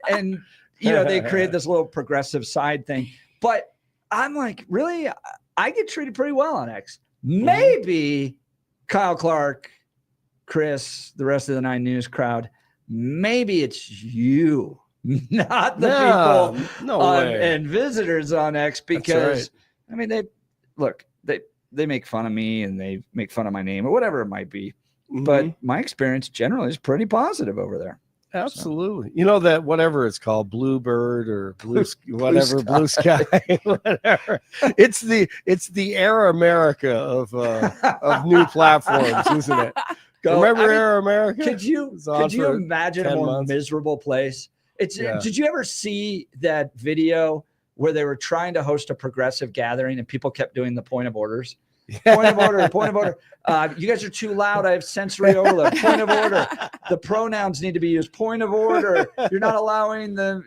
S1: And you know, they create this little progressive side thing. But I'm like, really? I get treated pretty well on X. Maybe Kyle Clark, Chris, the rest of the 9 News crowd, maybe it's you, not the people and visitors on X, because I mean, they make fun of me and they make fun of my name or whatever it might be. But my experience generally is pretty positive over there.
S3: Absolutely. So. You know that whatever it's called, Bluebird or Blue Sky, whatever. It's the Air America of new platforms, isn't it? Remember Air America?
S1: Could you imagine a more miserable place? Did you ever see that video where they were trying to host a progressive gathering and people kept doing the point of orders? Point of order, point of order. You guys are too loud. I have sensory overload. Point of order. The pronouns need to be used. Point of order. You're not allowing the,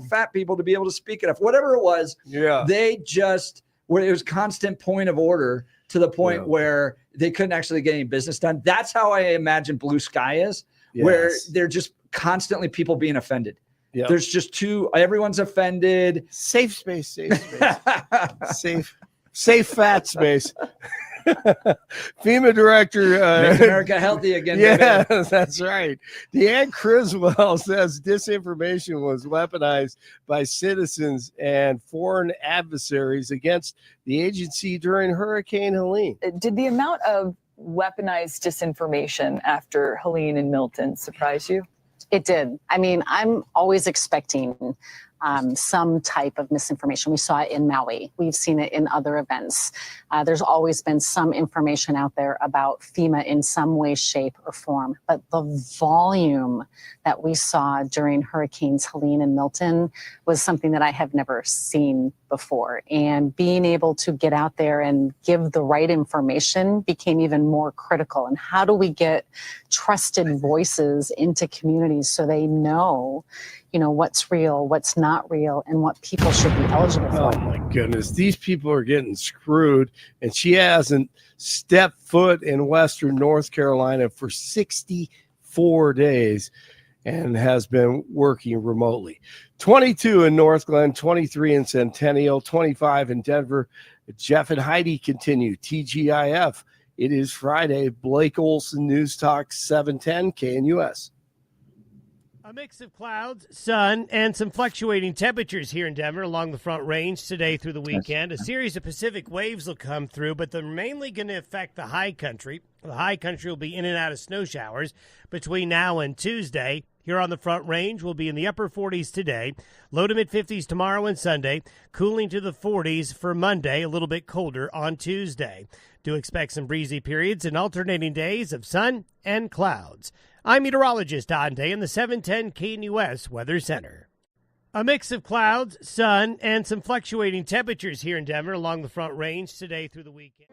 S1: fat people to be able to speak enough. Whatever it was.
S3: Yeah.
S1: They just, it was constant point of order to the point where they couldn't actually get any business done. That's how I imagine blue sky is, where they're just constantly people being offended.
S3: Yep.
S1: There's just everyone's offended.
S3: Safe space, safe fat space. FEMA director,
S1: Make America healthy again.
S3: Yeah,
S1: baby.
S3: that's right. Deanne Criswell says disinformation was weaponized by citizens and foreign adversaries against the agency during Hurricane Helene.
S18: Did the amount of weaponized disinformation after Helene and Milton surprise you?
S19: It did. I mean, I'm always expecting some type of misinformation. We saw it in Maui. We've seen it in other events. There's always been some information out there about FEMA in some way, shape, or form. But the volume that we saw during Hurricanes Helene and Milton was something that I have never seen before. And being able to get out there and give the right information became even more critical. And how do we get trusted voices into communities so they know, what's real, what's not real, and what people should be eligible for?
S3: Oh my goodness, these people are getting screwed, and she hasn't stepped foot in Western North Carolina for 64 days and has been working remotely. 22 in North Glen, 23 in Centennial, 25 in Denver. Jeff and Heidi continue. TGIF. It is Friday. Blake Olson, News Talk 710 KNUS.
S7: A mix of clouds, sun, and some fluctuating temperatures here in Denver along the Front Range today through the weekend. A series of Pacific waves will come through, but they're mainly going to affect the high country. The high country will be in and out of snow showers between now and Tuesday. Here on the Front Range, we'll be in the upper 40s today, low to mid-50s tomorrow and Sunday, cooling to the 40s for Monday, a little bit colder on Tuesday. Do expect some breezy periods and alternating days of sun and clouds. I'm meteorologist Don Day in the 710 KNUS Weather Center. A mix of clouds, sun, and some fluctuating temperatures here in Denver along the Front Range today through the weekend.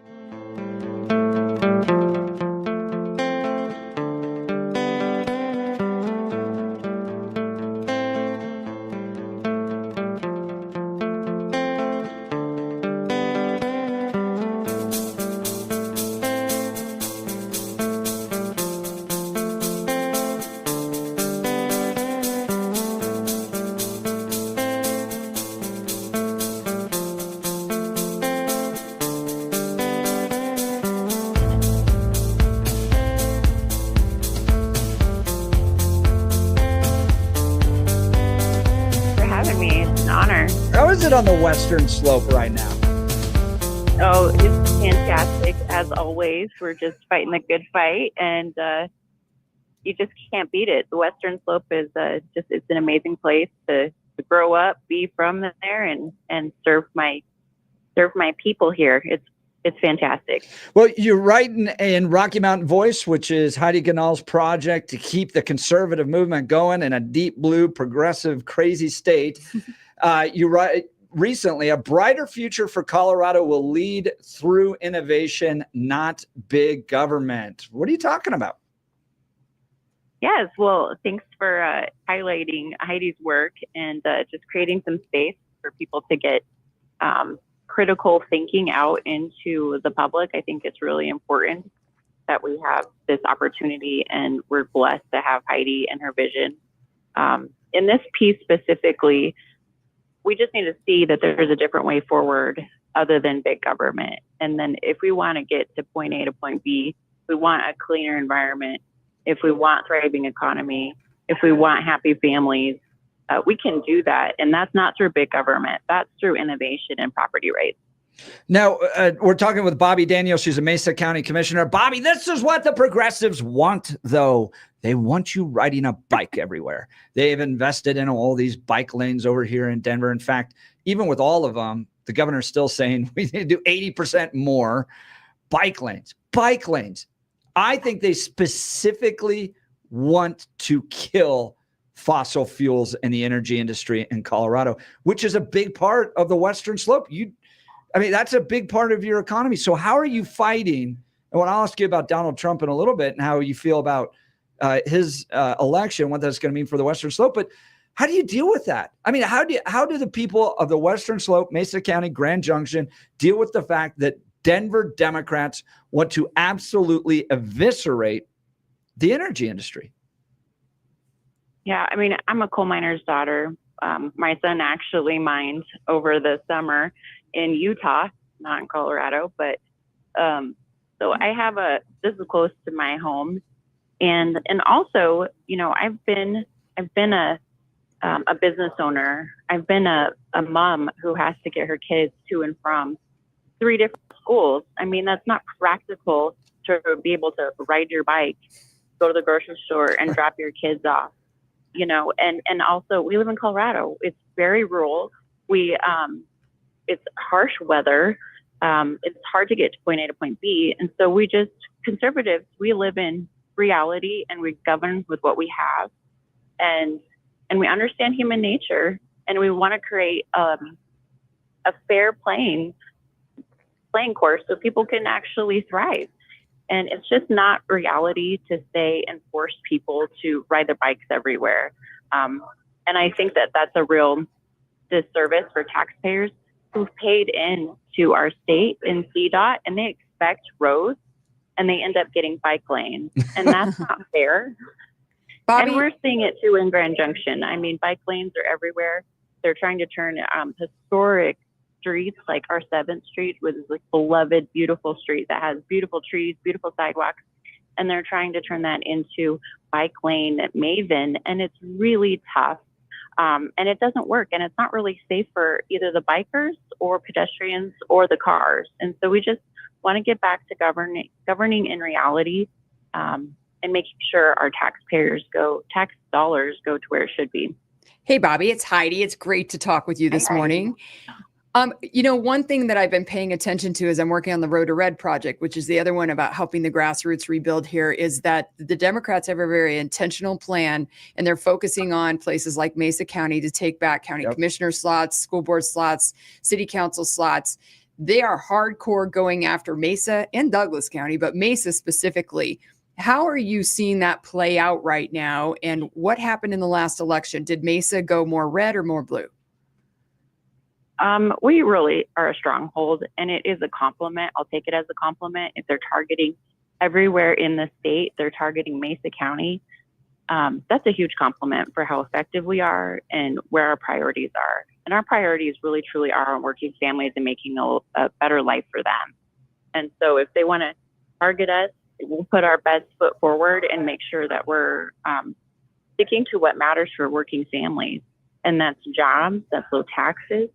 S1: On the western slope right now?
S20: Oh, it's fantastic as always. We're just fighting the good fight, and you just can't beat it. The western slope is it's an amazing place to grow up, be from there, and serve my people here. It's fantastic.
S1: Well, you're writing in Rocky Mountain Voice, which is Heidi Ganal's project to keep the conservative movement going in a deep blue, progressive, crazy state. You write recently, a brighter future for Colorado will lead through innovation, not big government. What are you talking about?
S20: Yes, well, thanks for highlighting Heidi's work and just creating some space for people to get critical thinking out into the public. I think it's really important that we have this opportunity, and we're blessed to have Heidi and her vision. In this piece specifically, we just need to see that there's a different way forward other than big government. And then if we want to get to point A to point B, we want a cleaner environment, if we want thriving economy, if we want happy families, we can do that. And that's not through big government. That's through innovation and property rights.
S1: Now, we're talking with Bobby Daniels. She's a Mesa County Commissioner. Bobby, this is what the progressives want, though. They want you riding a bike everywhere. They've invested in all these bike lanes over here in Denver. In fact, even with all of them, the governor's still saying we need to do 80% more bike lanes. Bike lanes. I think they specifically want to kill fossil fuels in the energy industry in Colorado, which is a big part of the Western Slope. That's a big part of your economy. So how are you fighting? And when I'll ask you about Donald Trump in a little bit and how you feel about his election, what that's going to mean for the Western Slope. But how do you deal with that? I mean, how do the people of the Western Slope, Mesa County, Grand Junction deal with the fact that Denver Democrats want to absolutely eviscerate the energy industry.
S20: Yeah, I mean, I'm a coal miner's daughter. My son actually mined over the summer in Utah, not in Colorado, but so I have this is close to my home, and also, you know, I've been a business owner. I've been a mom who has to get her kids to and from 3 different schools. I mean, that's not practical to be able to ride your bike, go to the grocery store, and drop your kids off. You know, and also we live in Colorado. It's very rural. It's harsh weather. It's hard to get to point A to point B. And so conservatives, we live in reality and we govern with what we have. And we understand human nature, and we want to create a fair playing course so people can actually thrive. And it's just not reality to say and force people to ride their bikes everywhere. And I think that that's a real disservice for taxpayers who've paid into our state in CDOT, and they expect roads and they end up getting bike lanes. And that's not fair.
S2: Bobby?
S20: And we're seeing it too in Grand Junction. I mean, bike lanes are everywhere. They're trying to turn historic streets like our 7th Street, which is like beloved, beautiful street that has beautiful trees, beautiful sidewalks, and they're trying to turn that into bike lane maven, and it's really tough. And it doesn't work, and it's not really safe for either the bikers or pedestrians or the cars. And so we just want to get back to governing in reality, and making sure our tax dollars go to where it should be.
S2: Hey, Bobby, it's Heidi. It's great to talk with you this morning. You know, one thing that I've been paying attention to as I'm working on the Road to Red project, which is the other one about helping the grassroots rebuild here, is that the Democrats have a very intentional plan, and they're focusing on places like Mesa County to take back county commissioner slots, school board slots, city council slots. They are hardcore going after Mesa and Douglas County, but Mesa specifically. How are you seeing that play out right now? And what happened in the last election? Did Mesa go more red or more blue?
S20: We really are a stronghold, and it is a compliment. I'll take it as a compliment. If they're targeting everywhere in the state, they're targeting Mesa County. That's a huge compliment for how effective we are and where our priorities are. And our priorities really, truly are on working families and making a better life for them. And so if they want to target us, we'll put our best foot forward and make sure that we're sticking to what matters for working families. And that's jobs, that's low taxes,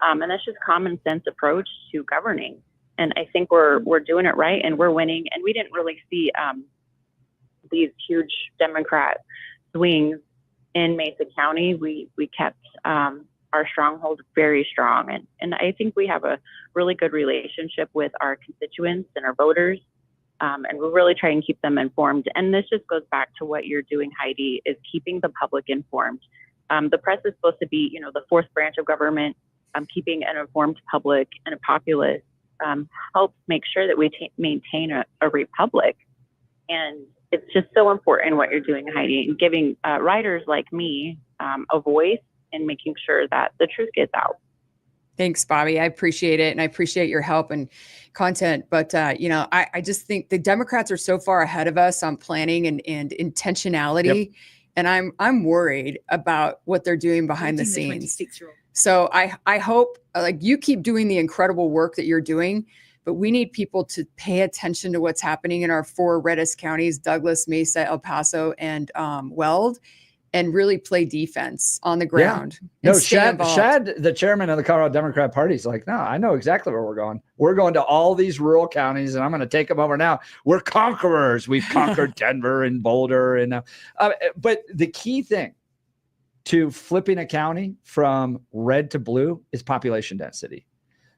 S20: and that's just common sense approach to governing. And I think we're doing it right, and we're winning. And we didn't really see these huge Democrat swings in Mesa County. We kept our stronghold very strong. And I think we have a really good relationship with our constituents and our voters. And we're really trying to keep them informed. And this just goes back to what you're doing, Heidi, is keeping the public informed. The press is supposed to be, the fourth branch of government. Keeping an informed public and a populace helps make sure that we maintain a republic. And it's just so important what you're doing, Heidi, and giving writers like me a voice and making sure that the truth gets out.
S2: Thanks, Bobby. I appreciate it. And I appreciate your help and content. But, I just think the Democrats are so far ahead of us on planning and intentionality. Yep. And I'm worried about what they're doing behind the scenes. So I hope you keep doing the incredible work that you're doing, but we need people to pay attention to what's happening in our 4 reddest counties, Douglas, Mesa, El Paso, and Weld, and really play defense on the ground.
S1: Yeah. No, Shad, the chairman of the Colorado Democrat Party, is like, no, I know exactly where we're going. We're going to all these rural counties, and I'm going to take them over now. We're conquerors. We've conquered Denver and Boulder. But the key thing to flipping a county from red to blue is population density.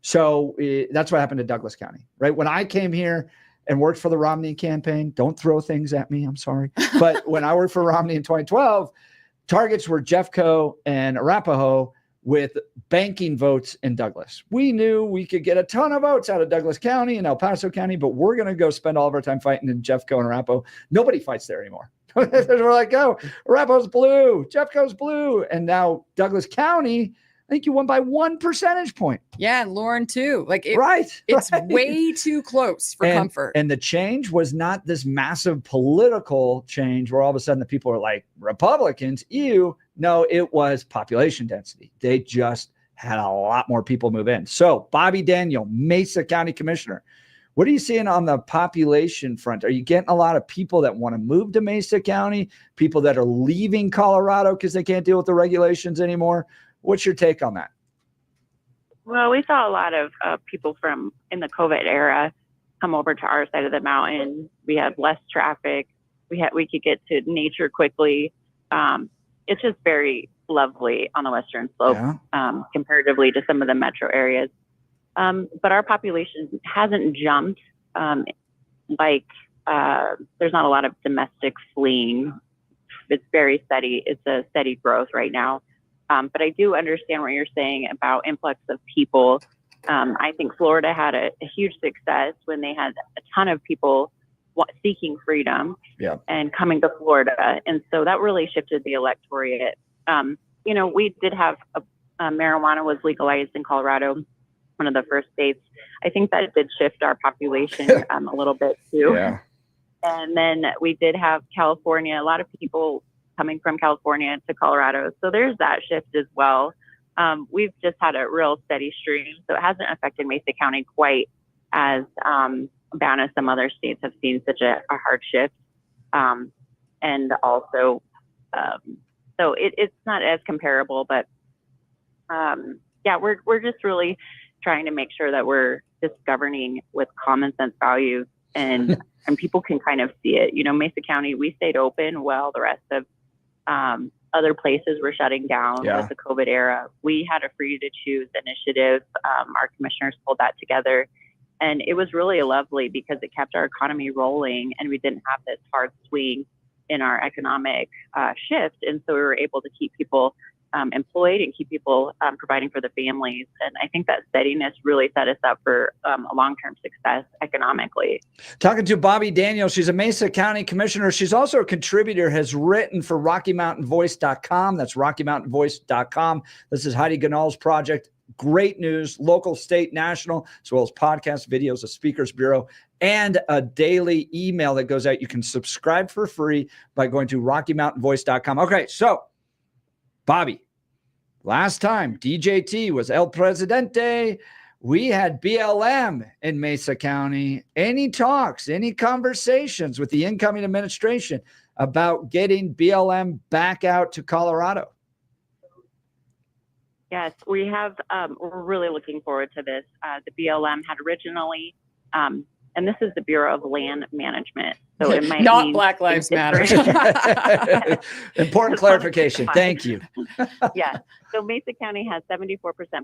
S1: So that's what happened to Douglas County, right? When I came here and worked for the Romney campaign, don't throw things at me, I'm sorry. But when I worked for Romney in 2012, targets were Jeffco and Arapahoe with banking votes in Douglas. We knew we could get a ton of votes out of Douglas County and El Paso County, but we're going to go spend all of our time fighting in Jeffco and Arapahoe. Nobody fights there anymore. We're like, oh, Arapahoe's blue, Jeffco's blue. And now Douglas County, I think you won by 1 percentage point.
S2: Yeah, and Lauren too. Like
S1: Right.
S2: it's way too close for comfort.
S1: And the change was not this massive political change where all of a sudden the people are like, Republicans, ew. No, it was population density. They just had a lot more people move in. So Bobby Daniel, Mesa County Commissioner, what are you seeing on the population front? Are you getting a lot of people that want to move to Mesa County, people that are leaving Colorado because they can't deal with the regulations anymore? What's your take on that?
S20: Well, we saw a lot of people from in the COVID era come over to our side of the mountain. We had less traffic. We could get to nature quickly. It's just very lovely on the western slope comparatively to some of the metro areas. But our population hasn't jumped. There's not a lot of domestic fleeing. It's very steady. It's a steady growth right now. But I do understand what you're saying about influx of people. I think Florida had a huge success when they had a ton of people seeking freedom and coming to Florida. And so that really shifted the electorate. We did have marijuana was legalized in Colorado, one of the first states. I think that did shift our population a little bit too.
S1: Yeah.
S20: And then we did have California, a lot of people coming from California to Colorado. So there's that shift as well. We've just had a real steady stream. So it hasn't affected Mesa County quite as bad as some other states have seen such a hard shift. And also, so it's not as comparable, but we're just really trying to make sure that we're just governing with common sense values and people can kind of see it. Mesa County, we stayed open while the rest of other places were shutting down with the COVID era. We had a free to choose initiative. Our commissioners pulled that together and it was really lovely because it kept our economy rolling and we didn't have this hard swing in our economic shift. And so we were able to keep people employed and keep people providing for the families. And I think that steadiness really set us up for a long-term success economically.
S1: Talking to Bobby Daniel, she's a Mesa County Commissioner. She's also a contributor, has written for RockyMountainVoice.com. That's RockyMountainVoice.com. This is Heidi Ganal's project. Great news, local, state, national, as well as podcasts, videos, a speakers bureau, and a daily email that goes out. You can subscribe for free by going to RockyMountainVoice.com. Okay, so Bobby, last time DJT was El Presidente. We had BLM in Mesa County. Any talks, any conversations with the incoming administration about getting BLM back out to Colorado?
S20: Yes, we have. We're really looking forward to this. The BLM had originally, and this is the Bureau of Land Management. So it might
S2: not
S20: mean
S2: Black Lives Matter.
S1: Important clarification. Thank you.
S20: Yeah. So Mesa County has 74%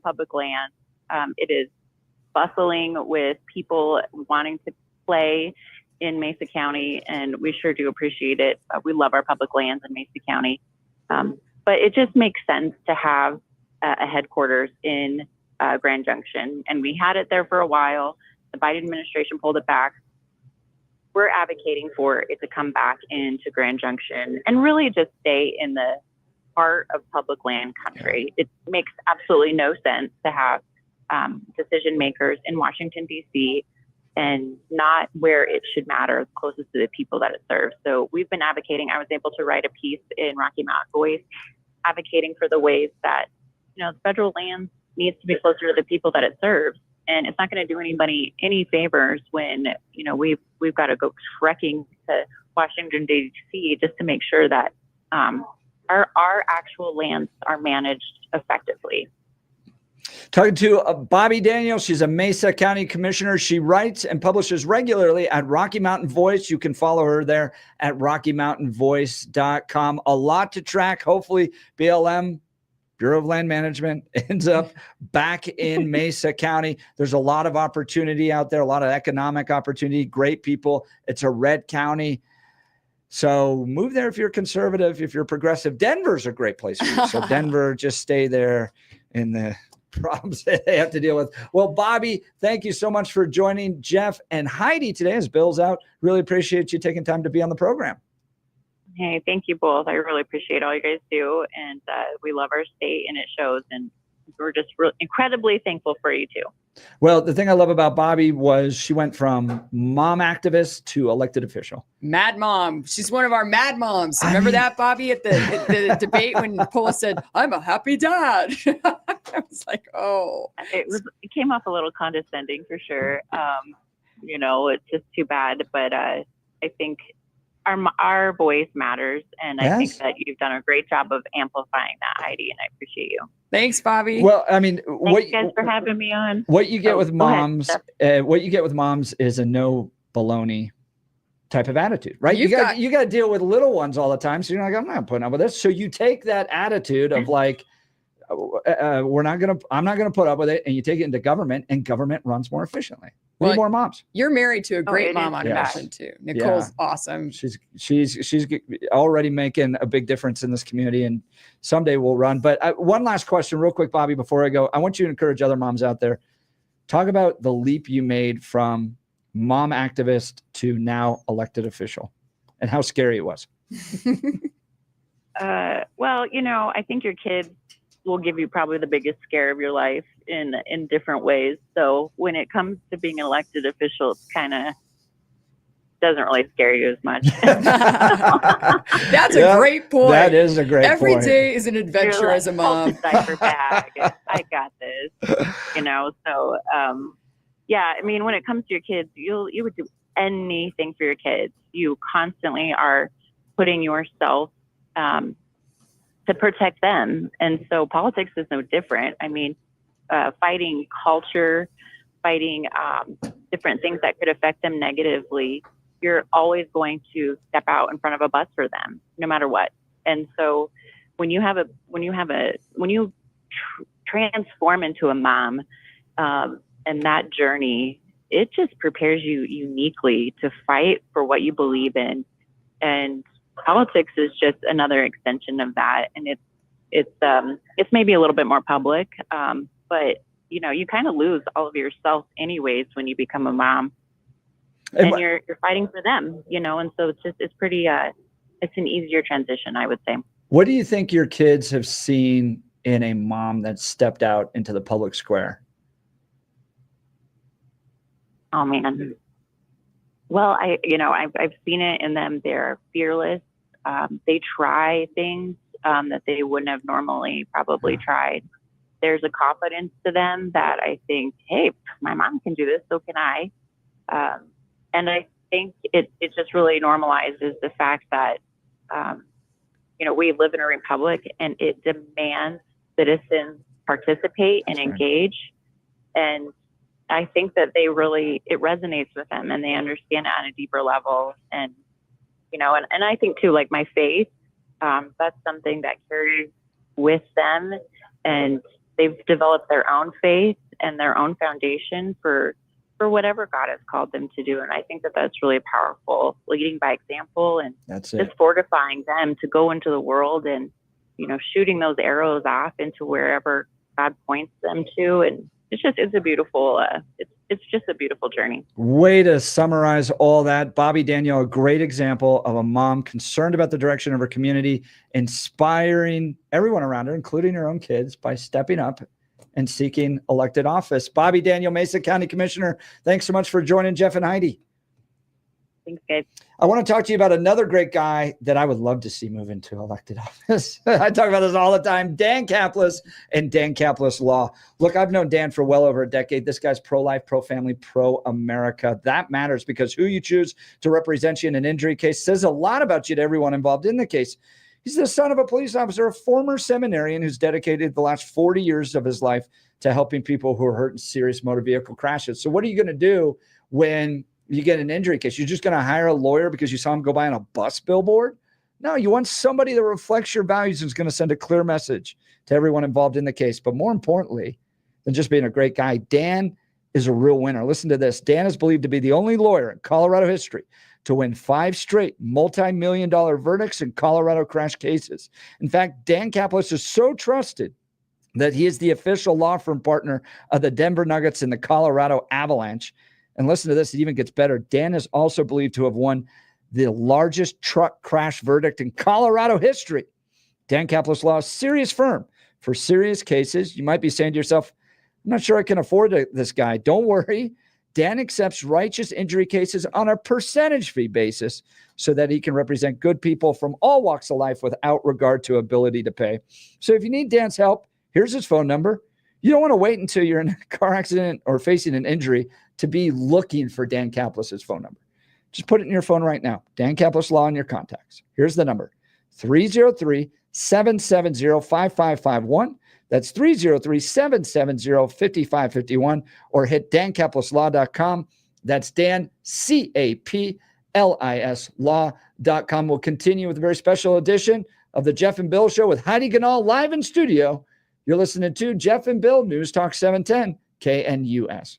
S20: public land. It is bustling with people wanting to play in Mesa County, and we sure do appreciate it. We love our public lands in Mesa County. But it just makes sense to have a headquarters in Grand Junction. And we had it there for a while. The Biden administration pulled it back. We're advocating for it to come back into Grand Junction and really just stay in the heart of public land country. It makes absolutely no sense to have decision makers in Washington, D.C. and not where it should matter, closest to the people that it serves. So we've been advocating. I was able to write a piece in Rocky Mountain Voice advocating for the ways that, the federal land needs to be closer to the people that it serves. And it's not going to do anybody any favors when, we've got to go trekking to Washington, D.C. just to make sure that our actual lands are managed effectively.
S1: Talking to Bobby Daniel. She's a Mesa County Commissioner. She writes and publishes regularly at Rocky Mountain Voice. You can follow her there at RockyMountainVoice.com. A lot to track. Hopefully BLM, Bureau of Land Management, ends up back in Mesa County. There's a lot of opportunity out there, a lot of economic opportunity, great people. It's a red county. So move there if you're conservative, if you're progressive. Denver's a great place for you. So Denver, just stay there in the problems that they have to deal with. Well, Bobby, thank you so much for joining Jeff and Heidi today as Bill's out. Really appreciate you taking time to be on the program.
S20: Hey, thank you both. I really appreciate all you guys do. And we love our state and it shows. And we're just incredibly thankful for you too.
S1: Well, the thing I love about Bobby was she went from mom activist to elected official.
S2: Mad mom. She's one of our mad moms. Remember that, Bobby, at the debate when Pola said, "I'm a happy dad." I was like, oh.
S20: It came off a little condescending for sure. It's just too bad. But I think our voice matters, and I think that you've done a great job of amplifying that, Heidi, and I appreciate you.
S2: Thanks, Bobby.
S1: Well, I mean,
S20: thanks guys for having me on.
S1: What you get with
S20: go ahead,
S1: moms,
S20: Steph.
S1: what you get with moms is a no baloney type of attitude, right? You got to deal with little ones all the time. So you're like, I'm not putting up with this. So you take that attitude of like, I'm not gonna put up with it, and you take it into government, and government runs more efficiently. We need more moms.
S2: You're married to a great mom on a
S1: Yes.
S2: mission too. Nicole's
S1: Yeah.
S2: awesome.
S1: She's already making a big difference in this community, and someday we'll run. But one last question, real quick, Bobby, before I go, I want you to encourage other moms out there. Talk about the leap you made from mom activist to now elected official, and how scary it was.
S20: Well, I think your kids will give you probably the biggest scare of your life in different ways. So when it comes to being an elected official, it's kind of doesn't really scare you as much.
S2: That's a great point.
S1: That is a great point.
S2: Every day is an adventure
S20: You're like,
S2: as a mom.
S20: "Hold the diaper bag. I got this." So yeah, I mean, when it comes to your kids, you would do anything for your kids. You constantly are putting yourself to protect them. And so politics is no different. I mean, fighting culture, fighting different things that could affect them negatively, you're always going to step out in front of a bus for them, no matter what. And so when you transform into a mom, and that journey, it just prepares you uniquely to fight for what you believe in. And politics is just another extension of that, and it's maybe a little bit more public, but you kind of lose all of yourself anyways when you become a mom, and you're fighting for them, and so it's pretty it's an easier transition, I would say.
S1: What do you think your kids have seen in a mom that stepped out into the public square?
S20: Oh man. Well, I've seen it in them. They're fearless. They try things that they wouldn't have normally probably tried. There's a confidence to them that I think, hey, my mom can do this, so can I. And I think it just really normalizes the fact that, we live in a republic, and it demands citizens participate and engage. And I think that it resonates with them, and they understand it on a deeper level. And, and I think too, like my faith, that's something that carries with them, and they've developed their own faith and their own foundation for whatever God has called them to do. And I think that that's really powerful, leading by example, and just fortifying them to go into the world and, shooting those arrows off into wherever God points them to. And it's a beautiful, it's just a beautiful journey.
S1: Way to summarize all that. Bobby Danielle, a great example of a mom concerned about the direction of her community, inspiring everyone around her, including her own kids, by stepping up and seeking elected office. Bobby Danielle, Mesa County Commissioner, thanks so much for joining Jeff and Heidi.
S20: Thanks, guys.
S1: I want to talk to you about another great guy that I would love to see move into elected office. I talk about this all the time. Dan Caplis and Dan Caplis Law. Look, I've known Dan for well over a decade. This guy's pro-life, pro-family, pro-America. That matters, because who you choose to represent you in an injury case says a lot about you to everyone involved in the case. He's the son of a police officer, a former seminarian who's dedicated the last 40 years of his life to helping people who are hurt in serious motor vehicle crashes. So what are you going to do when you get an injury case? You're just going to hire a lawyer because you saw him go by on a bus billboard? No, you want somebody that reflects your values and is going to send a clear message to everyone involved in the case. But more importantly than just being a great guy, Dan is a real winner. Listen to this. Dan is believed to be the only lawyer in Colorado history to win 5 straight multi-million-dollar verdicts in Colorado crash cases. In fact, Dan Caplis is so trusted that he is the official law firm partner of the Denver Nuggets and the Colorado Avalanche. And listen to this, it even gets better. Dan is also believed to have won the largest truck crash verdict in Colorado history. Dan Caplis Law, serious firm for serious cases. You might be saying to yourself, I'm not sure I can afford this guy. Don't worry. Dan accepts righteous injury cases on a percentage fee basis so that he can represent good people from all walks of life without regard to ability to pay. So if you need Dan's help, here's his phone number. You don't want to wait until you're in a car accident or facing an injury to be looking for Dan Kaplas's phone number. Just put it in your phone right now. Dan Kaplas Law in your contacts. Here's the number, 303-770-5551. That's 303-770-5551, or hit dankaplaslaw.com. That's Dan, C-A-P-L-I-S law.com. We'll continue with a very special edition of the Jeff and Bill Show with Heidi Ganal live in studio. You're listening to Jeff and Bill, News Talk 710, KNUS.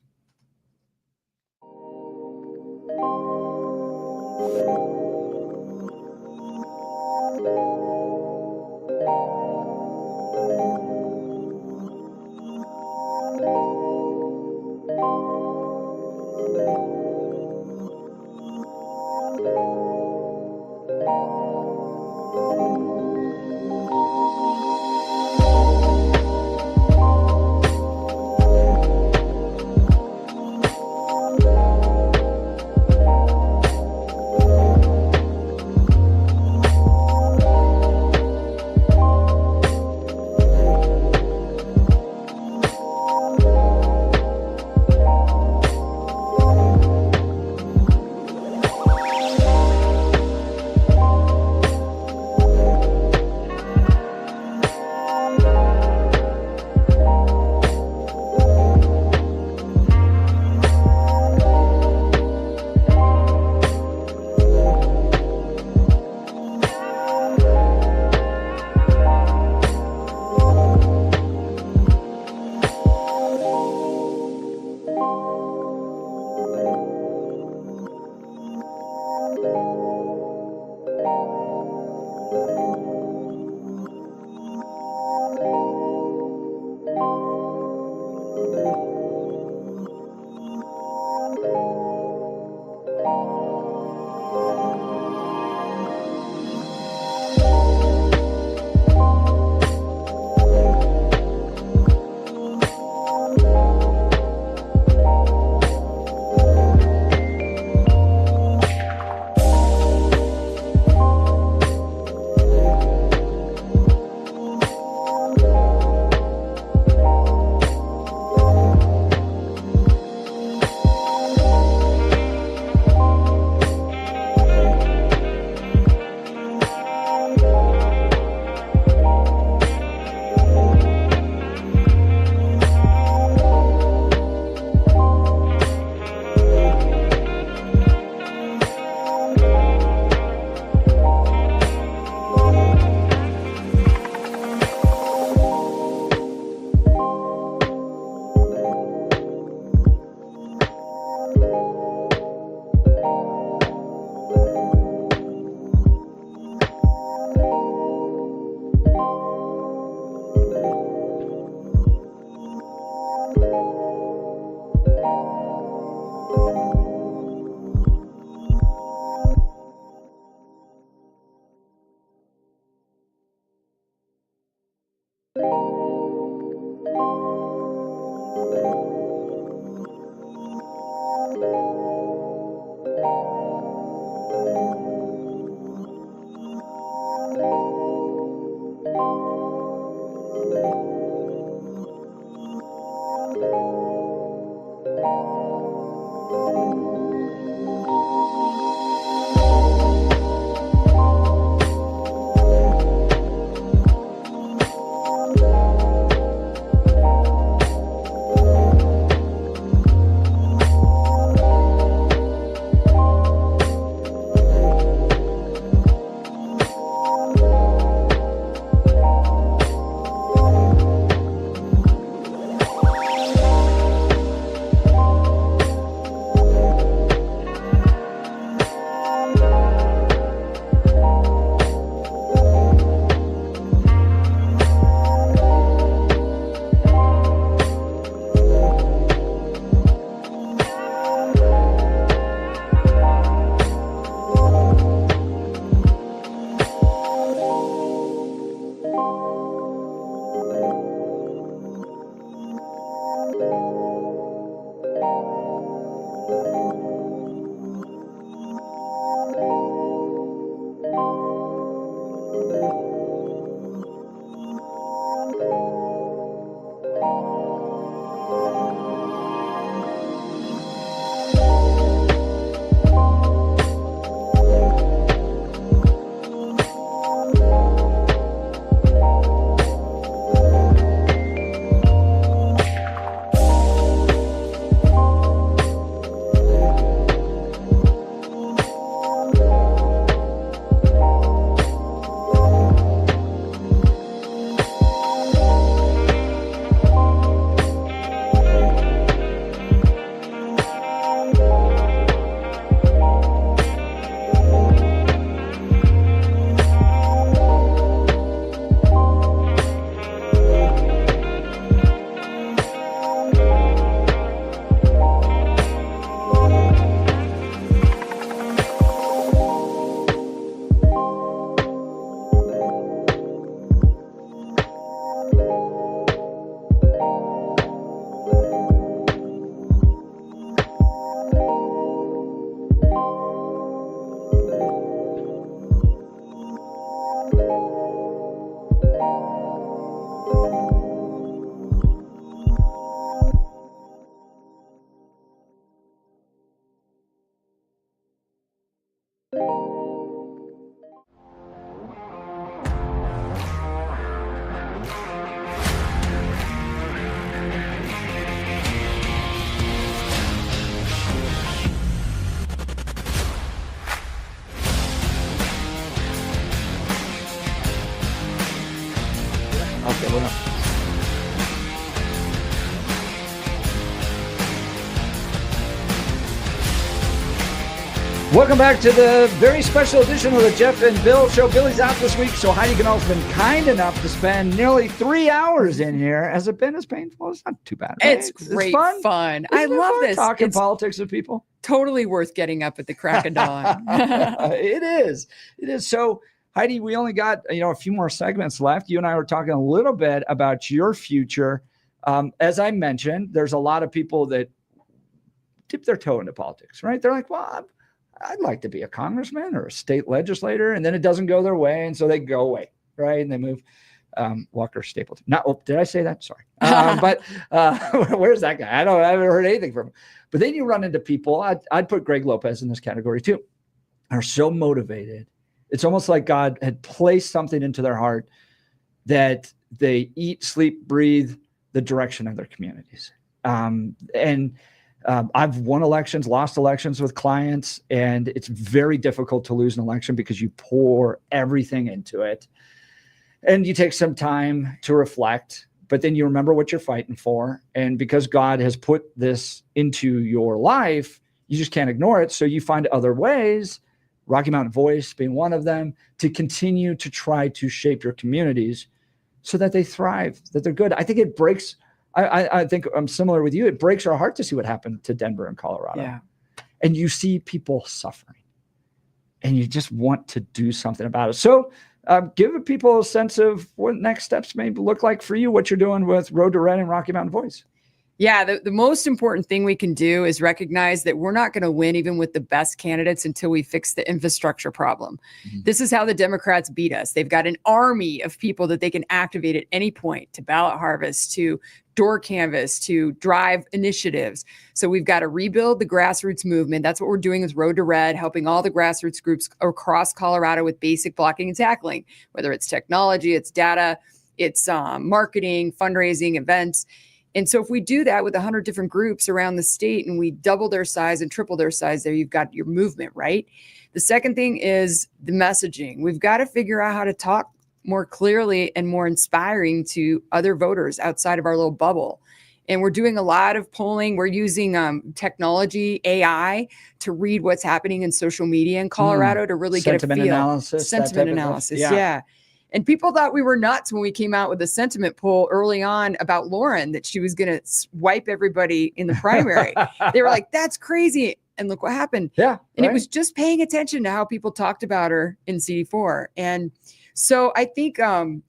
S1: Over now. Welcome back to the very special edition of the Jeff and Bill Show. Billy's out this week, so Heidi Ganahl's been kind enough to spend nearly 3 hours in here. Has it been as painful? It's not too bad. Right?
S2: It's great fun. I
S1: Isn't it
S2: love
S1: fun
S2: this.
S1: talking
S2: It's
S1: politics with people.
S2: totally worth getting up at the crack of dawn.
S1: It is. It is. So, Heidi, we only got a few more segments left. You and I were talking a little bit about your future. As I mentioned, there's a lot of people that dip their toe into politics, right? They're like, well, I'd like to be a congressman or a state legislator, and then it doesn't go their way, and so they go away, right? And they move. Walker Stapleton. Did I say that? Sorry. But where's that guy? I haven't heard anything from him. But then you run into people. I'd put Greg Lopez in this category too. Are so motivated. It's almost like God had placed something into their heart that they eat, sleep, breathe the direction of their communities. I've won elections, lost elections with clients, and it's very difficult to lose an election because you pour everything into it. And you take some time to reflect, but then you remember what you're fighting for. And because God has put this into your life, you just can't ignore it. So you find other ways, Rocky Mountain Voice being one of them, to continue to try to shape your communities so that they thrive, that they're good. I think it breaks. I think I'm similar with you. It breaks our heart to see what happened to Denver and Colorado.
S2: Yeah.
S1: And you see people suffering and you just want to do something about it. So give people a sense of what next steps may look like for you, what you're doing with Road to Red and Rocky Mountain Voice.
S2: Yeah, the most important thing we can do is recognize that we're not going to win even with the best candidates until we fix the infrastructure problem. Mm-hmm. This is how the Democrats beat us. They've got an army of people that they can activate at any point, to ballot harvest, to door canvas, to drive initiatives. So we've got to rebuild the grassroots movement. That's what we're doing with Road to Red, helping all the grassroots groups across Colorado with basic blocking and tackling, whether it's technology, it's data, it's marketing, fundraising, events. And so if we do that with 100 different groups around the state and we double their size and triple their size, there you've got your movement, right? The second thing is the messaging. We've got to figure out how to talk more clearly and more inspiring to other voters outside of our little bubble. And we're doing a lot of polling. We're using technology, AI, to read what's happening in social media in Colorado to really get a feel. Sentiment analysis, yeah. And people thought we were nuts when we came out with a sentiment poll early on about Lauren, that she was going to wipe everybody in the primary. They were like, that's crazy. And look what happened.
S1: Yeah.
S2: And it was just paying attention to how people talked about her in CD4. And so I think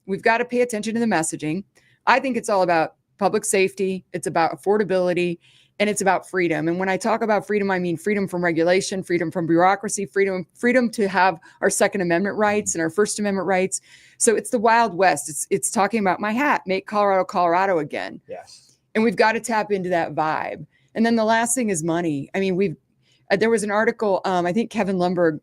S2: we've got to pay attention to the messaging. I think it's all about public safety. It's about affordability. And it's about freedom. And when I talk about freedom, I mean freedom from regulation, freedom from bureaucracy, freedom to have our Second Amendment rights and our First Amendment rights. So it's the Wild West. It's talking about my hat, make Colorado, Colorado again.
S1: Yes.
S2: And we've got to tap into that vibe. And then the last thing is money. I mean, there was an article, I think Kevin Lundberg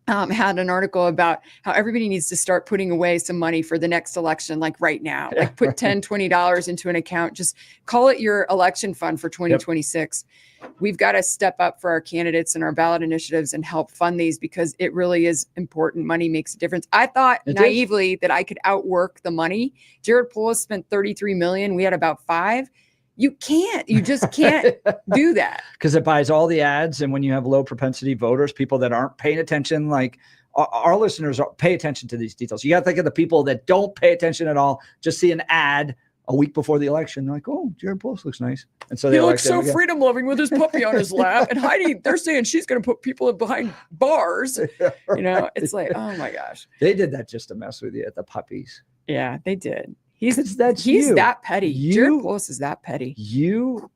S2: had an article about how everybody needs to start putting away some money for the next election, like right now, like put $10, $20 into an account, just call it your election fund for 2026. Yep. We've got to step up for our candidates and our ballot initiatives and help fund these because it really is important. Money makes a difference. I thought naively that I could outwork the money. Jared Polis spent $33 million. We had about $5 million. You can't. You just can't do that.
S1: Because it buys all the ads. And when you have low propensity voters, people that aren't paying attention, like our listeners pay attention to these details. You got to think of the people that don't pay attention at all, just see an ad a week before the election. They're like, oh, Jared Polis looks nice. And so
S2: he looks so freedom loving with his puppy on his lap. And Heidi, they're saying she's going to put people behind bars. Yeah, right. You know, it's like, oh my gosh.
S1: They did that just to mess with you at the puppies.
S2: Yeah, they did. He's
S1: you.
S2: That petty. Jared Polis is that petty.
S1: You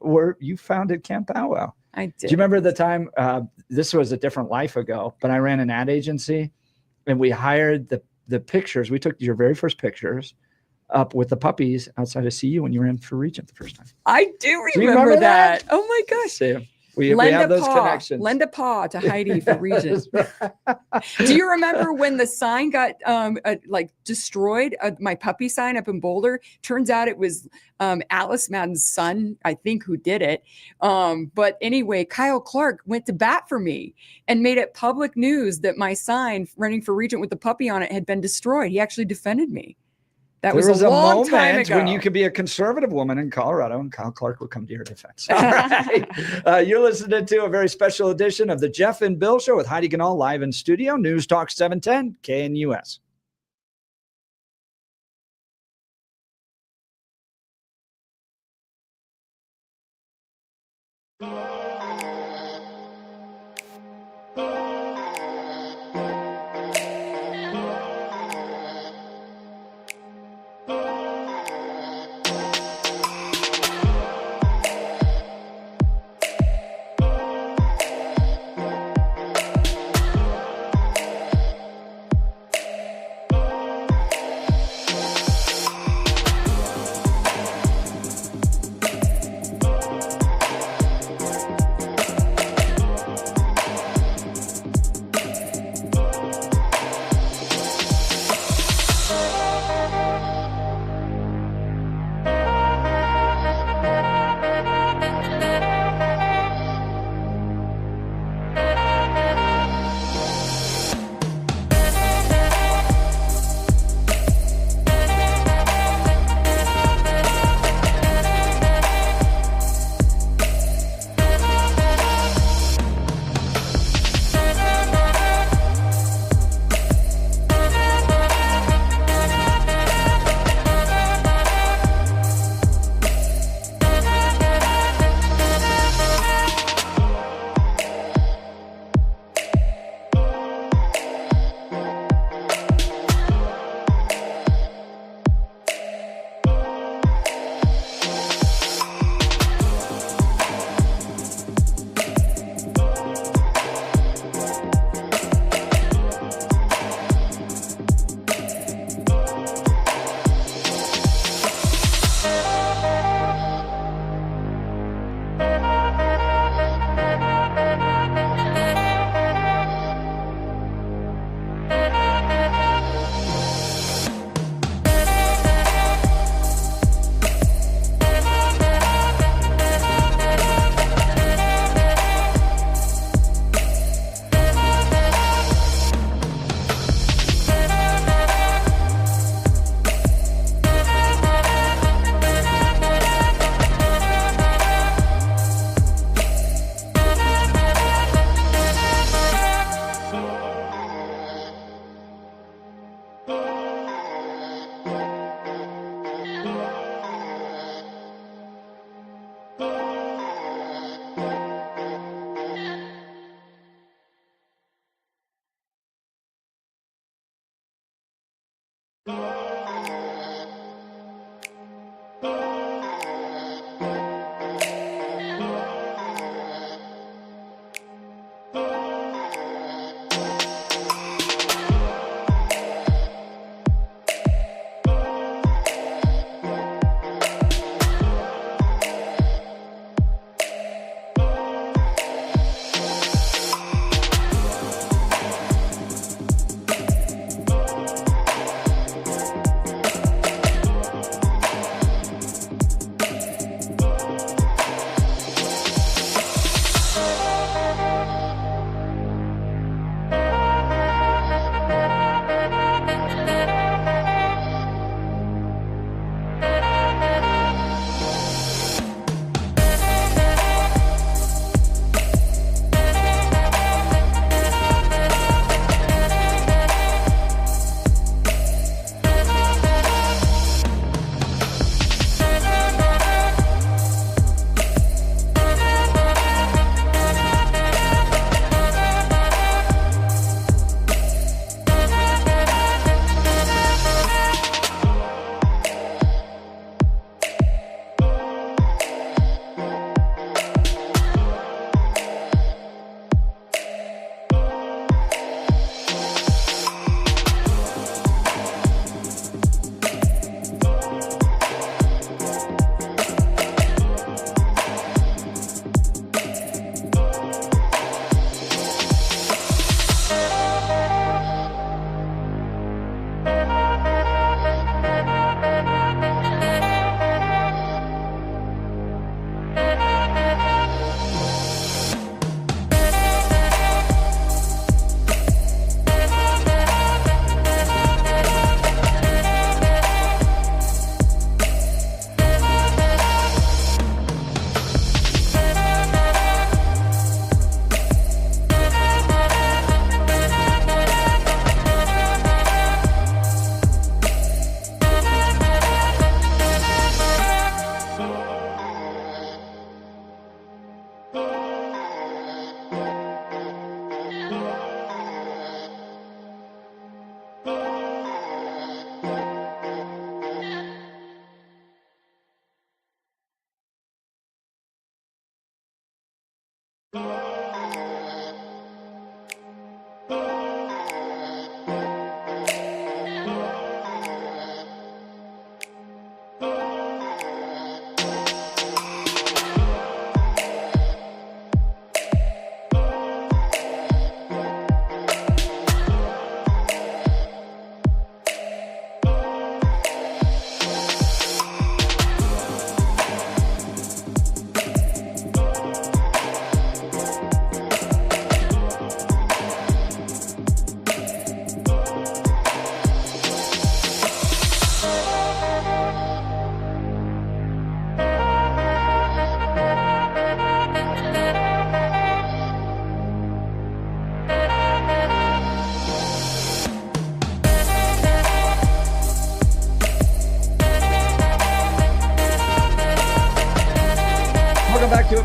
S1: founded Camp Bow Wow.
S2: I did.
S1: Do you remember the time? This was a different life ago, but I ran an ad agency, and we hired the pictures. We took your very first pictures up with the puppies outside of CU when you ran for Regent the first time.
S2: I do remember that. Oh my gosh.
S1: See, we have those connections.
S2: Lend a paw to Heidi for Regent. Do you remember when the sign got destroyed? My puppy sign up in Boulder. Turns out it was Alice Madden's son, I think, who did it. But anyway, Kyle Clark went to bat for me and made it public news that my sign running for Regent with the puppy on it had been destroyed. He actually defended me. That was a long time ago.
S1: when you could be a conservative woman in Colorado, and Kyle Clark would come to your defense. All right. You're listening to a very special edition of the Jeff and Bill Show with Heidi Ganahl live in studio. News Talk 710 KNUS.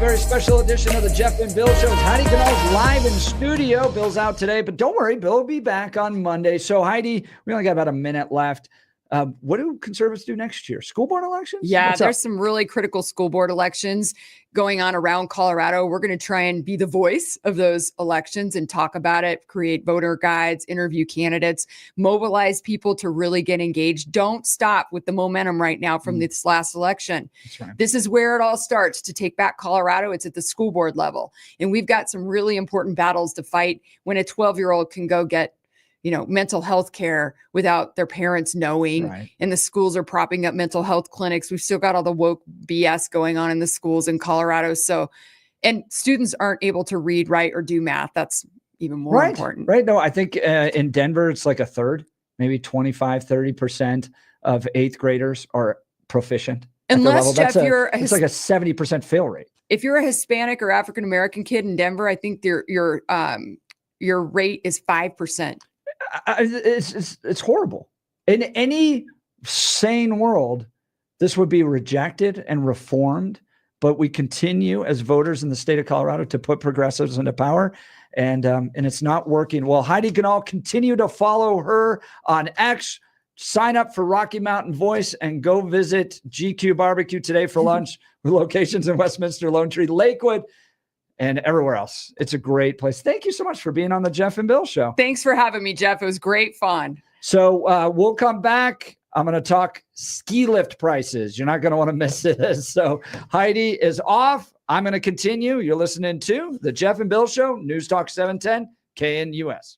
S1: very special edition of the Jeff and Bill Show. Heidi Ganahl's live in studio. Bill's out today, but don't worry, Bill will be back on Monday. So Heidi, we only got about a minute left. What do conservatives do next year? School board elections?
S2: Yeah,
S1: What's
S2: there's
S1: up?
S2: some really critical school board elections going on around Colorado. We're going to try and be the voice of those elections and talk about it, create voter guides, interview candidates, mobilize people to really get engaged. Don't stop with the momentum right now from this last election.
S1: That's right.
S2: This is where it all starts to take back Colorado. It's at the school board level. And we've got some really important battles to fight when a 12-year-old can go get mental health care without their parents knowing.
S1: Right.
S2: And the schools are propping up mental health clinics. We've still got all the woke BS going on in the schools in Colorado. So, and students aren't able to read, write, or do math. That's even more important.
S1: Right. No, I think in Denver, it's like a third, maybe 25, 30% of eighth graders are proficient. at their
S2: Unless,
S1: level.
S2: Jeff, you're
S1: it's like a 70% fail rate.
S2: If you're a Hispanic or African-American kid in Denver, I think your rate is 5%.
S1: It's horrible. In any sane world, this would be rejected and reformed, but we continue as voters in the state of Colorado to put progressives into power, and it's not working. Well, Heidi Ganahl, continue to follow her on X. Sign up for Rocky Mountain Voice and go visit GQ Barbecue today for lunch with locations in Westminster, Lone Tree, Lakewood, and everywhere else. It's a great place. Thank you so much for being on the Jeff and Bill Show.
S2: Thanks for having me, Jeff. It was great fun.
S1: So we'll come back. I'm going to talk ski lift prices. You're not going to want to miss this. So Heidi is off. I'm going to continue. You're listening to the Jeff and Bill Show, News Talk 710, KNUS.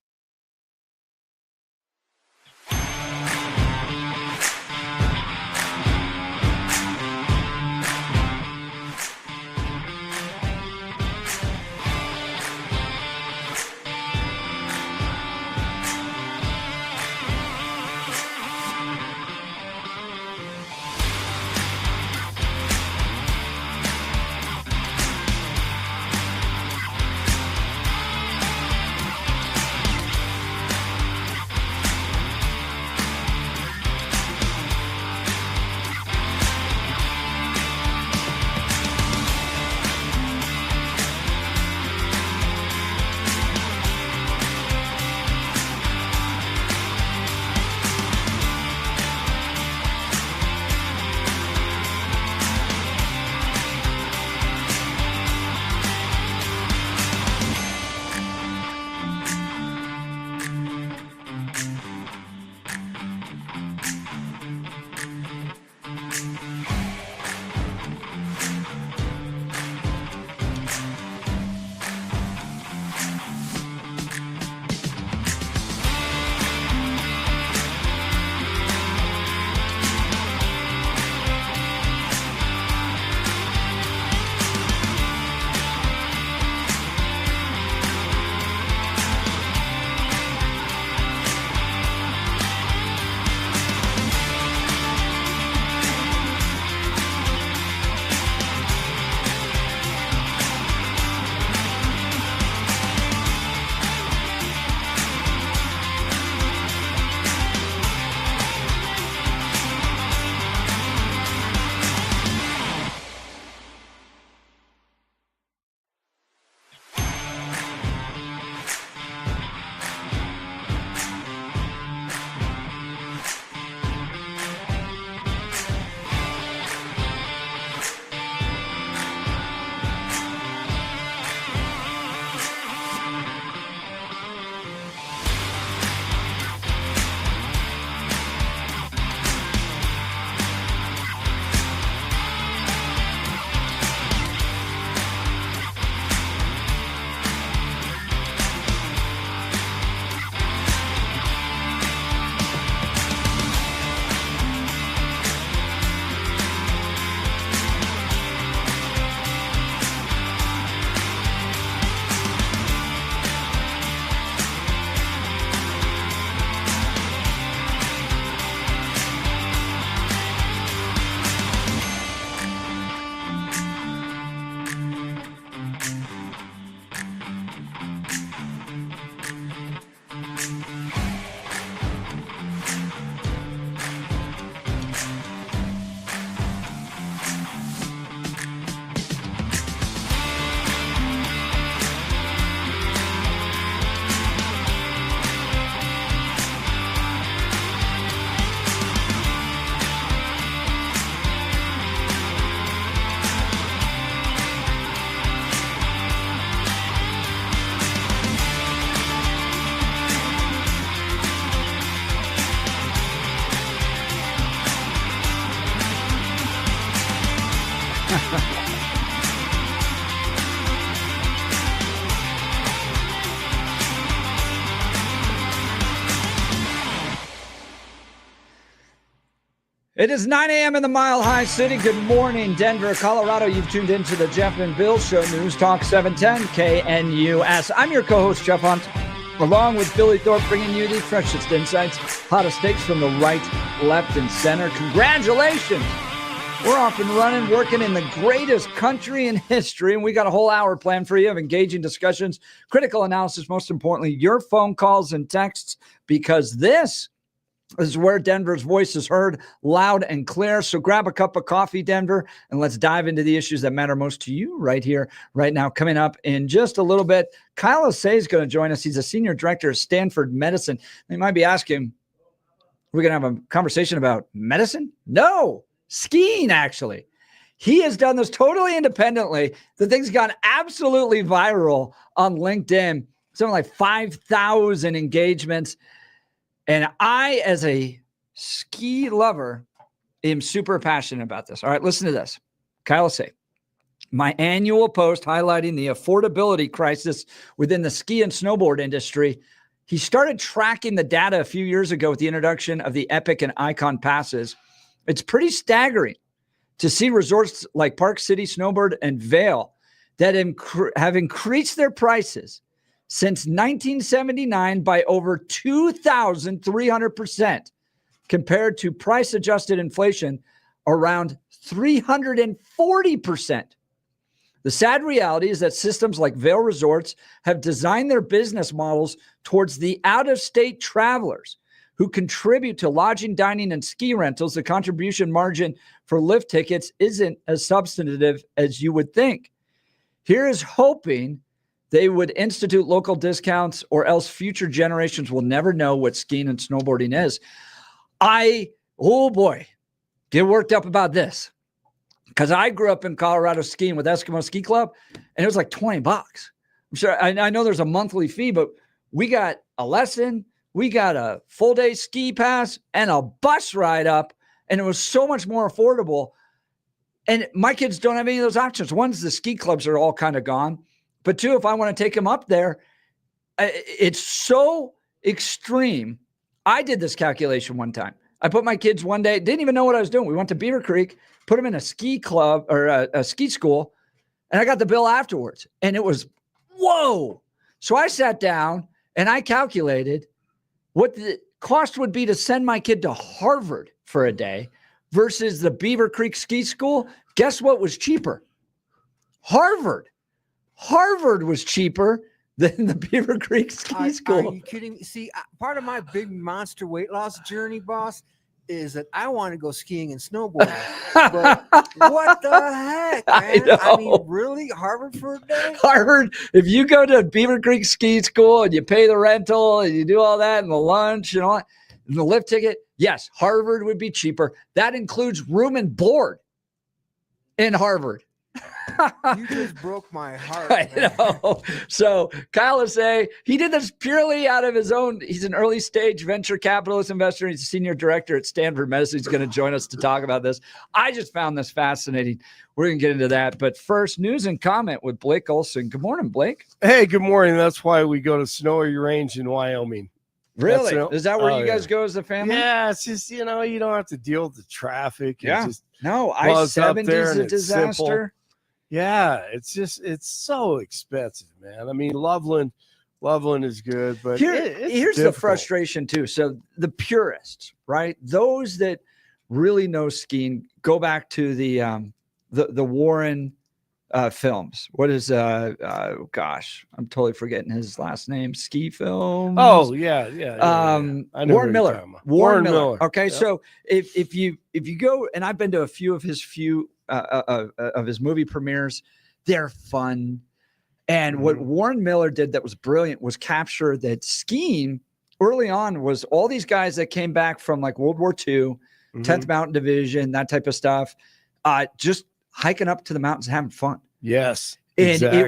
S1: It is 9 a.m. in the Mile High City. Good morning, Denver, Colorado. You've tuned into the Jeff and Bill Show, News Talk 710 KNUS. I'm your co-host, Jeff Hunt, along with Billy Thorpe, bringing you the freshest insights, hottest takes from the right, left, and center. Congratulations. We're off and running, working in the greatest country in history, and we got a whole hour planned for you of engaging discussions, critical analysis, most importantly, your phone calls and texts, because this is where Denver's voice is heard loud and clear. So grab a cup of coffee, Denver, and let's dive into the issues that matter most to you right here, right now. Coming up in just a little bit, Kyle Assay is going to join us. He's a senior director of Stanford Medicine. You might be asking, we're going to have a conversation about medicine? No, skiing, actually. He has done this totally independently. The thing's gone absolutely viral on LinkedIn. Something like 5,000 engagements. And I, as a ski lover, am super passionate about this. All right, listen to this. Kyle Assay, my annual post highlighting the affordability crisis within the ski and snowboard industry. He started tracking the data a few years ago with the introduction of the Epic and Icon passes. It's pretty staggering to see resorts like Park City Snowboard and Vail that have increased their prices since 1979 by over 2,300% compared to price-adjusted inflation around 340%. The sad reality is that systems like Vail Resorts have designed their business models towards the out-of-state travelers who contribute to lodging, dining, and ski rentals. The contribution margin for lift tickets isn't as substantive as you would think. Here is hoping they would institute local discounts, or else future generations will never know what skiing and snowboarding is. Oh boy, get worked up about this, because I grew up in Colorado skiing with Eskimo Ski Club, and it was like $20. I'm sure I know there's a monthly fee, but we got a lesson, we got a full day ski pass, and a bus ride up, and it was so much more affordable. And my kids don't have any of those options. One's the ski clubs are all kind of gone. But two, if I want to take them up there, it's so extreme. I did this calculation one time. I put my kids one day, didn't even know what I was doing. We went to Beaver Creek, put them in a ski club or a ski school, and I got the bill afterwards. And it was, whoa. So I sat down and I calculated what the cost would be to send my kid to Harvard for a day versus the Beaver Creek Ski School. Guess what was cheaper? Harvard. Harvard was cheaper than the Beaver Creek Ski School.
S21: Are you kidding me? See, part of my big monster weight loss journey, boss, is that I want to go skiing and snowboarding. But what the heck, man? I mean, really? Harvard for a day?
S1: Harvard, if you go to Beaver Creek Ski School and you pay the rental and you do all that and the lunch and all that, and the lift ticket, yes, Harvard would be cheaper. That includes room and board in Harvard.
S21: You just broke my heart.
S1: I know. So Kyle Assay, he did this purely out of his own. He's an early stage venture capitalist investor. He's a senior director at Stanford Medicine. He's going to join us to talk about this. I just found this fascinating. We're going to get into that. But first, news and comment with Blake Olson. Good morning, Blake.
S3: Hey, good morning. That's why we go to Snowy Range in Wyoming.
S1: Really? Is that where you guys go as a family?
S3: Yeah, it's just, you don't have to deal with the traffic.
S1: Yeah.
S3: Just
S1: no, I-70 is a disaster.
S3: Simple. Yeah, it's so expensive, man. I mean, Loveland is good, but
S1: here's the frustration too. So the purists, right? Those that really know skiing, go back to the Warren films. What is gosh, I'm totally forgetting his last name. Ski Films.
S3: Oh yeah.
S1: Warren Miller. Warren Miller. Okay,
S3: Yep.
S1: so if you go, and I've been to a few of his of his movie premieres, they're fun. And what Warren Miller did that was brilliant was capture that skiing early on was all these guys that came back from like World War II, 10th Mountain Division, that type of stuff, just hiking up to the mountains and having fun.
S3: Yes.
S1: And
S3: exactly.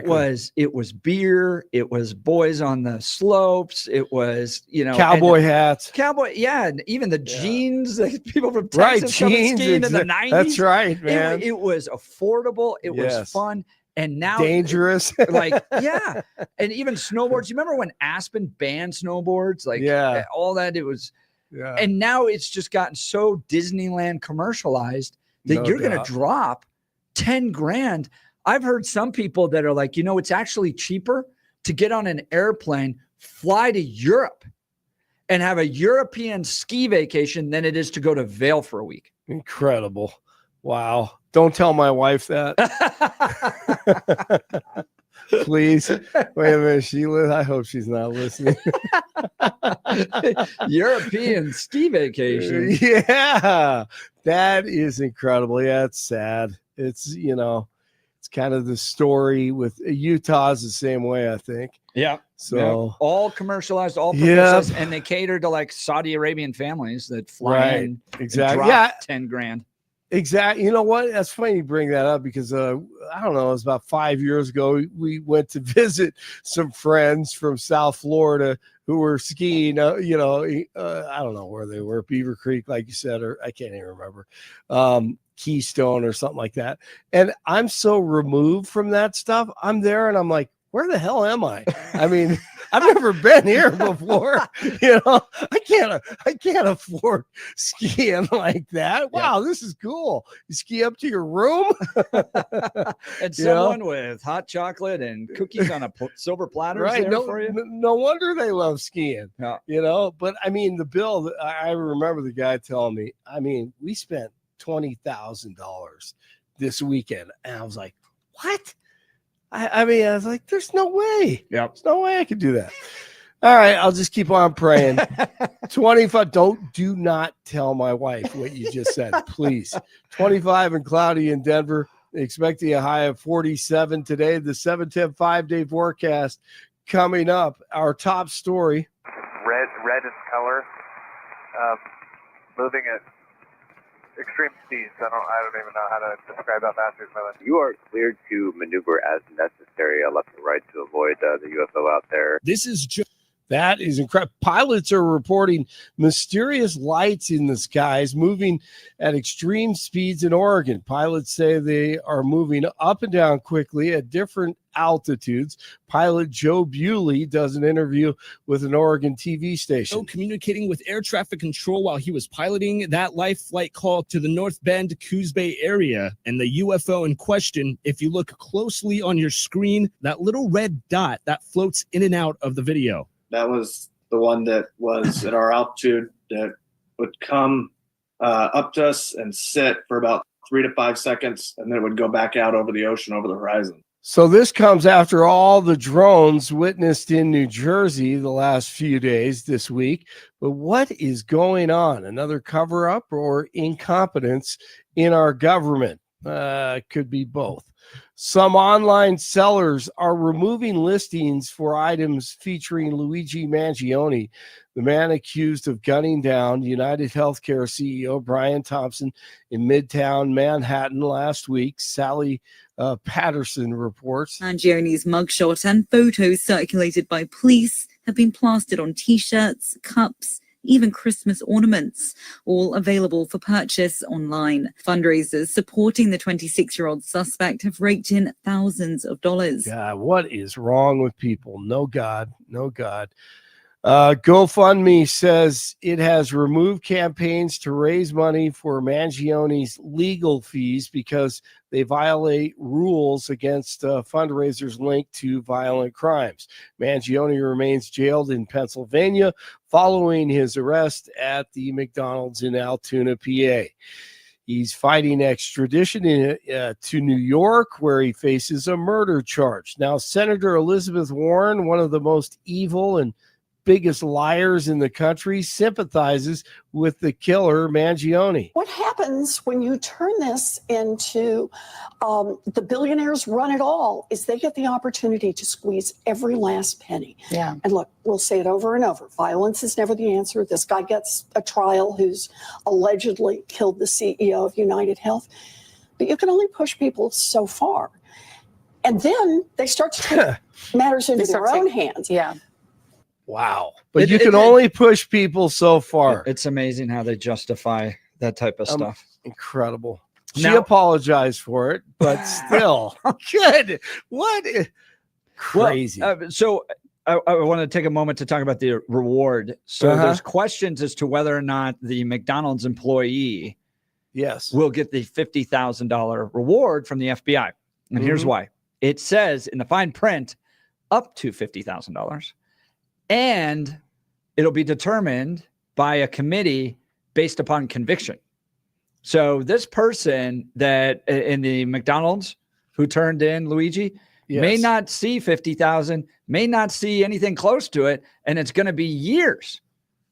S1: it was beer, it was boys on the slopes, it was,
S3: cowboy hats.
S1: Yeah, and even the jeans that people from Texas
S3: jeans
S1: skiing in the 90s.
S3: That's right, man.
S1: It was affordable, it was fun. And now
S3: dangerous.
S1: Yeah. And even snowboards. You remember when Aspen banned snowboards? All that, it was
S3: Yeah.
S1: And now it's just gotten so Disneyland commercialized that
S3: No
S1: you're going to
S3: doubt.
S1: drop 10 grand. I've heard some people that are like, it's actually cheaper to get on an airplane, fly to Europe, and have a European ski vacation than it is to go to Vail for a week.
S3: Incredible. Wow. Don't tell my wife that. Please. Wait a minute, Sheila. I hope she's not listening.
S1: European ski vacation.
S3: Yeah. That is incredible. Yeah, it's sad. It's, it's kind of the story with Utah's the same way, I think.
S1: Yeah.
S3: So
S1: all commercialized, all
S3: Yeah.
S1: professionals, and they cater to like Saudi Arabian families that fly
S3: Right.
S1: in
S3: Exactly.
S1: and drop
S3: Yeah.
S1: 10 grand.
S3: Exactly. You know what? That's funny you bring that up because I don't know, it was about 5 years ago. We went to visit some friends from South Florida who were skiing. I don't know where they were, Beaver Creek, like you said, or I can't even remember, Keystone or something like that. And I'm so removed from that stuff. I'm there and I'm like, where the hell am I? I mean, I've never been here before. I can't afford skiing like that. Wow, this is cool. You ski up to your room.
S1: And someone with hot chocolate and cookies on a silver platter is
S3: Right.
S1: there for you.
S3: No wonder they love skiing.
S1: Yeah.
S3: But I mean, the bill, I remember the guy telling me, I mean, we spent $20,000 this weekend. And I was like, what? I was like, there's no way.
S1: Yeah.
S3: There's no way I could do that. All right. I'll just keep on praying. 25. Do not tell my wife what you just said, please. 25 and cloudy in Denver. Expecting a high of 47 today. The 7-10 5-day forecast coming up. Our top story.
S6: Red in color, moving at extreme speeds. I don't even know how to describe how fast it's moving.
S22: You are cleared to maneuver as necessary, left and right, to avoid the UFO out there.
S3: This is that is incredible. Pilots are reporting mysterious lights in the skies moving at extreme speeds in Oregon. Pilots say they are moving up and down quickly at different altitudes. Pilot Joe Bewley does an interview with an Oregon TV station.
S23: Communicating with air traffic control while he was piloting that live flight call to the North Bend, Coos Bay area. And the UFO in question, if you look closely on your screen, that little red dot that floats in and out of the video.
S24: That was the one that was at our altitude that would come up to us and sit for about 3 to 5 seconds, and then it would go back out over the ocean, over the horizon.
S3: So this comes after all the drones witnessed in New Jersey the last few days this week. But what is going on? Another cover-up or incompetence in our government? Could be both. Some online sellers are removing listings for items featuring Luigi Mangione, the man accused of gunning down United Healthcare CEO Brian Thompson in Midtown Manhattan last week. Sally Patterson reports.
S25: Mangione's mugshot and photos circulated by police have been plastered on T-shirts, cups, even Christmas ornaments, all available for purchase online. Fundraisers supporting the 26-year-old suspect have raked in thousands of dollars.
S3: God, what is wrong with people? No God, no God. GoFundMe says it has removed campaigns to raise money for Mangione's legal fees because they violate rules against fundraisers linked to violent crimes. Mangione remains jailed in Pennsylvania following his arrest at the McDonald's in Altoona, PA. He's fighting extradition to New York, where he faces a murder charge. Now, Senator Elizabeth Warren, one of the most evil and biggest liars in the country, sympathizes with the killer Mangione.
S26: What happens when you turn this into the billionaires run it all is they get the opportunity to squeeze every last penny.
S18: Yeah.
S26: And look, we'll say it over and over. Violence is never the answer. This guy gets a trial who's allegedly killed the CEO of United Health. But you can only push people so far. And then they start to take matters into their own hands.
S18: Yeah.
S3: Wow. But you can only push people so far.
S1: It's amazing how they justify that type of stuff.
S3: Incredible. She
S1: Now-
S3: apologized for it, but still. Good. What? Crazy.
S1: Well, so I want to take a moment to talk about the reward. So there's questions as to whether or not the McDonald's employee will get the $50,000 reward from the FBI. And here's why. It says in the fine print up to $50,000, and it'll be determined by a committee based upon conviction. So this person that in the McDonald's who turned in Luigi may not see 50,000, may not see anything close to it, and it's going to be years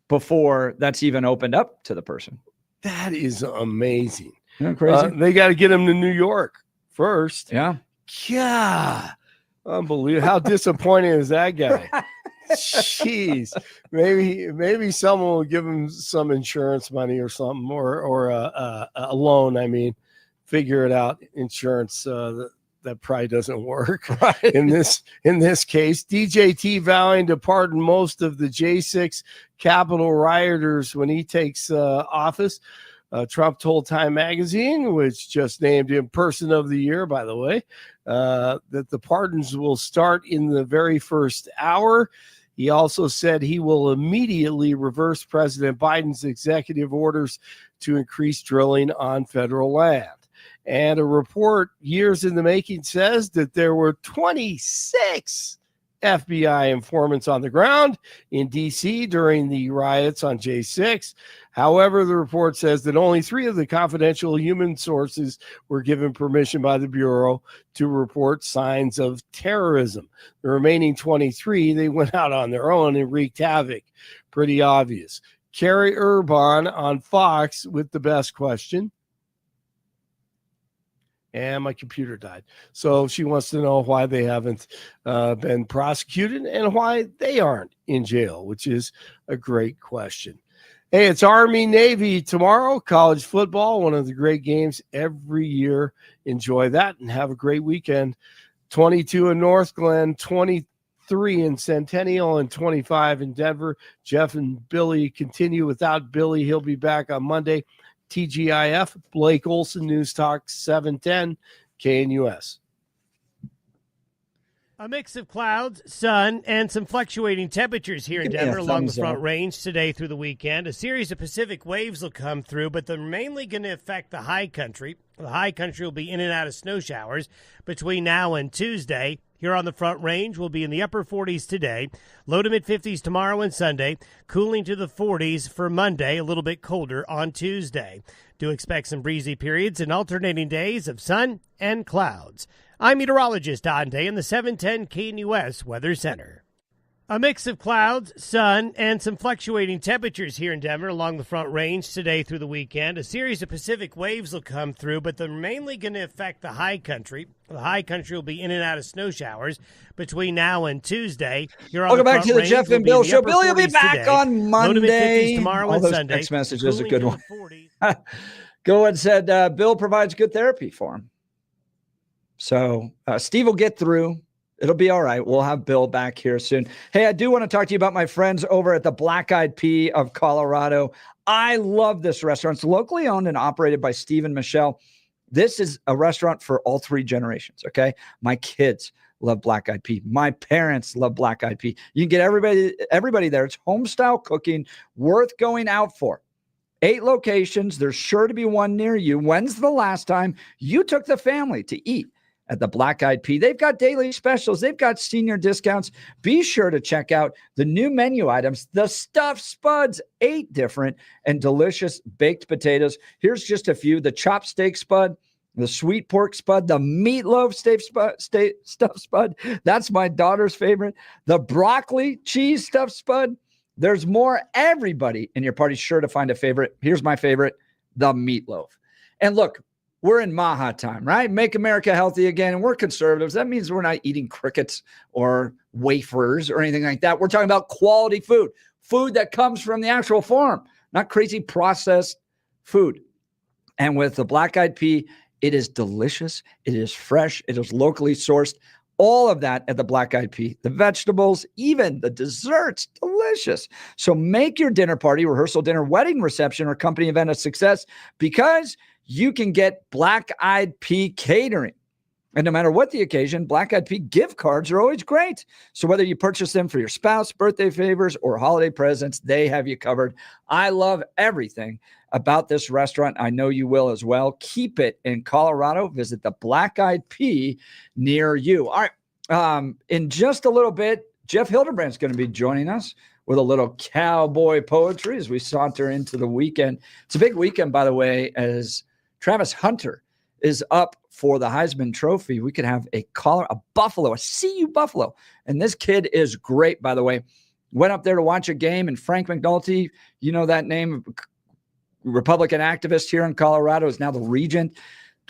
S1: before that's even opened up to the person.
S3: That is amazing.
S1: Isn't that crazy?
S3: They got to get him to New York first.
S1: Yeah.
S3: Yeah. Unbelievable. How disappointing is that guy? Jeez. Maybe someone will give him some insurance money or something, or a loan. I mean, figure it out. Insurance that probably doesn't work in this case. DJT vowing to pardon most of the J6 Capitol rioters when he takes office. Trump told Time Magazine, which just named him Person of the Year, by the way, that the pardons will start in the very first hour. He also said he will immediately reverse President Biden's executive orders to increase drilling on federal land. And a report years in the making says that there were 26 FBI informants on the ground in D.C. during the riots on J6. However, the report says that only 3 of the confidential human sources were given permission by the Bureau to report signs of terrorism. The remaining 23, they went out on their own and wreaked havoc. Pretty obvious. Carrie Urban on Fox with the best question. And my computer died. So she wants to know why they haven't been prosecuted and why they aren't in jail, which is a great question. Hey, it's Army Navy tomorrow, college football, one of the great games every year. Enjoy that and have a great weekend. 22 in North Glen, 23 in Centennial, and 25 in Denver. Jeff and Billy continue without Billy. He'll be back on Monday. TGIF, Blake Olson, News Talk 710, KNUS.
S7: A mix of clouds, sun, and some fluctuating temperatures here in Denver along the Front Range today through the weekend. A series of Pacific waves will come through, but they're mainly going to affect the high country. The high country will be in and out of snow showers between now and Tuesday. Here on the Front Range, we'll be in the upper 40s today, low to mid-50s tomorrow and Sunday, cooling to the 40s for Monday, a little bit colder on Tuesday. Do expect some breezy periods and alternating days of sun and clouds. I'm meteorologist Don Day in the 710 KNUS Weather Center. A mix of clouds, sun, and some fluctuating temperatures here in Denver along the Front Range today through the weekend. A series of Pacific waves will come through, but they're mainly going to affect the high country. The high country will be in and out of snow showers between now and Tuesday.
S1: Welcome back to the Jeff and Bill Show. Billy will be back on Monday.
S7: Tomorrow and Sunday.
S1: Text messages a good one. Go and said Bill provides good therapy for him. So Steve will get through. It'll be all right. We'll have Bill back here soon. Hey, I do want to talk to you about my friends over at the Black Eyed Pea of Colorado. I love this restaurant. It's locally owned and operated by Steve and Michelle. This is a restaurant for all 3 generations, okay? My kids love Black Eyed Pea. My parents love Black Eyed Pea. You can get everybody there. It's home-style cooking, worth going out for. 8 locations. There's sure to be one near you. When's the last time you took the family to eat at the Black Eyed Pea? They've got daily specials. They've got senior discounts. Be sure to check out the new menu items, the stuffed spuds, 8 different and delicious baked potatoes. Here's just a few: the chopped steak spud, the sweet pork spud, the meatloaf stuffed spud. That's my daughter's favorite. The broccoli cheese stuffed spud. There's more. Everybody in your party's sure to find a favorite. Here's my favorite: the meatloaf. And look, we're in Maha time, right? Make America healthy again. And we're conservatives. That means we're not eating crickets or wafers or anything like that. We're talking about quality food, food that comes from the actual farm, not crazy processed food. And with the Black Eyed Pea, it is delicious. It is fresh. It is locally sourced. All of that at the Black Eyed Pea. The vegetables, even the desserts, delicious. So make your dinner party, rehearsal dinner, wedding reception, or company event a success, because you can get Black Eyed Pea catering And no matter what the occasion, Black Eyed Pea gift cards are always great. So whether you purchase them for your spouse, birthday favors, or holiday presents, they have you covered. I love everything about this restaurant. I know you will as well. Keep it in Colorado. Visit the Black Eyed Pea near you. All right. In just a little bit, Jeff Hildebrandt's going to be joining us with a little cowboy poetry as we saunter into the weekend. It's a big weekend, by the way, as Travis Hunter is up for the Heisman Trophy. We could have a Buffalo, a CU Buffalo. And this kid is great, by the way. Went up there to watch a game, and Frank McNulty, you know that name, Republican activist here in Colorado, is now the regent.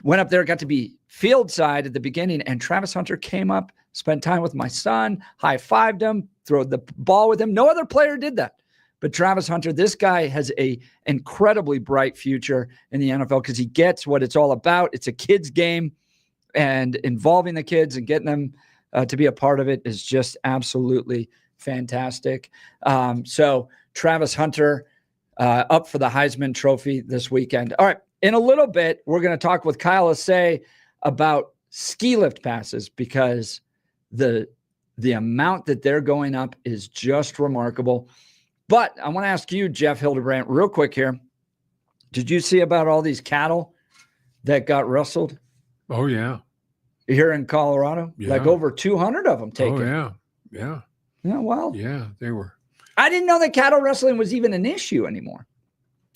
S1: Went up there, got to be field side at the beginning, and Travis Hunter came up, spent time with my son, high-fived him, threw the ball with him. No other player did that. But Travis Hunter, this guy has a incredibly bright future in the NFL because he gets what it's all about. It's a kid's game, and involving the kids and getting them to be a part of it is just absolutely fantastic. So Travis Hunter up for the Heisman Trophy this weekend. All right, in a little bit, we're going to talk with Kyle Asay about ski lift passes because the amount that they're going up is just remarkable. But I want to ask you, Jeff Hildebrandt, real quick here. Did you see about all these cattle that got rustled?
S4: Oh, yeah.
S1: Here in Colorado?
S4: Yeah.
S1: Like over 200 of them taken.
S4: Oh, yeah. Yeah.
S1: Yeah, well.
S4: Yeah, they were.
S1: I didn't know that cattle rustling was even an issue anymore.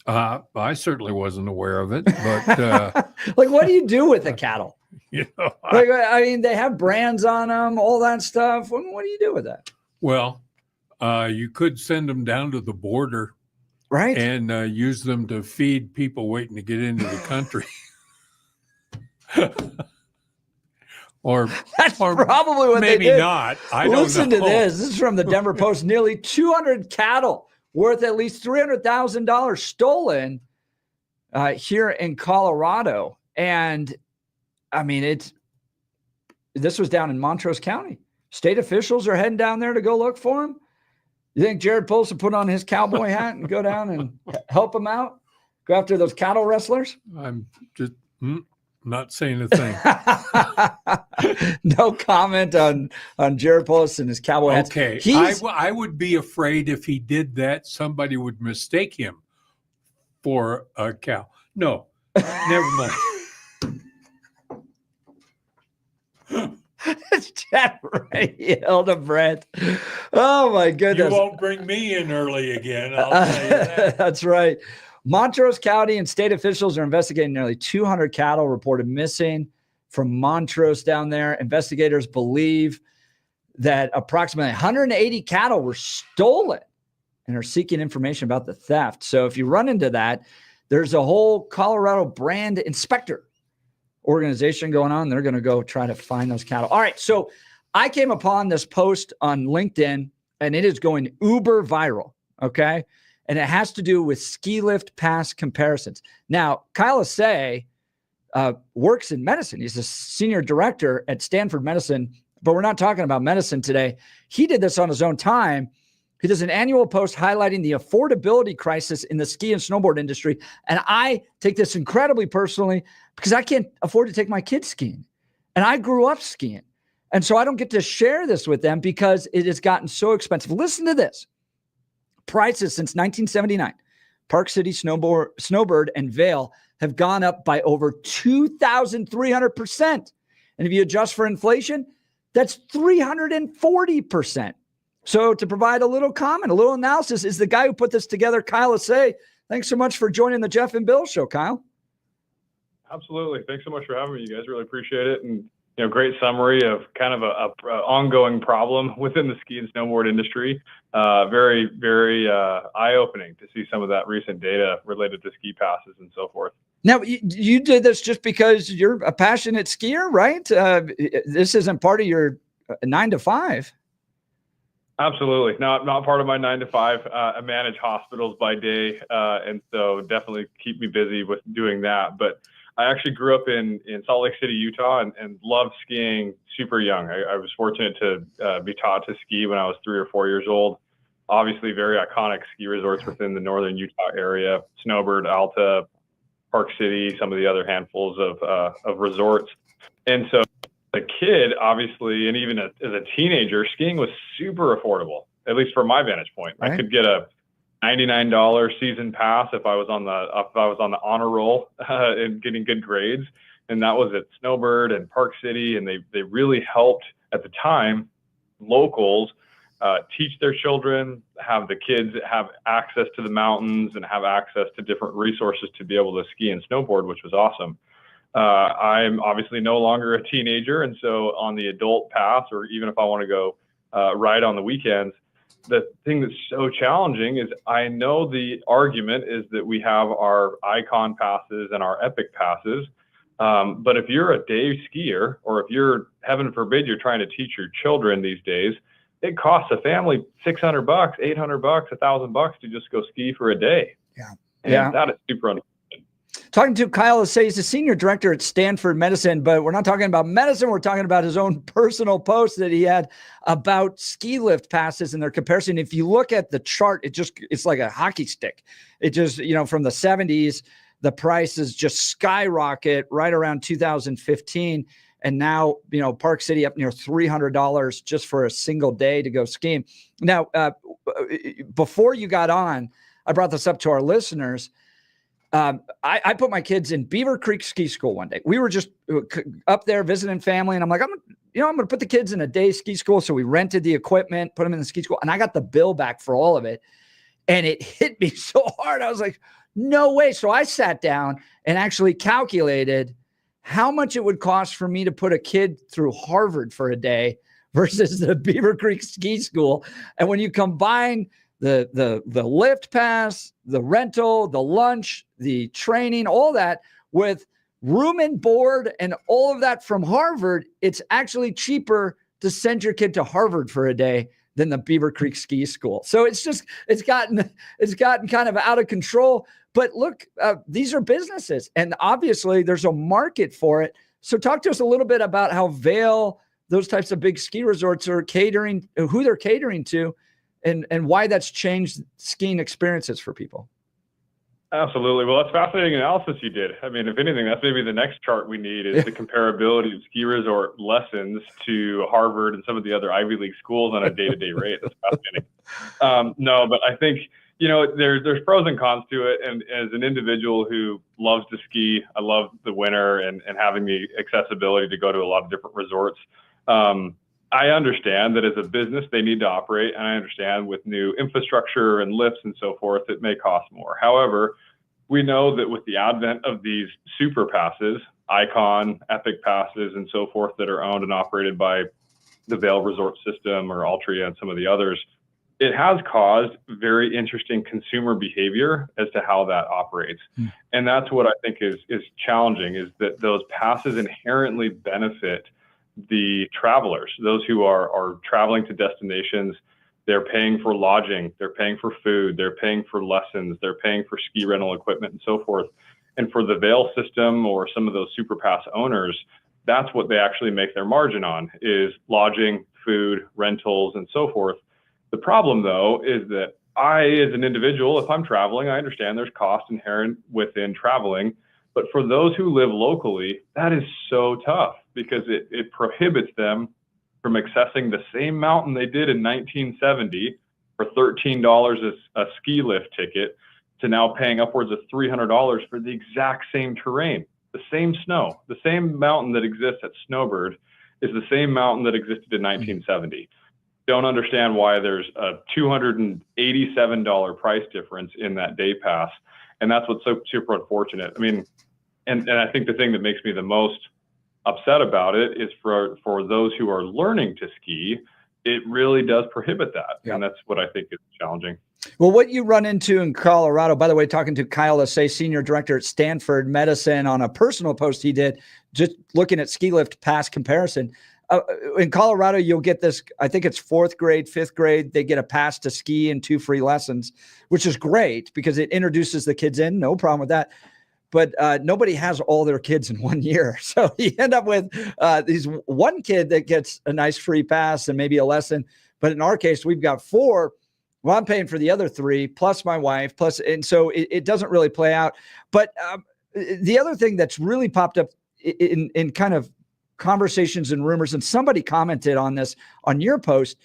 S4: I certainly wasn't aware of it, but
S1: like, what do you do with the cattle?
S4: You know,
S1: like, I mean, they have brands on them, all that stuff. What do you do with that?
S4: Well, you could send them down to the border,
S1: right,
S4: and use them to feed people waiting to get into the country. or
S1: that's probably what
S4: maybe
S1: they did.
S4: Not. I don't know.
S1: Listen to this. This is from the Denver Post. Nearly 200 cattle worth at least $300,000 stolen here in Colorado. And I mean, this was down in Montrose County. State officials are heading down there to go look for them. You think Jared Polis will put on his cowboy hat and go down and help them out? Go after those cattle rustlers?
S4: I'm just not saying a thing.
S1: No comment on Jared Polis and his cowboy hat.
S4: Okay. I would be afraid if he did that, somebody would mistake him for a cow. No, never mind.
S1: Jeff Hildebrandt. Oh my goodness.
S4: You won't bring me in early again. I'll tell you that.
S1: That's right. Montrose County and state officials are investigating nearly 200 cattle reported missing from Montrose down there. Investigators believe that approximately 180 cattle were stolen and are seeking information about the theft. So if you run into that, there's a whole Colorado brand inspector organization going on. They're going to go try to find those cattle. All right. So I came upon this post on LinkedIn and it is going uber viral. Okay. And it has to do with ski lift pass comparisons. Now, Kyle Asay works in medicine. He's a senior director at Stanford Medicine, but we're not talking about medicine today. He did this on his own time. He does an annual post highlighting the affordability crisis in the ski and snowboard industry. And I take this incredibly personally because I can't afford to take my kids skiing. And I grew up skiing. And so I don't get to share this with them because it has gotten so expensive. Listen to this. Prices since 1979, Park City, Snowbird, and Vail have gone up by over 2,300%. And if you adjust for inflation, that's 340%. So to provide a little comment, a little analysis, is the guy who put this together, Kyle Asay. Thanks so much for joining the Jeff and Bill Show, Kyle.
S5: Absolutely. Thanks so much for having me, you guys. Really appreciate it. And, great summary of kind of a ongoing problem within the ski and snowboard industry. Very, very eye-opening to see some of that recent data related to ski passes and so forth.
S1: Now, you did this just because you're a passionate skier, right? This isn't part of your 9 to 5.
S5: Absolutely. Not part of my 9 to 5. I manage hospitals by day. And so definitely keep me busy with doing that. But I actually grew up in Salt Lake City, Utah, and loved skiing super young. I was fortunate to be taught to ski when I was 3 or 4 years old. Obviously, very iconic ski resorts within the northern Utah area: Snowbird, Alta, Park City, some of the other handfuls of resorts. And so a kid, obviously, and even as a teenager, skiing was super affordable, at least from my vantage point.
S1: Right.
S5: I could get a $99 season pass if I was on the honor roll and getting good grades. And that was at Snowbird and Park City. And they really helped at the time locals teach their children, have the kids have access to the mountains and have access to different resources to be able to ski and snowboard, which was awesome. I'm obviously no longer a teenager. And so on the adult path, or even if I want to go ride on the weekends, the thing that's so challenging is I know the argument is that we have our icon passes and our epic passes. But if you're a day skier, or if you're, heaven forbid, you're trying to teach your children these days, it costs a family $600, $800, $1,000 to just go ski for a day.
S1: Yeah.
S5: And that is super unfortunate.
S1: Talking to Kyle Asay, he's the senior director at Stanford Medicine, but we're not talking about medicine. We're talking about his own personal post that he had about ski lift passes and their comparison. If you look at the chart, it's like a hockey stick. It just, from the 70s, the prices just skyrocket right around 2015. And now, Park City up near $300 just for a single day to go skiing. Now, before you got on, I brought this up to our listeners. I put my kids in Beaver Creek Ski School one day. We were just up there visiting family, and I'm like, I'm going to put the kids in a day ski school. So we rented the equipment, put them in the ski school, and I got the bill back for all of it. And it hit me so hard. I was like, no way. So I sat down and actually calculated how much it would cost for me to put a kid through Harvard for a day versus the Beaver Creek Ski School. And when you combine the lift pass, the rental, the lunch, the training, all that with room and board and all of that from Harvard, it's actually cheaper to send your kid to Harvard for a day than the Beaver Creek Ski School. So it's gotten kind of out of control. But look, these are businesses, and obviously there's a market for it. So talk to us a little bit about how Vail, those types of big ski resorts are catering, who they're catering to, and why that's changed skiing experiences for people.
S5: Absolutely. Well, that's fascinating analysis you did. I mean, if anything, that's maybe the next chart we need is the comparability of ski resort lessons to Harvard and some of the other Ivy League schools on a day-to-day rate. That's fascinating. No, but I think, there's pros and cons to it. And as an individual who loves to ski, I love the winter and having the accessibility to go to a lot of different resorts. I understand that as a business, they need to operate. And I understand with new infrastructure and lifts and so forth, it may cost more. However, we know that with the advent of these super passes, Icon, Epic passes, and so forth that are owned and operated by the Vail Resort System or Altria and some of the others, it has caused very interesting consumer behavior as to how that operates. And that's what I think is challenging, is that those passes inherently benefit the travelers, those who are traveling to destinations. They're paying for lodging, they're paying for food, they're paying for lessons, they're paying for ski rental equipment and so forth. And for the Vail system or some of those super pass owners, that's what they actually make their margin on, is lodging, food, rentals, and so forth. The problem, though, is that I, as an individual, if I'm traveling, I understand there's cost inherent within traveling. But for those who live locally, that is so tough because it prohibits them from accessing the same mountain they did in 1970 for $13 a ski lift ticket to now paying upwards of $300 for the exact same terrain, the same snow. The same mountain that exists at Snowbird is the same mountain that existed in 1970. Don't understand why there's a $287 price difference in that day pass. And that's what's so super unfortunate. I mean, and I think the thing that makes me the most upset about it is for those who are learning to ski, it really does prohibit that. Yep. And that's what I think is challenging.
S1: Well, what you run into in Colorado, by the way, talking to Kyle Asay, senior director at Stanford Medicine, on a personal post he did, just looking at ski lift pass comparison. In Colorado, you'll get this, I think it's 4th grade, 5th grade. They get a pass to ski and 2 free lessons, which is great because it introduces the kids in. No problem with that. But nobody has all their kids in 1 year. So you end up with these one kid that gets a nice free pass and maybe a lesson. But in our case, we've got 4. Well, I'm paying for the other 3 plus my wife plus. And so it doesn't really play out. But the other thing that's really popped up in kind of conversations and rumors, and somebody commented on this on your post,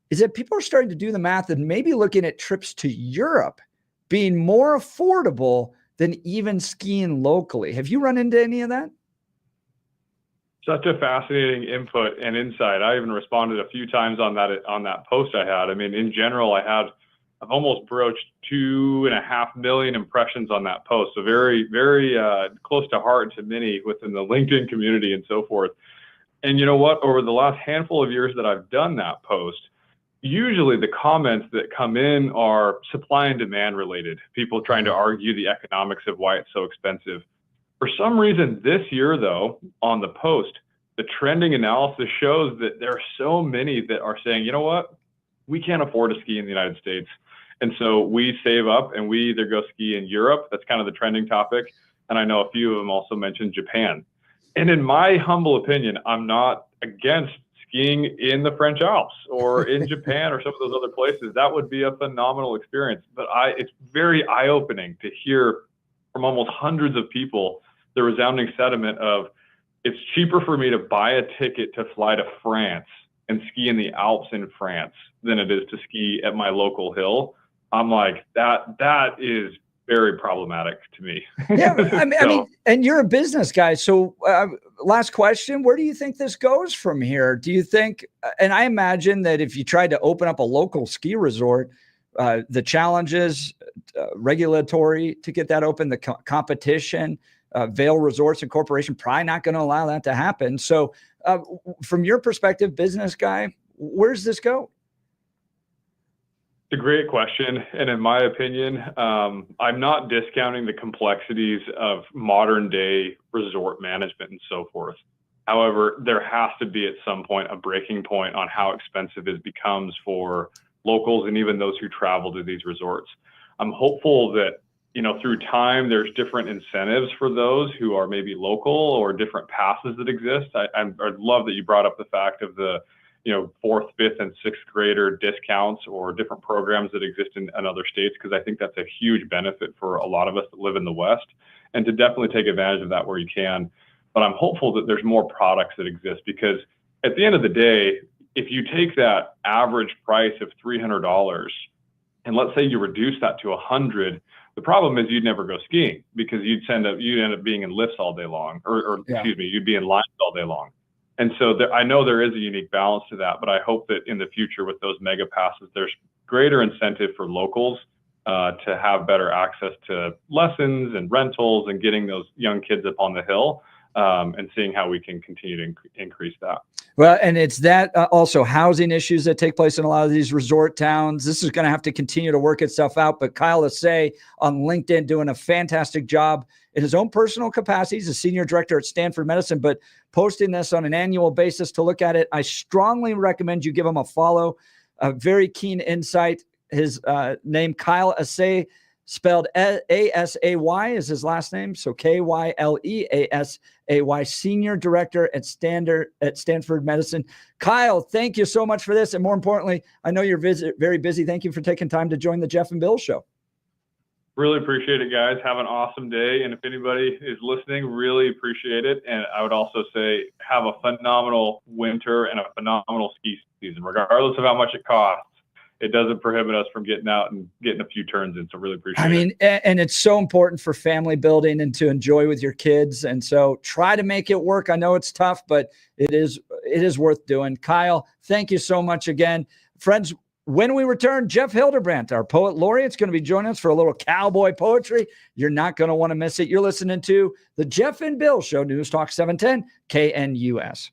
S1: is that people are starting to do the math and maybe looking at trips to Europe being more affordable than even skiing locally. Have you run into any of that?
S5: Such a fascinating input and insight. I even responded a few times on that post I had. I mean, in general, I've almost broached 2.5 million impressions on that post. So very, very close to heart to many within the LinkedIn community and so forth. And you know what? Over the last handful of years that I've done that post, usually the comments that come in are supply and demand related. People trying to argue the economics of why it's so expensive. For some reason this year, though, on the post, the trending analysis shows that there are so many that are saying, you know what? We can't afford to ski in the United States. And so we save up and we either go ski in Europe. That's kind of the trending topic. And I know a few of them also mentioned Japan. And in my humble opinion, I'm not against skiing in the French Alps or in Japan or some of those other places. That would be a phenomenal experience. But it's very eye-opening to hear from almost hundreds of people the resounding sentiment of, it's cheaper for me to buy a ticket to fly to France and ski in the Alps in France than it is to ski at my local hill. I'm like, that is very problematic to me.
S1: Yeah, I mean, and you're a business guy. So last question, where do you think this goes from here? Do you think, and I imagine that if you tried to open up a local ski resort, the challenges, regulatory to get that open, the competition, Vail Resorts and Corporation probably not going to allow that to happen. So from your perspective, business guy, where's this go?
S5: It's a great question. And in my opinion, I'm not discounting the complexities of modern day resort management and so forth. However, there has to be at some point a breaking point on how expensive it becomes for locals and even those who travel to these resorts. I'm hopeful that, through time, there's different incentives for those who are maybe local or different passes that exist. I love that you brought up the fact of the, 4th, 5th, and 6th grader discounts or different programs that exist in other states, because I think that's a huge benefit for a lot of us that live in the West, and to definitely take advantage of that where you can. But I'm hopeful that there's more products that exist, because at the end of the day, if you take that average price of $300 and let's say you reduce that to $100, the problem is you'd never go skiing, because you'd end up being in lifts all day long, you'd be in lines all day long. And so I know there is a unique balance to that, but I hope that in the future with those mega passes, there's greater incentive for locals to have better access to lessons and rentals and getting those young kids up on the hill, and seeing how we can continue to increase that.
S1: Well, and it's that also housing issues that take place in a lot of these resort towns. This is going to have to continue to work itself out. But Kyle Assay on LinkedIn doing a fantastic job in his own personal capacity. He's a senior director at Stanford Medicine, but posting this on an annual basis to look at it. I strongly recommend you give him a follow. A very keen insight. His name, Kyle Assay, spelled A-S-A-Y is his last name. So K-Y-L-E-A-S-A-Y, senior director at Stanford Medicine. Kyle, thank you so much for this. And more importantly, I know you're very busy. Thank you for taking time to join the Jeff and Bill Show.
S5: Really appreciate it, guys. Have an awesome day. And if anybody is listening, really appreciate it. And I would also say have a phenomenal winter and a phenomenal ski season, regardless of how much it costs. It doesn't prohibit us from getting out and getting a few turns in. So really appreciate it.
S1: And it's so important for family building and to enjoy with your kids. And so try to make it work. I know it's tough, but it is worth doing. Kyle, thank you so much again. Friends, when we return, Jeff Hildebrandt, our poet laureate, is going to be joining us for a little cowboy poetry. You're not going to want to miss it. You're listening to the Jeff and Bill Show, News Talk 710 KNUS.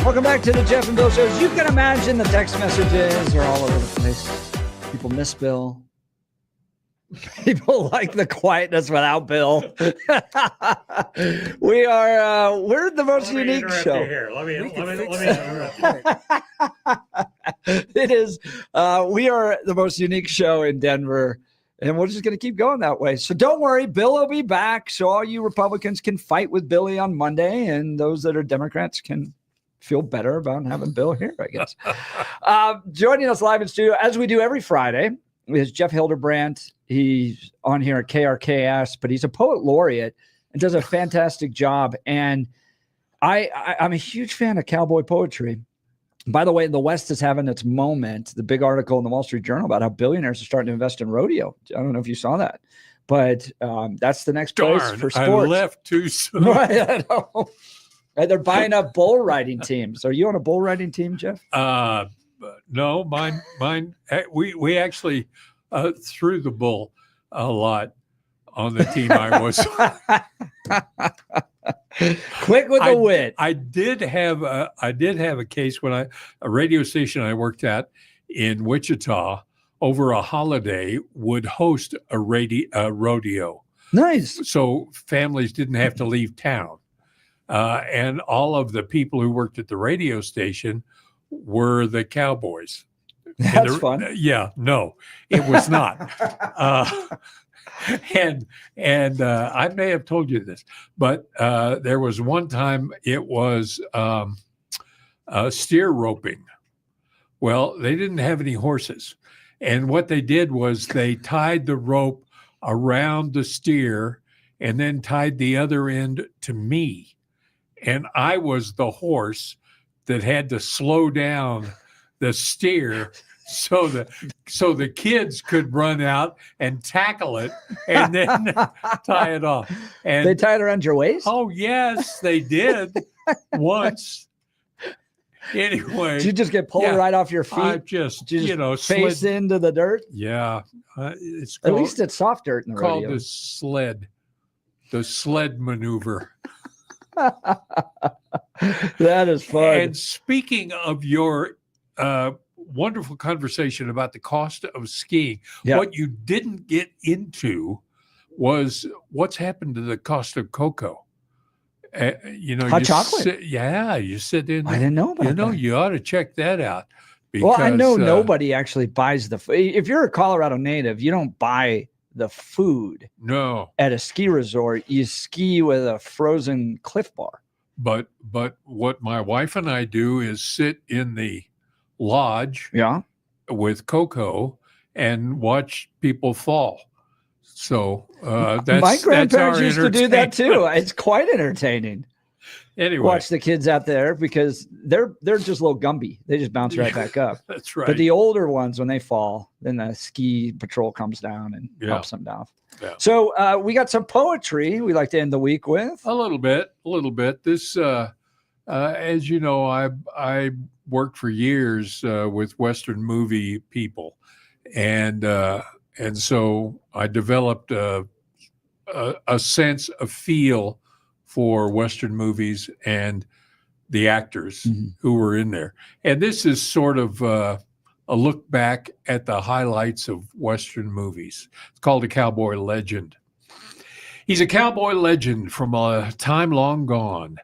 S1: Welcome back to the Jeff and Bill Show. As you can imagine, the text messages are all over the place. People miss Bill. People like the quietness without Bill. We're the most unique show.
S7: Let me interrupt.
S1: It is. We are the most unique show in Denver, and we're just going to keep going that way. So don't worry, Bill will be back. So all you Republicans can fight with Billy on Monday, and those that are Democrats can feel better about having Bill here, I guess. Joining us live in studio, as we do every Friday, is Jeff Hildebrandt. He's on here at KRKS, but he's a poet laureate and does a fantastic job. And I'm a huge fan of cowboy poetry. By the way, the West is having its moment. The big article in the Wall Street Journal about how billionaires are starting to invest in rodeo. I don't know if you saw that, but that's the next place for sports.
S4: I left too soon.
S1: Right, I know. And they're buying up bull riding teams. Are you on a bull riding team, Jeff?
S4: No, mine. We actually threw the bull a lot on the team I was.
S1: Quick with the wit.
S4: I did have a case when a radio station I worked at in Wichita over a holiday would host a rodeo.
S1: Nice.
S4: So families didn't have to leave town. And all of the people who worked at the radio station were the cowboys.
S1: That's fun.
S4: Yeah, no, it was not. And I may have told you this, but there was one time it was steer roping. Well, they didn't have any horses. And what they did was they tied the rope around the steer and then tied the other end to me. And I was the horse that had to slow down the steer so the kids could run out and tackle it and then tie it off. And
S1: they tie it around your waist?
S4: Oh, yes, they did once. Anyway.
S1: Did you just get pulled right off your feet?
S4: I just,
S1: face
S4: slid
S1: into the dirt?
S4: Yeah. It's
S1: At least it's soft dirt in the
S4: called
S1: rodeo.
S4: the sled maneuver.
S1: That is fun.
S4: And speaking of your wonderful conversation about the cost of skiing, what you didn't get into was what's happened to the cost of cocoa.
S1: Hot chocolate.
S4: You sit in.
S1: I didn't know about that.
S4: You ought to check that out. Because,
S1: well, I know nobody actually buys the food. If you're a Colorado native, you don't buy the food.
S4: No.
S1: At a ski resort, you ski with a frozen Cliff Bar.
S4: But what my wife and I do is sit in the lodge with cocoa and watch people fall. So that's
S1: my grandparents
S4: that's
S1: used to do that too. It's quite entertaining.
S4: Anyway,
S1: watch the kids out there because they're just little Gumby. They just bounce right back up.
S4: That's right.
S1: But the older ones, when they fall, then the ski patrol comes down and helps them down.
S4: Yeah.
S1: So we got some poetry we like to end the week with.
S4: A little bit. This, as you know, I worked for years with Western movie people, and so I developed a sense of feel for Western movies and the actors who were in there. And this is sort of a look back at the highlights of Western movies. It's called A Cowboy Legend. He's a cowboy legend from a time long gone,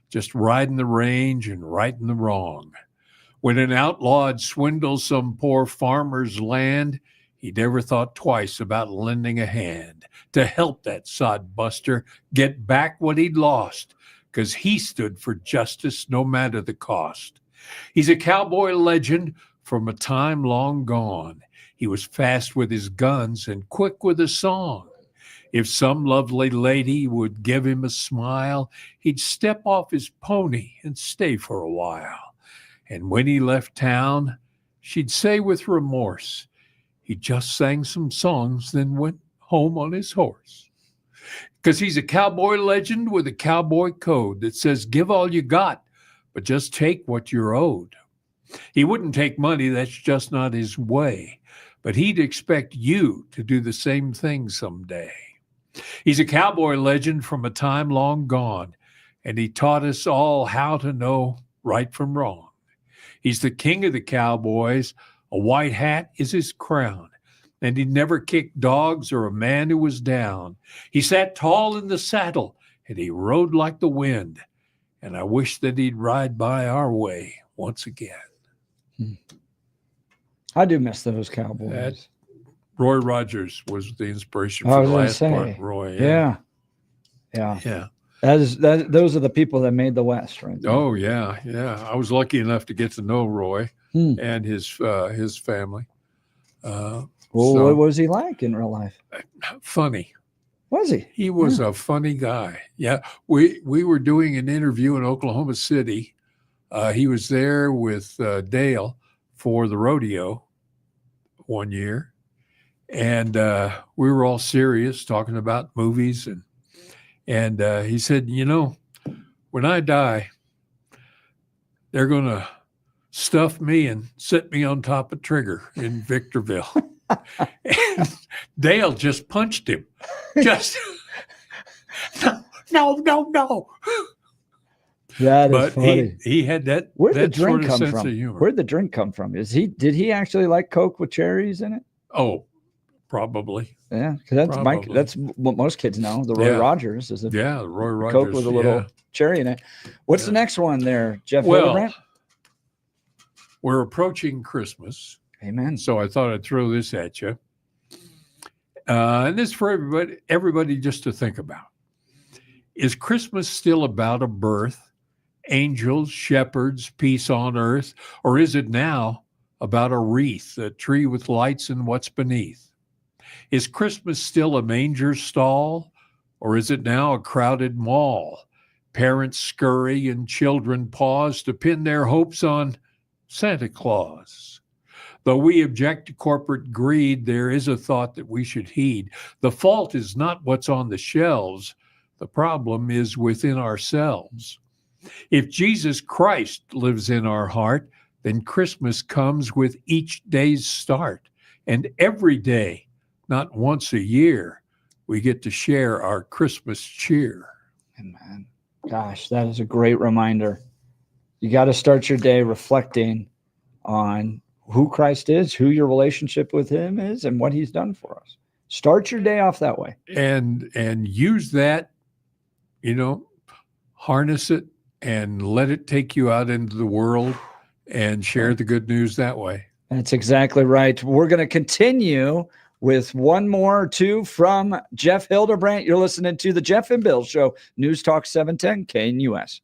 S4: just riding the range and righting the wrong. When an outlaw had swindled some poor farmer's land, he never thought twice about lending a hand to help that sod buster get back what he'd lost, because he stood for justice no matter the cost. He's a cowboy legend from a time long gone. He was fast with his guns and quick with a song. If some lovely lady would give him a smile, he'd step off his pony and stay for a while. And when he left town, she'd say with remorse, he just sang some songs, then went home on his horse. Because he's a cowboy legend with a cowboy code that says, give all you got, but just take what you're owed. He wouldn't take money, that's just not his way, but he'd expect you to do the same thing someday. He's a cowboy legend from a time long gone, and he taught us all how to know right from wrong. He's the king of the cowboys. A white hat is his crown. And he never kicked dogs or a man who was down. He sat tall in the saddle, and he rode like the wind. And I wish that he'd ride by our way once again.
S1: I do miss those cowboys.
S4: Roy Rogers was the inspiration
S1: I
S4: for
S1: was
S4: the
S1: gonna
S4: last
S1: say,
S4: part. Roy,
S1: yeah. Those are the people that made the West, right?
S4: Oh yeah. I was lucky enough to get to know Roy and his family.
S1: Well, what was he like in real life?
S4: Funny.
S1: Was he?
S4: He was a funny guy. Yeah, we were doing an interview in Oklahoma City. He was there with Dale for the rodeo one year, and we were all serious talking about movies, and he said, when I die, they're going to stuff me and set me on top of Trigger in Victorville. And Dale just punched him. Just no.
S1: That is
S4: But
S1: funny.
S4: he had that.
S1: Where'd the
S4: that
S1: drink
S4: sort of
S1: come
S4: sense
S1: from?
S4: of humor.
S1: Where'd the drink come from? Did he actually like Coke with cherries in it?
S4: Oh, probably.
S1: Yeah, because that's what most kids know. The Roy Rogers is
S4: the Roy Rogers
S1: Coke with a little cherry in it. What's the next one there, Jeff Hildebrand?
S4: We're approaching Christmas.
S1: Amen.
S4: So I thought I'd throw this at you. And this for everybody just to think about. Is Christmas still about a birth, angels, shepherds, peace on earth, or is it now about a wreath, a tree with lights and what's beneath? Is Christmas still a manger stall, or is it now a crowded mall? Parents scurry and children pause to pin their hopes on Santa Claus. Though we object to corporate greed, there is a thought that we should heed. The fault is not what's on the shelves. The problem is within ourselves. If Jesus Christ lives in our heart, then Christmas comes with each day's start. And every day, not once a year, we get to share our Christmas cheer.
S1: Amen. Gosh, that is a great reminder. You got to start your day reflecting on who Christ is, who your relationship with him is, and what he's done for us. Start your day off that way.
S4: And use that, harness it and let it take you out into the world and share the good news that way.
S1: That's exactly right. We're going to continue with one more or two from Jeff Hildebrand. You're listening to the Jeff and Bill Show, News Talk 710 KNUS.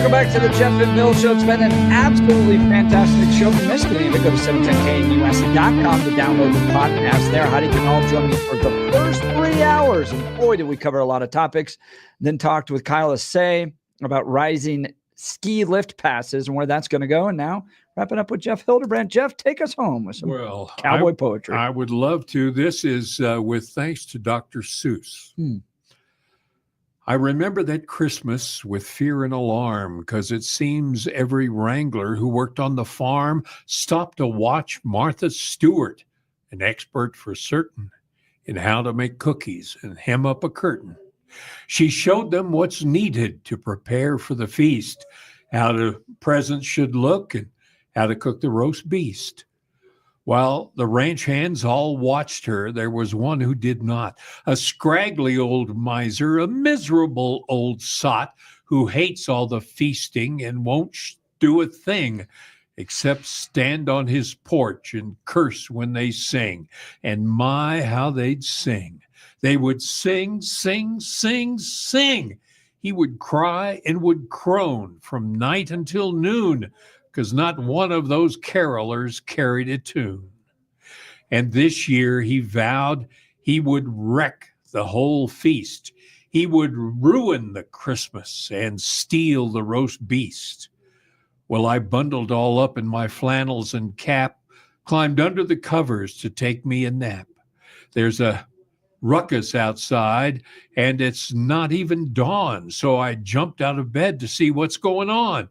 S1: Welcome back to the Jeff and Bill Show. It's been an absolutely fantastic show. If you missed any of it, go to 710knus.com to download the podcast there. Heidi Canal joined me for the first 3 hours. And boy, did we cover a lot of topics. Then talked with Kyle Assay about rising ski lift passes and where that's going to go. And now wrapping up with Jeff Hildebrand. Jeff, take us home with some cowboy poetry.
S4: I would love to. This is with thanks to Dr. Seuss. I remember that Christmas with fear and alarm, because it seems every wrangler who worked on the farm stopped to watch Martha Stewart, an expert for certain in how to make cookies and hem up a curtain. She showed them what's needed to prepare for the feast, how the presents should look, and how to cook the roast beast. While the ranch hands all watched her, there was one who did not, a scraggly old miser, a miserable old sot who hates all the feasting and won't do a thing except stand on his porch and curse when they sing. And my, how they'd sing. They would sing, sing, sing, sing. He would cry and would crone from night until noon, because not one of those carolers carried a tune. And this year he vowed he would wreck the whole feast. He would ruin the Christmas and steal the roast beast. Well, I bundled all up in my flannels and cap, climbed under the covers to take me a nap. There's a ruckus outside, and it's not even dawn, so I jumped out of bed to see what's going on.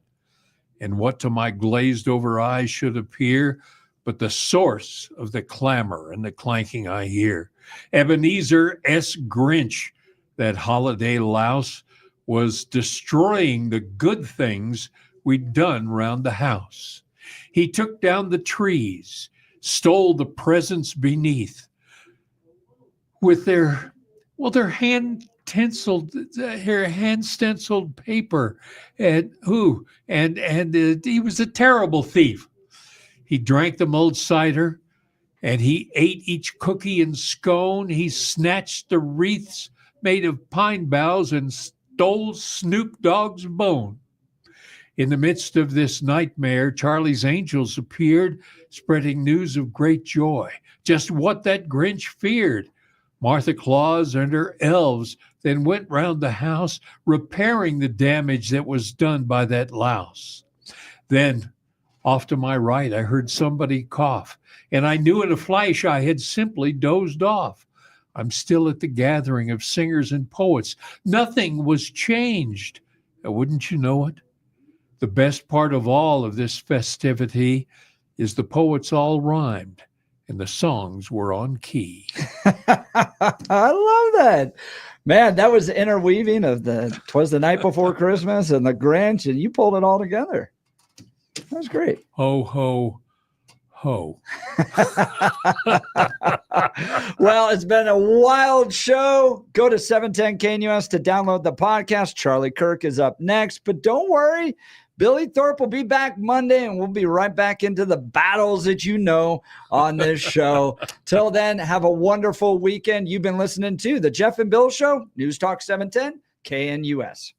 S4: And what to my glazed over eyes should appear but the source of the clamor and the clanking I hear. Ebenezer S. Grinch, that holiday louse, was destroying the good things we'd done round the house. He took down the trees, stole the presents beneath with their hand stenciled paper, and he was a terrible thief. He drank the mulled cider, and he ate each cookie and scone. He snatched the wreaths made of pine boughs and stole Snoop Dogg's bone. In the midst of this nightmare, Charlie's angels appeared, spreading news of great joy, just what that Grinch feared. Martha Claus and her elves then went round the house, repairing the damage that was done by that louse. Then, off to my right, I heard somebody cough, and I knew in a flash I had simply dozed off. I'm still at the gathering of singers and poets. Nothing was changed. Wouldn't you know it? The best part of all of this festivity is the poets all rhymed, and the songs were on key.
S1: I love that. Man, that was the interweaving of "'Twas the Night Before Christmas" and the Grinch, and you pulled it all together. That was great.
S4: Ho, ho, ho.
S1: Well, it's been a wild show. Go to 710KNUS to download the podcast. Charlie Kirk is up next, but don't worry. Billy Thorpe will be back Monday, and we'll be right back into the battles that you know on this show. Till then, have a wonderful weekend. You've been listening to The Jeff and Bill Show, News Talk 710, KNUS.